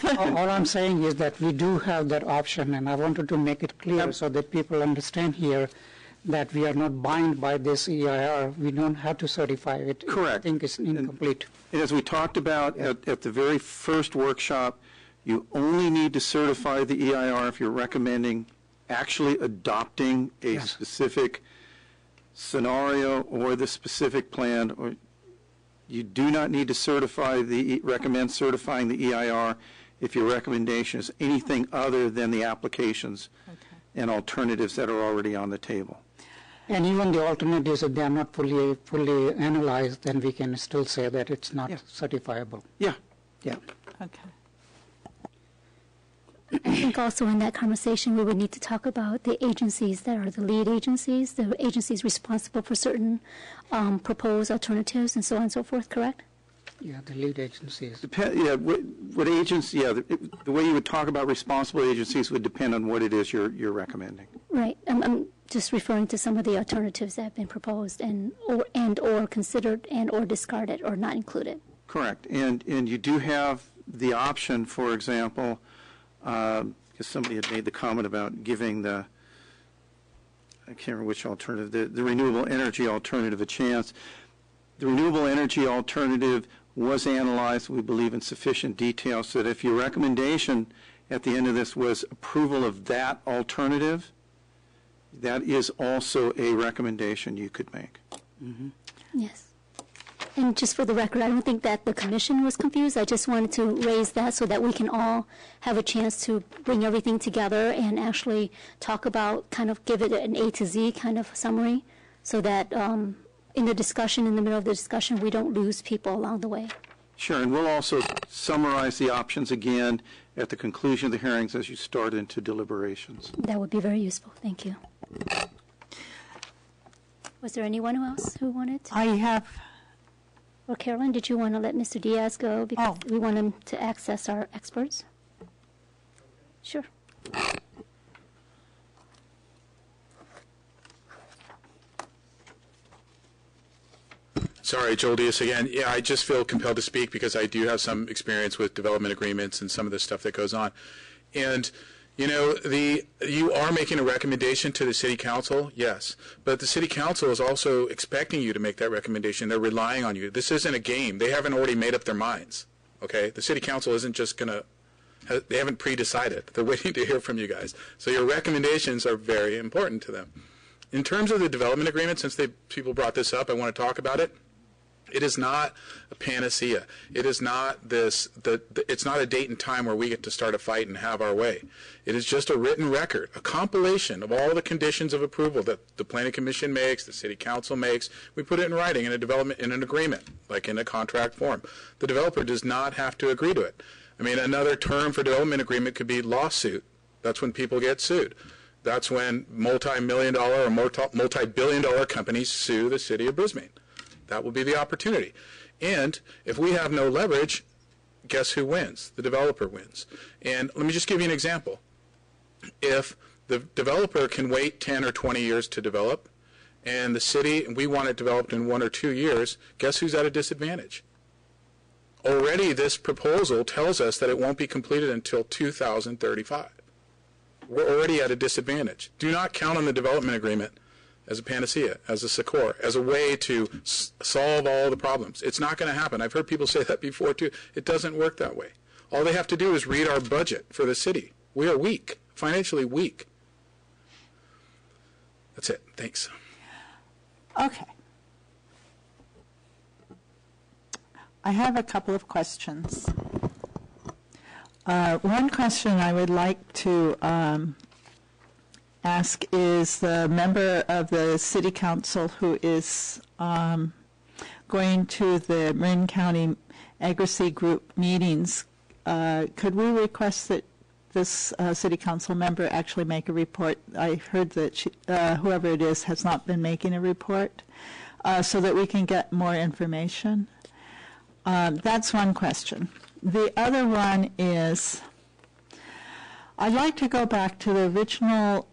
is- Premature. all I'm saying is that we do have that option, and I wanted to make it clear so that people understand here that we are not bound by this EIR. We don't have to certify it. Correct. I think it's incomplete. And as we talked about at the very first workshop, you only need to certify the EIR if you're recommending actually adopting a Yes. specific scenario or the specific plan, or you do not need to recommend certifying the EIR if your recommendation is anything other than the applications and alternatives that are already on the table. And even the alternatives, if they are not fully analyzed, then we can still say that it's not certifiable. Yeah. Yeah. Okay. I think also in that conversation we would need to talk about the agencies that are the lead agencies, the agencies responsible for certain proposed alternatives and so on and so forth, correct? Yeah, the lead agencies. What agency? Yeah, the way you would talk about responsible agencies would depend on what it is you're recommending. Right. I'm just referring to some of the alternatives that have been proposed and or considered and or discarded or not included. Correct. And you do have the option, for example, because somebody had made the comment about giving I can't remember which alternative, the renewable energy alternative a chance. The renewable energy alternative was analyzed, we believe, in sufficient detail so that if your recommendation at the end of this was approval of that alternative, that is also a recommendation you could make. Mm-hmm. Yes. And just for the record, I don't think that the commission was confused. I just wanted to raise that so that we can all have a chance to bring everything together and actually talk about, kind of give it an A to Z kind of summary so that in the discussion, in the middle of the discussion, we don't lose people along the way. Sure, and we'll also summarize the options again at the conclusion of the hearings as you start into deliberations. That would be very useful. Thank you. Was there anyone else who wanted? I have. Or Carolyn, did you want to let Mr. Diaz go because we want him to access our experts? Sure. Sorry, Joel Diaz again. Yeah, I just feel compelled to speak because I do have some experience with development agreements and some of the stuff that goes on. And, you know, you are making a recommendation to the city council, yes, but the city council is also expecting you to make that recommendation. They're relying on you. This isn't a game. They haven't already made up their minds, okay? The city council isn't just going to, they haven't pre-decided. They're waiting to hear from you guys. So your recommendations are very important to them. In terms of the development agreement, since people brought this up, I want to talk about it. It is not a panacea. It is not this. It's not a date and time where we get to start a fight and have our way. It is just a written record, a compilation of all the conditions of approval that the Planning Commission makes, the City Council makes. We put it in writing in a development, in an agreement, like in a contract form. The developer does not have to agree to it. I mean, another term for development agreement could be lawsuit. That's when people get sued. That's when multi-million-dollar or multi-billion-dollar companies sue the city of Brisbane. That will be the opportunity. And if we have no leverage, guess who wins? The developer wins. And let me just give you an example. If the developer can wait 10 or 20 years to develop, and the city, and we want it developed in 1 or 2 years, guess who's at a disadvantage? Already this proposal tells us that it won't be completed until 2035. We're already at a disadvantage. Do not count on the development agreement as a panacea, as a succor, as a way to solve all the problems. It's not going to happen. I've heard people say that before, too. It doesn't work that way. All they have to do is read our budget for the city. We are weak, financially weak. That's it. Thanks. Okay. I have a couple of questions. One question I would like to ask is the member of the City Council who is going to the Marin County Agri Group meetings. Could we request that this City Council member actually make a report? I heard that whoever it is has not been making a report, so that we can get more information. That's one question. The other one is, I'd like to go back to the original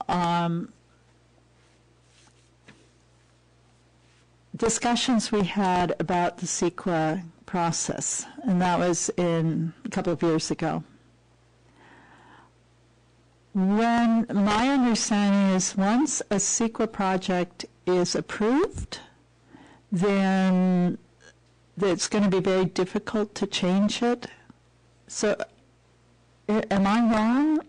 discussions we had about the CEQA process, and that was a couple of years ago. When my understanding is once a CEQA project is approved, then it's going to be very difficult to change it. So, am I wrong?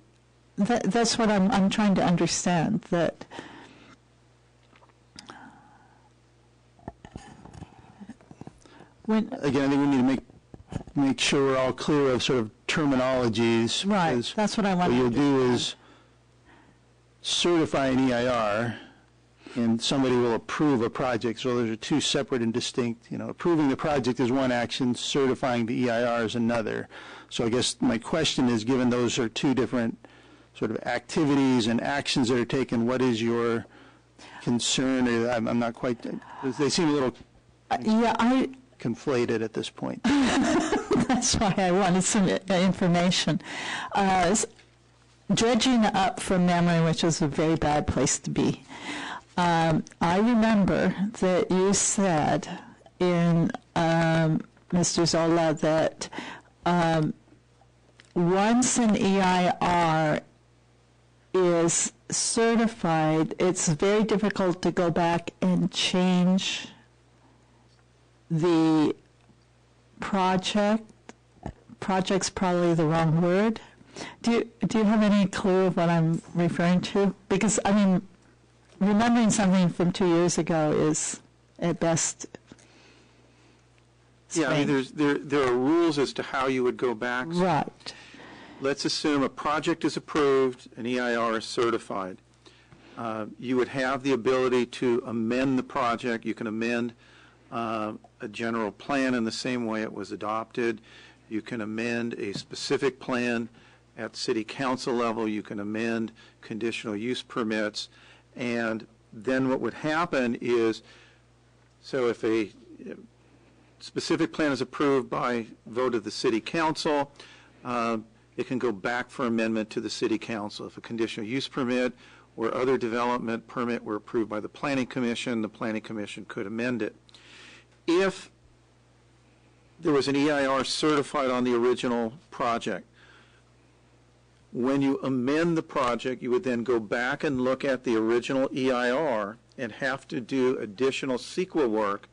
That's what I'm trying to understand. That again, I think we need to make sure we're all clear of sort of terminologies. Right. That's what I want. What you'll do is certify an EIR, and somebody will approve a project. So those are two separate and distinct. Approving the project is one action, certifying the EIR is another. So I guess my question is, given those are two different sort of activities and actions that are taken, what is your concern? I'm not quite. They seem a little conflated at this point. That's why I wanted some information. Dredging up from memory, which is a very bad place to be. I remember that you said in Mr. Zola that once an EIR is certified, it's very difficult to go back and change the project. Project's probably the wrong word. Do you have any clue of what I'm referring to? Because, I mean, remembering something from 2 years ago is at best strange. Yeah, I mean, there are rules as to how you would go back. Right. Let's assume a project is approved, an EIR is certified. You would have the ability to amend the project. You can amend a general plan in the same way it was adopted. You can amend a specific plan at city council level. You can amend conditional use permits. And then what would happen is, so if a specific plan is approved by vote of the city council, it can go back for amendment to the city council. If a conditional use permit or other development permit were approved by the planning commission could amend it. If there was an EIR certified on the original project, when you amend the project, you would then go back and look at the original EIR and have to do additional CEQA work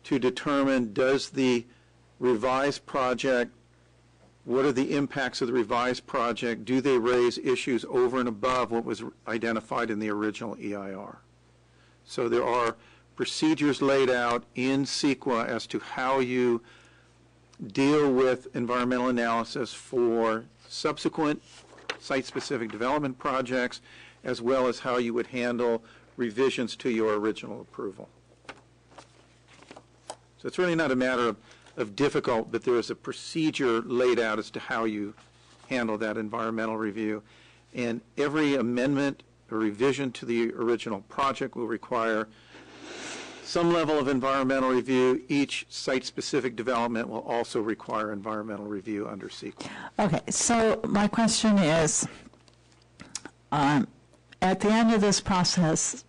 to determine, does the revised project, what are the impacts of the revised project? Do they raise issues over and above what was identified in the original EIR? So there are procedures laid out in CEQA as to how you deal with environmental analysis for subsequent site-specific development projects, as well as how you would handle revisions to your original approval. So it's really not a matter of difficult, but there is a procedure laid out as to how you handle that environmental review. And every amendment or revision to the original project will require some level of environmental review. Each site-specific development will also require environmental review under CEQA. Okay, so my question is, at the end of this process,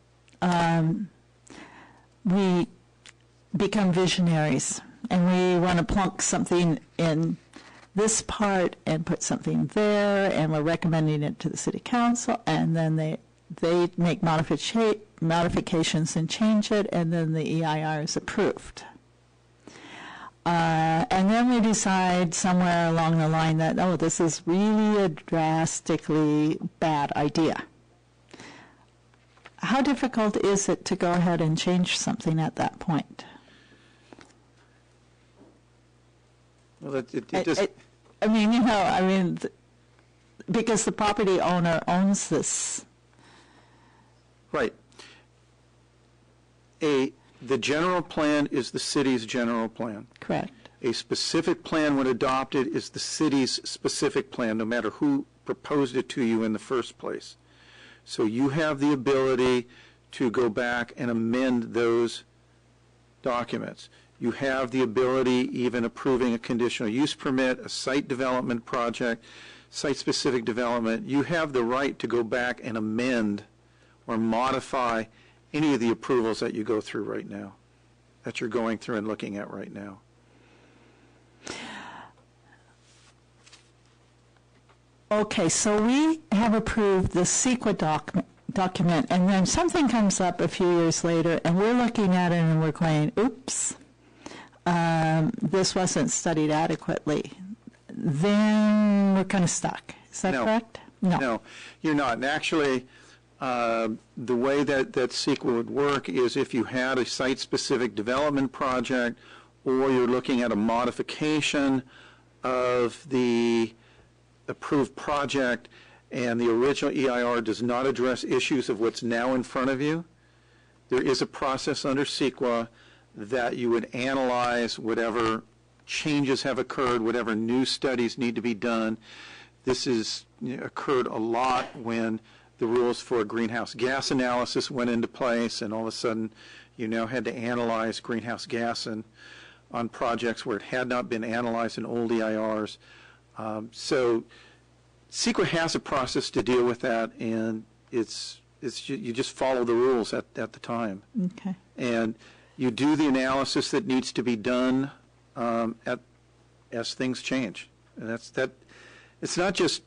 we become visionaries, and we want to plunk something in this part and put something there, and we're recommending it to the city council, and then they make modifications and change it, and then the EIR is approved. And then we decide somewhere along the line that, oh, this is really a drastically bad idea. How difficult is it to go ahead and change something at that point? Well, it just... Because the property owner owns this. Right. The general plan is the city's general plan. Correct. A specific plan, when adopted, is the city's specific plan, no matter who proposed it to you in the first place. So you have the ability to go back and amend those documents. You have the ability, even approving a conditional use permit, a site development project, site-specific development. You have the right to go back and amend or modify any of the approvals that you go through right now, that you're going through and looking at right now. Okay, so we have approved the CEQA document, and then something comes up a few years later, and we're looking at it and we're going, oops, this wasn't studied adequately. Then we're kind of stuck. Is that correct? No, you're not. And actually, the way that CEQA would work is if you had a site-specific development project, or you're looking at a modification of the approved project, and the original EIR does not address issues of what's now in front of you, there is a process under CEQA that you would analyze whatever changes have occurred, whatever new studies need to be done. This has occurred a lot when the rules for greenhouse gas analysis went into place, and all of a sudden you now had to analyze greenhouse gas on projects where it had not been analyzed in old EIRs. So CEQA has a process to deal with that, and it's you just follow the rules at the time. Okay. And you do the analysis that needs to be done as things change. And it's not just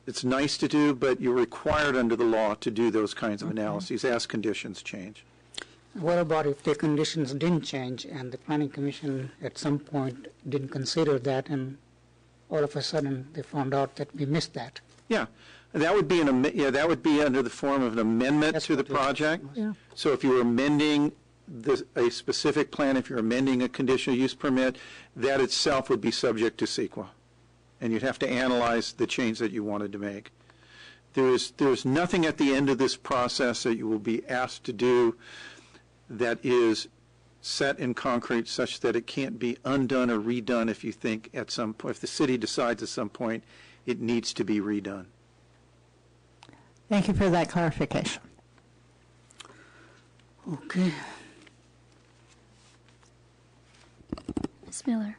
it's nice to do, but you're required under the law to do those kinds of analyses as conditions change. What about if the conditions didn't change and the Planning Commission at some point didn't consider that, and all of a sudden they found out that we missed that? Yeah, that would be that would be under the form of an amendment to the project. Yeah. So if you were amending a specific plan, if you're amending a conditional use permit, that itself would be subject to CEQA, and you'd have to analyze the change that you wanted to make. There's nothing at the end of this process that you will be asked to do that is set in concrete such that it can't be undone or redone if you think at some point, if the city decides at some point it needs to be redone. Thank you for that clarification. Okay. Ms. Miller.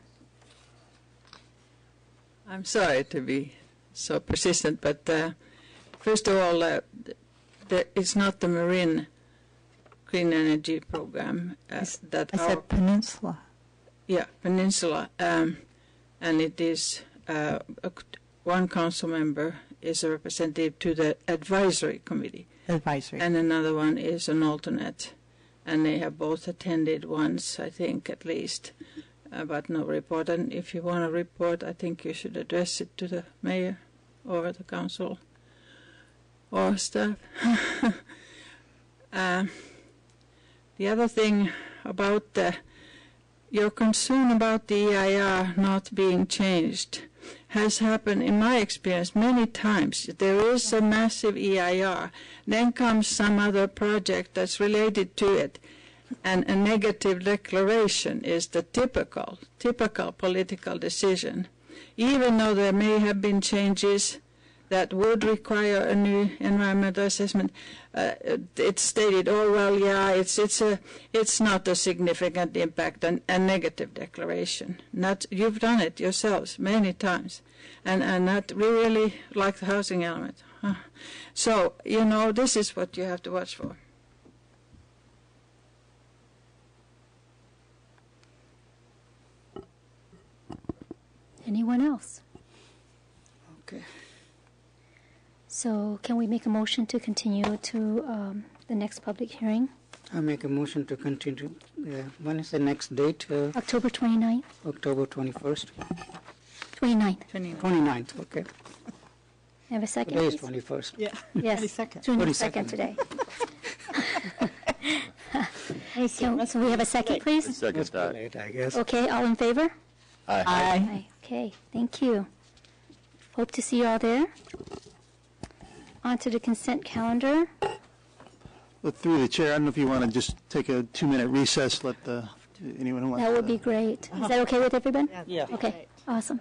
I'm sorry to be so persistent, but first of all, it's not the Marine Green Energy Program that I said Peninsula. Yeah, Peninsula, and it is one council member is a representative to the advisory committee. Advisory. And another one is an alternate, and they have both attended once, I think, at least, but no report. And if you want a report, I think you should address it to the mayor or the council or staff. The other thing about your concern about the EIR not being changed has happened, in my experience, many times. There is a massive EIR, then comes some other project that's related to it, and a negative declaration is the typical political decision. Even though there may have been changes that would require a new environmental assessment, it's stated, oh well, yeah, it's not a significant impact, and a negative declaration. You've done it yourselves many times, and that we really like the housing element. So this is what you have to watch for. Anyone else? Okay. So can we make a motion to continue to the next public hearing? I make a motion to continue. When is the next date? October 29th? October 21st. 29th. 29th, okay. Have a second, Today is please? 21st. Yeah. Yes. 22nd. 22nd today. So we have a second, please? Second that. Late, I guess. Okay, all in favor? Aye. Aye. Okay, thank you. Hope to see you all there. On to the consent calendar. Well, through the chair, I don't know if you want to just take a 2-minute recess, let anyone who wants That would be great. Is that okay with everyone? Yeah. Okay, awesome.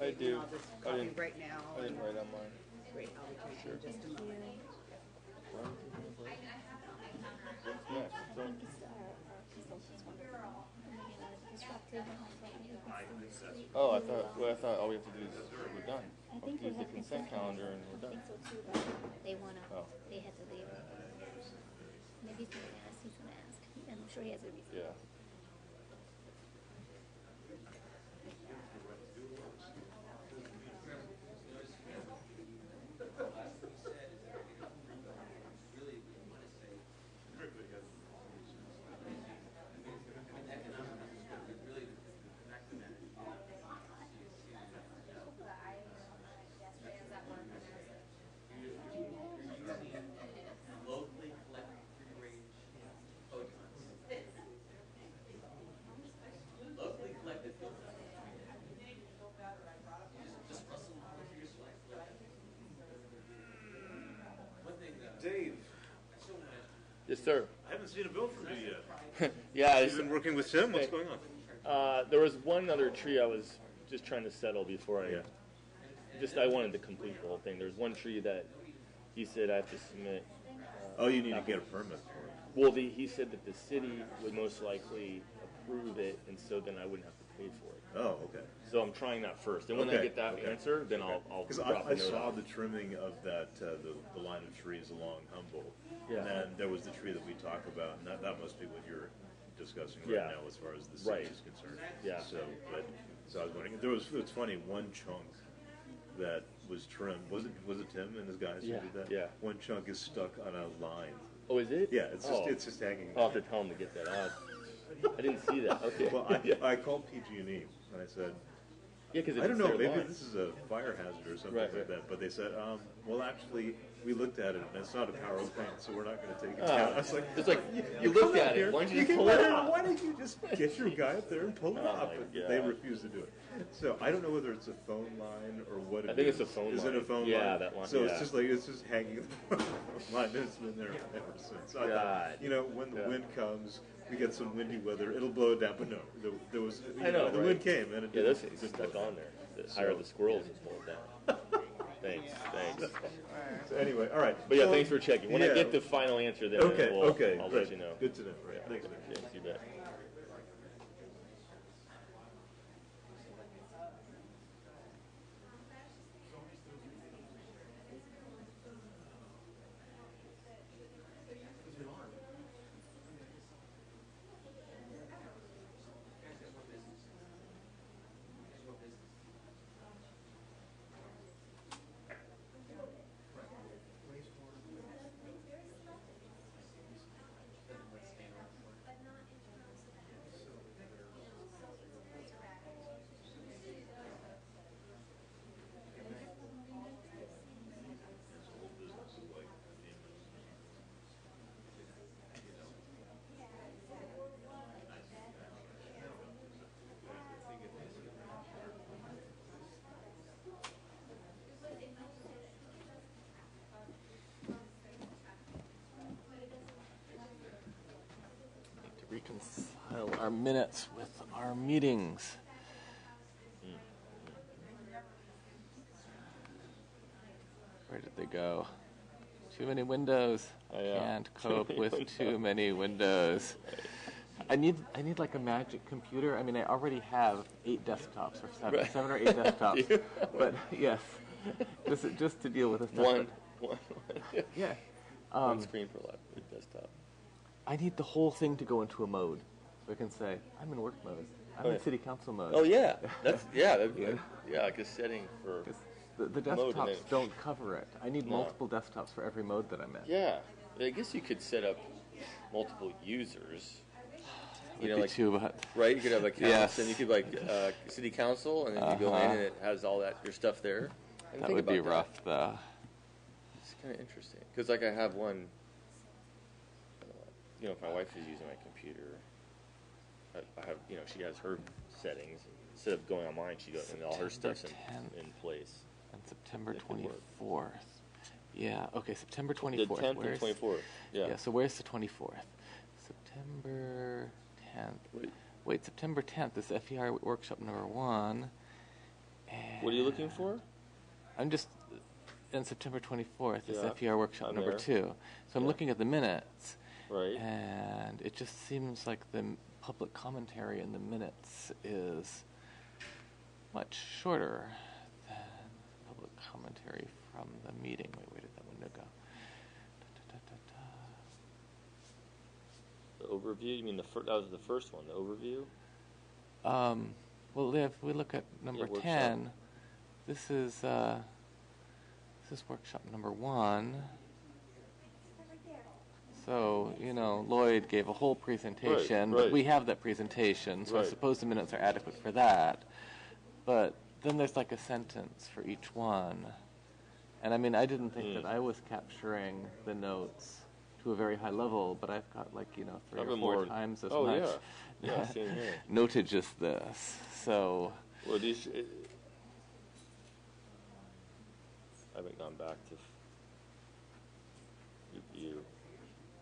I do. I didn't write on mine. Great, I'll be checking in just a moment. What's next? Oh, I thought all we have to do is we're done. I think use the consent calendar and we're done. I think so too, but they wanna, Oh. they had to leave. Maybe he's gonna ask, I'm sure he has a reason. Yeah. Dave. Yes, sir. I haven't seen a bill from you yet. Yeah. You've been working with Tim? What's going on? There was one other tree I was just trying to settle before I wanted to complete the whole thing. There's one tree that he said I have to submit. You need to get a permit for it. Well, he said that the city would most likely approve it, and so then I wouldn't have to pay for it. Oh, okay. So I'm trying that first, and when I get that answer, then I'll drop I a note saw off. the trimming of that the line of trees along Humboldt, Yeah. and there was the tree that we talked about, and that must be what you're discussing Yeah. right now as far as the city is concerned. Yeah. So I was wondering. It's funny. One chunk that was trimmed was it Tim and his guys Yeah. who did that? Yeah. One chunk is stuck on a line. Oh, is it? Yeah. It's just hanging. I'll have to tell him to get that out. I didn't see that. Okay. Well, I called PG&E and I said, yeah, because I don't know, maybe this is a fire hazard or something Right. like that. But they said, well, actually, we looked at it and it's not a power plant, so we're not going to take it down. I was like, it's like you looked at it. Why don't you just pull it out? Why don't you just get your guy up there and pull it up? And they refuse to do it. So I don't know whether it's a phone line or what it is. I think it's a phone line. Is it a phone line? Yeah, that line. So it's just hanging line. It's been there ever since. I thought, when the wind comes, we get some windy weather, it'll blow it down. But no, there was. The wind came and it those things just stuck on there. The higher the squirrels, it's pulled down. Thanks. So anyway, all right. But thanks for checking. When I get the final answer, then I'll let you know. Good to know. Right. Thanks, man. Yes, you bet. reconcile our minutes with our meetings. Where did they go? Too many windows. Can't cope with too many windows. I need like a magic computer. I mean, I already have 8 desktops or 7 or 8 desktops. But yes, just to deal with this stuff. One. Yeah. One screen per desktop. I need the whole thing to go into a mode, so I can say I'm in work mode. I'm in city council mode. Oh yeah, that'd like a setting for. The desktops don't cover it. I need multiple desktops for every mode that I'm in. Yeah, I guess you could set up multiple users. You know, like right? You could have accounts, and you could city council, and then you go in, and it has all your stuff there. That would be rough, though. It's kind of interesting because, like, I have one. If my wife is using my computer, I have, she has her settings. Instead of going on mine, she goes, and all her stuff's in place. And September 24th. Yeah, okay, September 24th. The 10th and 24th, yeah. So where's the 24th? September 10th. Wait, September 10th is FER workshop number 1. What are you looking for? I'm just, and September 24th is FER workshop number 2. So I'm looking at the minutes. Right. And it just seems like the public commentary in the minutes is much shorter than public commentary from the meeting. Wait, where did that window go? The overview? You mean that was the first one, the overview? Well, if we look at number 10, this is workshop number 1. So, Lloyd gave a whole presentation, but we have that presentation, so I suppose the minutes are adequate for that. But then there's like a sentence for each one. And I mean, I didn't think that I was capturing the notes to a very high level, but I've got 3 or 4 times as much same here. notage as this. So, well, I haven't gone back to review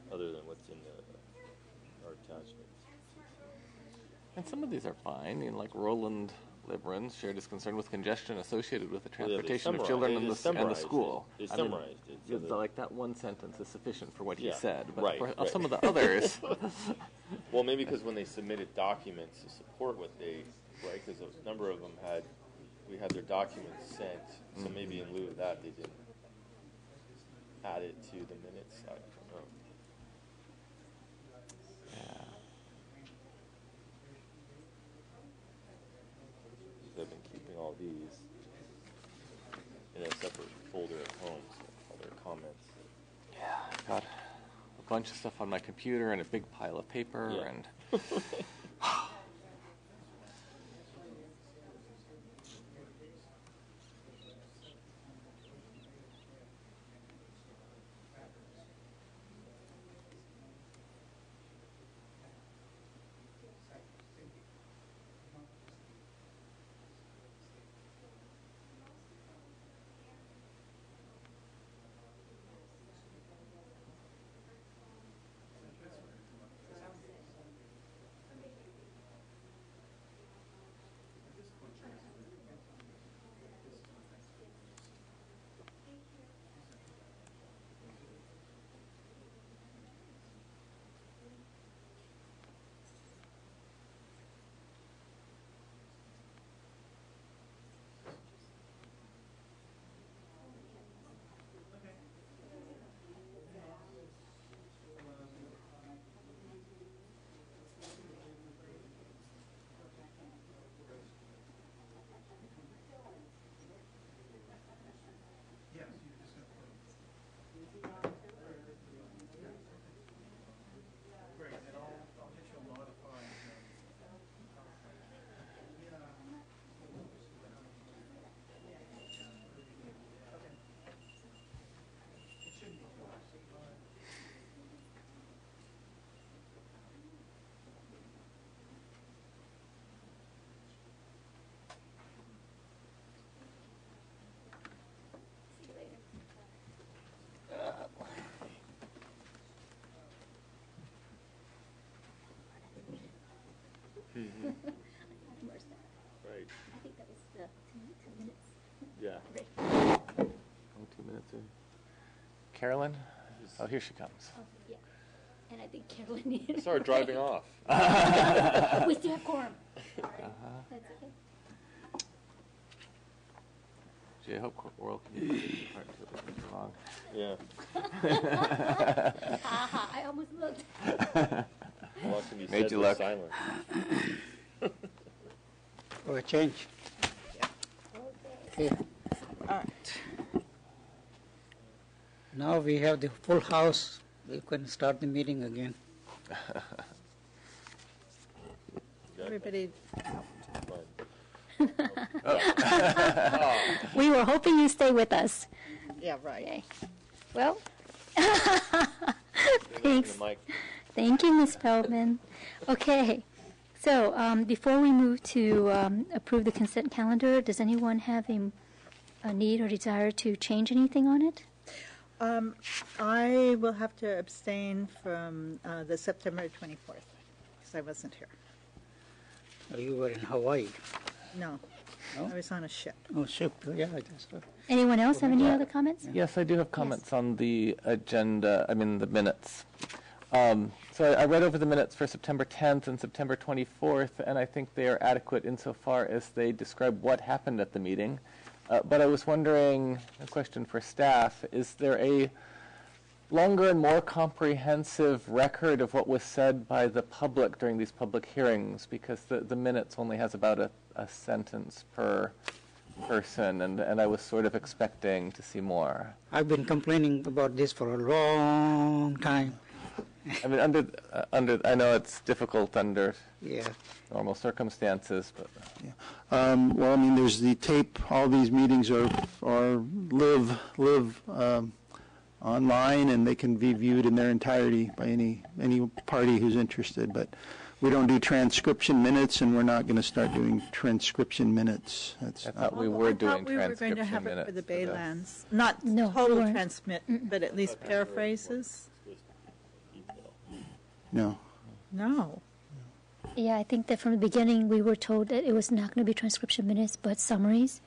other than what's in our attachments. And some of these are fine, like Roland Libran's shared his concern with congestion associated with the transportation of children and the school. They summarized it. So like that one sentence is sufficient for what he said, but for some of the others... Well, maybe because when they submitted documents to support what they... Right, because a number of them we had their documents sent, so maybe in lieu of that they didn't add it to the minutes. I don't know. I've been keeping all these in a separate folder at home, so all their comments. Yeah, I've got a bunch of stuff on my computer and a big pile of paper and... Mm-hmm. Right. I think that was the 2 minutes. Yeah. Oh, 2 minutes. Carolyn? Oh, here she comes. Oh, yeah. And I think Carolyn. I saw her driving off. We still have quorum. Sorry. That's okay. Gee, I hope oral communication part two isn't too long. Yeah. I almost looked. Made you look. Silent. For a change. Okay. All right. Now we have the full house. We can start the meeting again. Everybody. We were hoping you stay with us. Yeah, right. Okay. Well, thanks. The mic. Thank you, Ms. Feldman. Okay, so before we move to approve the consent calendar, does anyone have a need or desire to change anything on it? I will have to abstain from the September 24th because I wasn't here. You were in Hawaii. No, I was on a ship. Oh, ship. Yeah, I guess so. Anyone else have any other comments? Yes, I do have comments on the agenda, the minutes. So I read over the minutes for September 10th and September 24th, and I think they are adequate insofar as they describe what happened at the meeting. But I was wondering, a question for staff, is there a longer and more comprehensive record of what was said by the public during these public hearings? Because the minutes only has about a sentence per person, and I was sort of expecting to see more. I've been complaining about this for a long time. I mean, I know it's difficult under Yeah. normal circumstances, but Well, I mean, there's the tape. All these meetings are live online, and they can be viewed in their entirety by any party who's interested. But we don't do transcription minutes, and we're not going to start doing transcription minutes. I thought we were doing we were going to transcription have it minutes. for the Baylands. Not No, total we weren't. transmit, but at least paraphrases. No. No. Yeah, I think that from the beginning we were told that it was not going to be transcription minutes, but summaries.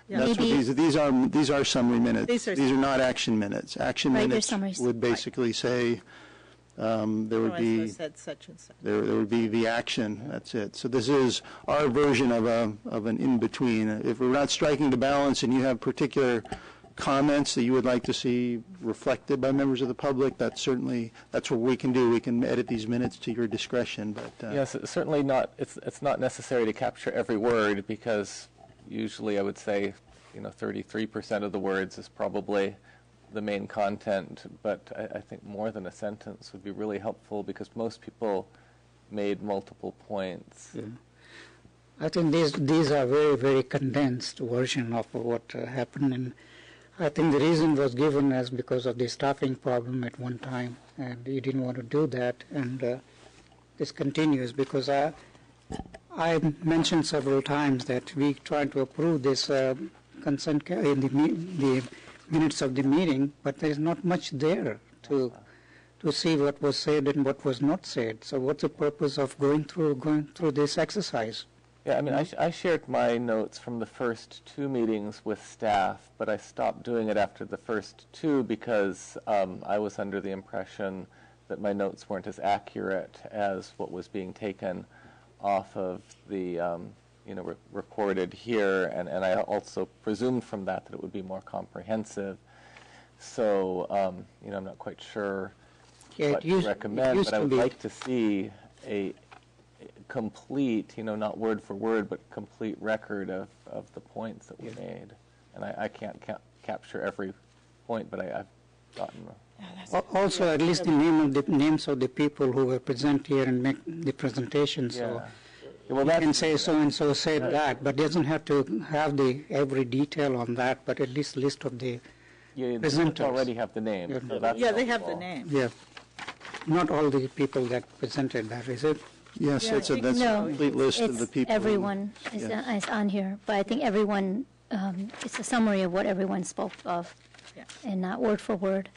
Yeah. That's Maybe- what these are summary minutes. These are not action minutes. Action Right, they're minutes summaries. would basically say there would be Said such and such. there would be the action. That's it. So this is our version of an in between. If we're not striking the balance, and you have particular comments that you would like to see reflected by members of the public, that's what we can do. We can edit these minutes to your discretion. But Yes, it's certainly not. It's not necessary to capture every word, because usually I would say 33% of the words is probably the main content. But I think more than a sentence would be really helpful, because most people made multiple points. Yeah. I think these are very, very condensed version of what happened, and I think the reason was given as because of the staffing problem at one time, and you didn't want to do that, and this continues because I mentioned several times that we tried to approve this consent in the minutes of the meeting, but there is not much there to see what was said and what was not said. So what's the purpose of going through this exercise? Yeah, I mean, I shared my notes from the first two meetings with staff, but I stopped doing it after the first two because I was under the impression that my notes weren't as accurate as what was being taken off of the, recorded here, and I also presumed from that it would be more comprehensive. So, I'm not quite sure what to recommend, but I would like to see a complete, not word for word, but complete record of the points that we made. And I can't capture every point, but I've gotten Also, at least the names of the people who were present here and make the presentation. So you can say so and so said that, but doesn't have to have every detail on that, but at least list of the presenters. Already have the name. Yeah, so that's they have the helpful. name. Yeah, not all the people that presented that, is it? yes, that's a complete list of the people. Everyone is on here, but I think everyone, it's a summary of what everyone spoke of, and not word for word.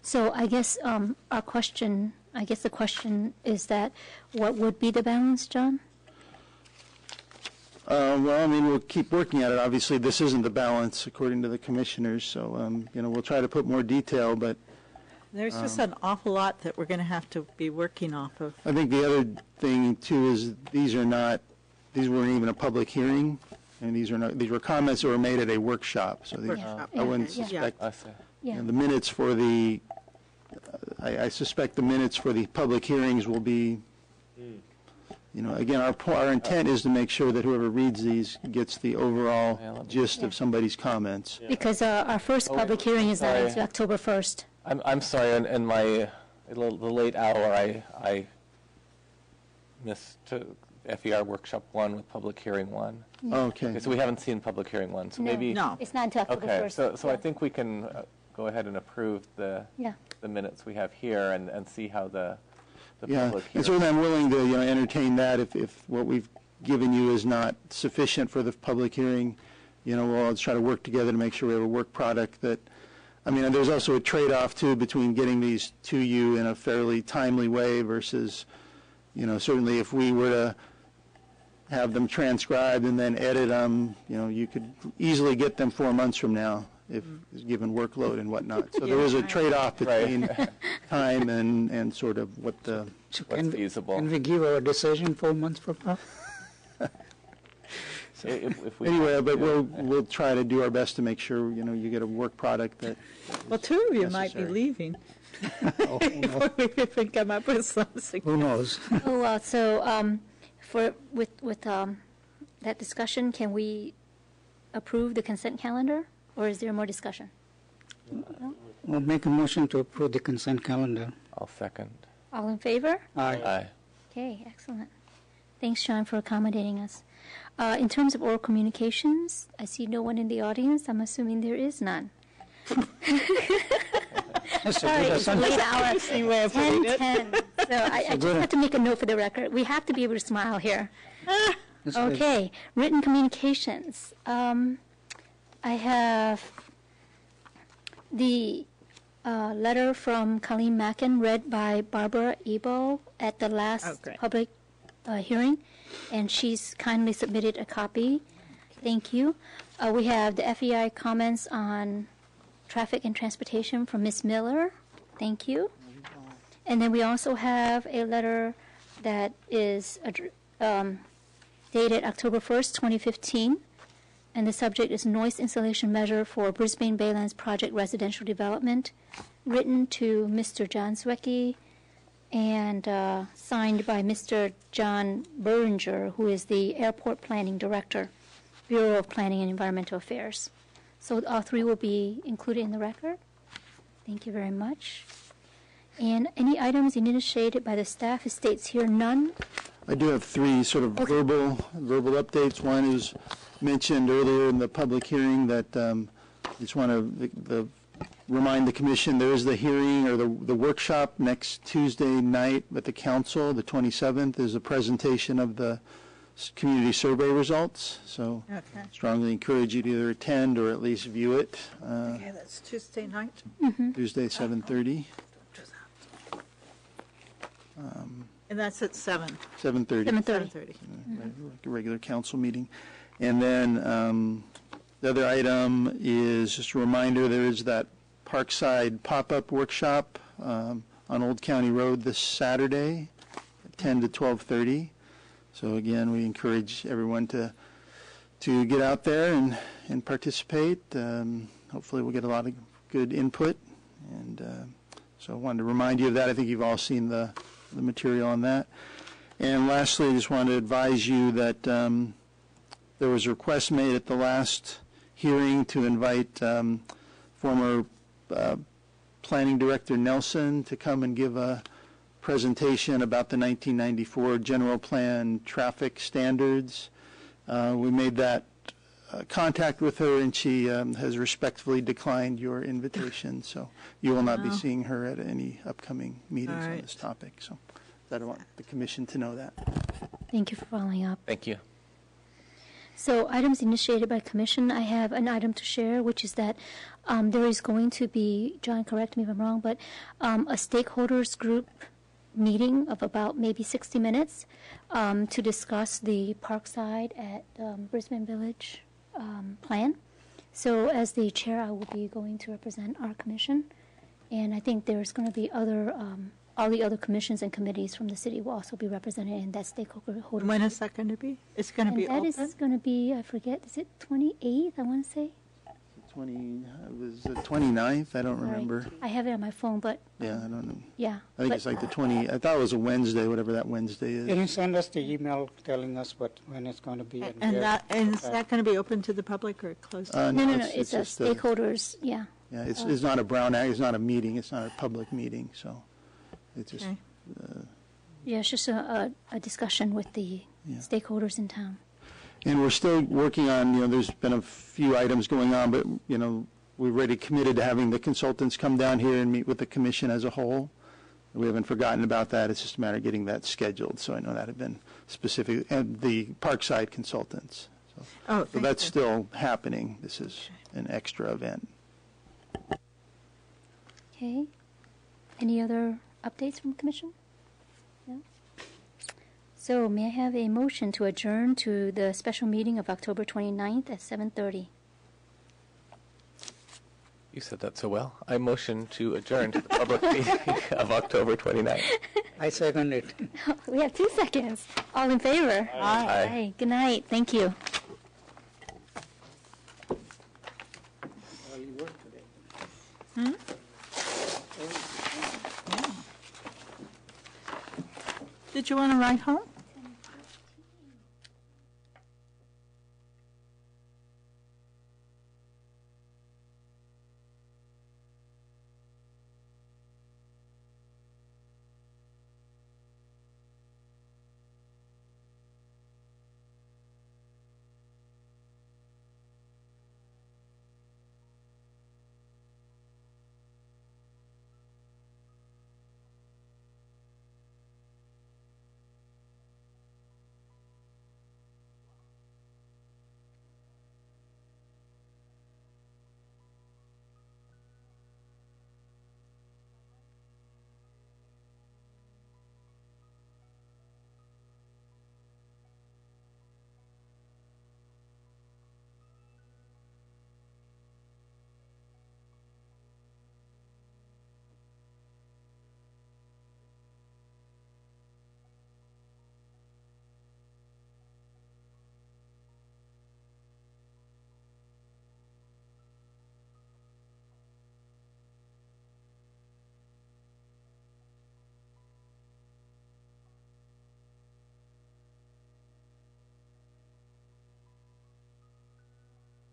So I guess the question is that what would be the balance, John? Well, I mean, we'll keep working at it. Obviously, this isn't the balance according to the commissioners, so, we'll try to put more detail, but There's just an awful lot that we're going to have to be working off of. I think the other thing, too, is these weren't even a public hearing, and these were comments that were made at a workshop, so these, I wouldn't suspect, the minutes for the, I suspect the minutes for the public hearings will be, again, our intent is to make sure that whoever reads these gets the overall gist of somebody's comments. Because our first public hearing is not until October 1st. I'm sorry, in the late hour, I missed FER Workshop 1 with Public Hearing 1. Okay. So we haven't seen Public Hearing 1, so maybe... No, it's not until October 1st. Okay, so I think we can go ahead and approve the minutes we have here and see how the public hearing... And certainly I'm willing to entertain that if what we've given you is not sufficient for the public hearing. We'll try to work together to make sure we have a work product that... and there's also a trade-off, too, between getting these to you in a fairly timely way versus, certainly if we were to have them transcribed and then edit them, you could easily get them 4 months from now if given workload and whatnot. So there is a trade-off between time and sort of what's feasible. Can we give our decision 4 months from now? So if we anyway, but we'll try to do our best to make sure you get a work product that. Well, two of you might be leaving. Before we even come up with something. Who knows? With that discussion, can we approve the consent calendar, or is there more discussion? No? We'll make a motion to approve the consent calendar. I'll second. All in favor? Aye. Okay, excellent. Thanks, Sean, for accommodating us. In terms of oral communications, I see no one in the audience. I'm assuming there is none. Sorry, it's a late hour. 10:10. So I just have to make a note for the record. We have to be able to smile here. Okay, written communications. I have the letter from Colleen Mackin read by Barbara Ebel at the last public hearing, and she's kindly submitted a copy. Thank you. We have the FEI comments on traffic and transportation from Ms. Miller. Thank you. And then we also have a letter that is dated October 1st, 2015, and the subject is noise insulation measure for Brisbane Baylands Project Residential Development, written to Mr. John Zwicky and signed by Mr. John Beringer, who is the Airport Planning Director, Bureau of Planning and Environmental Affairs. So all three will be included in the record. Thank you very much. And any items initiated by the staff? It states here none. I do have three sort of verbal updates. One is mentioned earlier in the public hearing that I just want to remind the commission there is the hearing or the workshop next Tuesday night at the council, the 27th. There's a presentation of the community survey results. So strongly encourage you to either attend or at least view it. Okay, that's Tuesday night. Tuesday, 7:30. And that's at 7. 7:30. 7:30. Like a regular council meeting. And then the other item is just a reminder, there is that Parkside pop-up workshop on Old County Road this Saturday at 10 to 12:30. So again, we encourage everyone to get out there and participate. Hopefully we'll get a lot of good input. And so I wanted to remind you of that. I think you've all seen the material on that. And lastly, I just wanted to advise you that there was a request made at the last hearing to invite former Planning Director Nelson to come and give a presentation about the 1994 General Plan traffic standards. We made that contact with her, and she has respectfully declined your invitation, so you will not be seeing her at any upcoming meetings on this topic. So I want the commission to know that. Thank you for following up. Thank you. So items initiated by commission, I have an item to share, which is that there is going to be, John, correct me if I'm wrong, but a stakeholders group meeting of about maybe 60 minutes to discuss the Parkside at Brisbane Village plan. So as the chair, I will be going to represent our commission, and I think there's going to be other, all the other commissions and committees from the city will also be represented in that stakeholder. When is that going to be? It's going to be open? That is going to be, I forget, is it 28th, I want to say? 20, was it 29th? I don't remember. I have it on my phone, but Yeah, I don't know. yeah. I think it's like the 20, I thought it was a Wednesday, whatever that Wednesday is. Can you send us the email telling us when it's going to be? And is that going to be open to the public or closed? No, it's a just stakeholders, yeah. Yeah, it's not a Brown Act, it's not a meeting, it's not a public meeting, so it's just, Okay. Yeah, it's just a discussion with the stakeholders in town. and we're still working on, there's been a few items going on, but, we've already committed to having the consultants come down here and meet with the commission as a whole. We haven't forgotten about that, it's just a matter of getting that scheduled, so I know that had been specific, and the Parkside consultants. So that's still happening. This is an extra event. Okay. Any other updates from the commission? No? So may I have a motion to adjourn to the special meeting of October 29th at 7:30? You said that so well. I motion to adjourn to the public meeting of October 29th. I second it. We have 2 seconds. All in favor? Aye. Aye. Good night. Thank you. You work today. Did you want to ride home?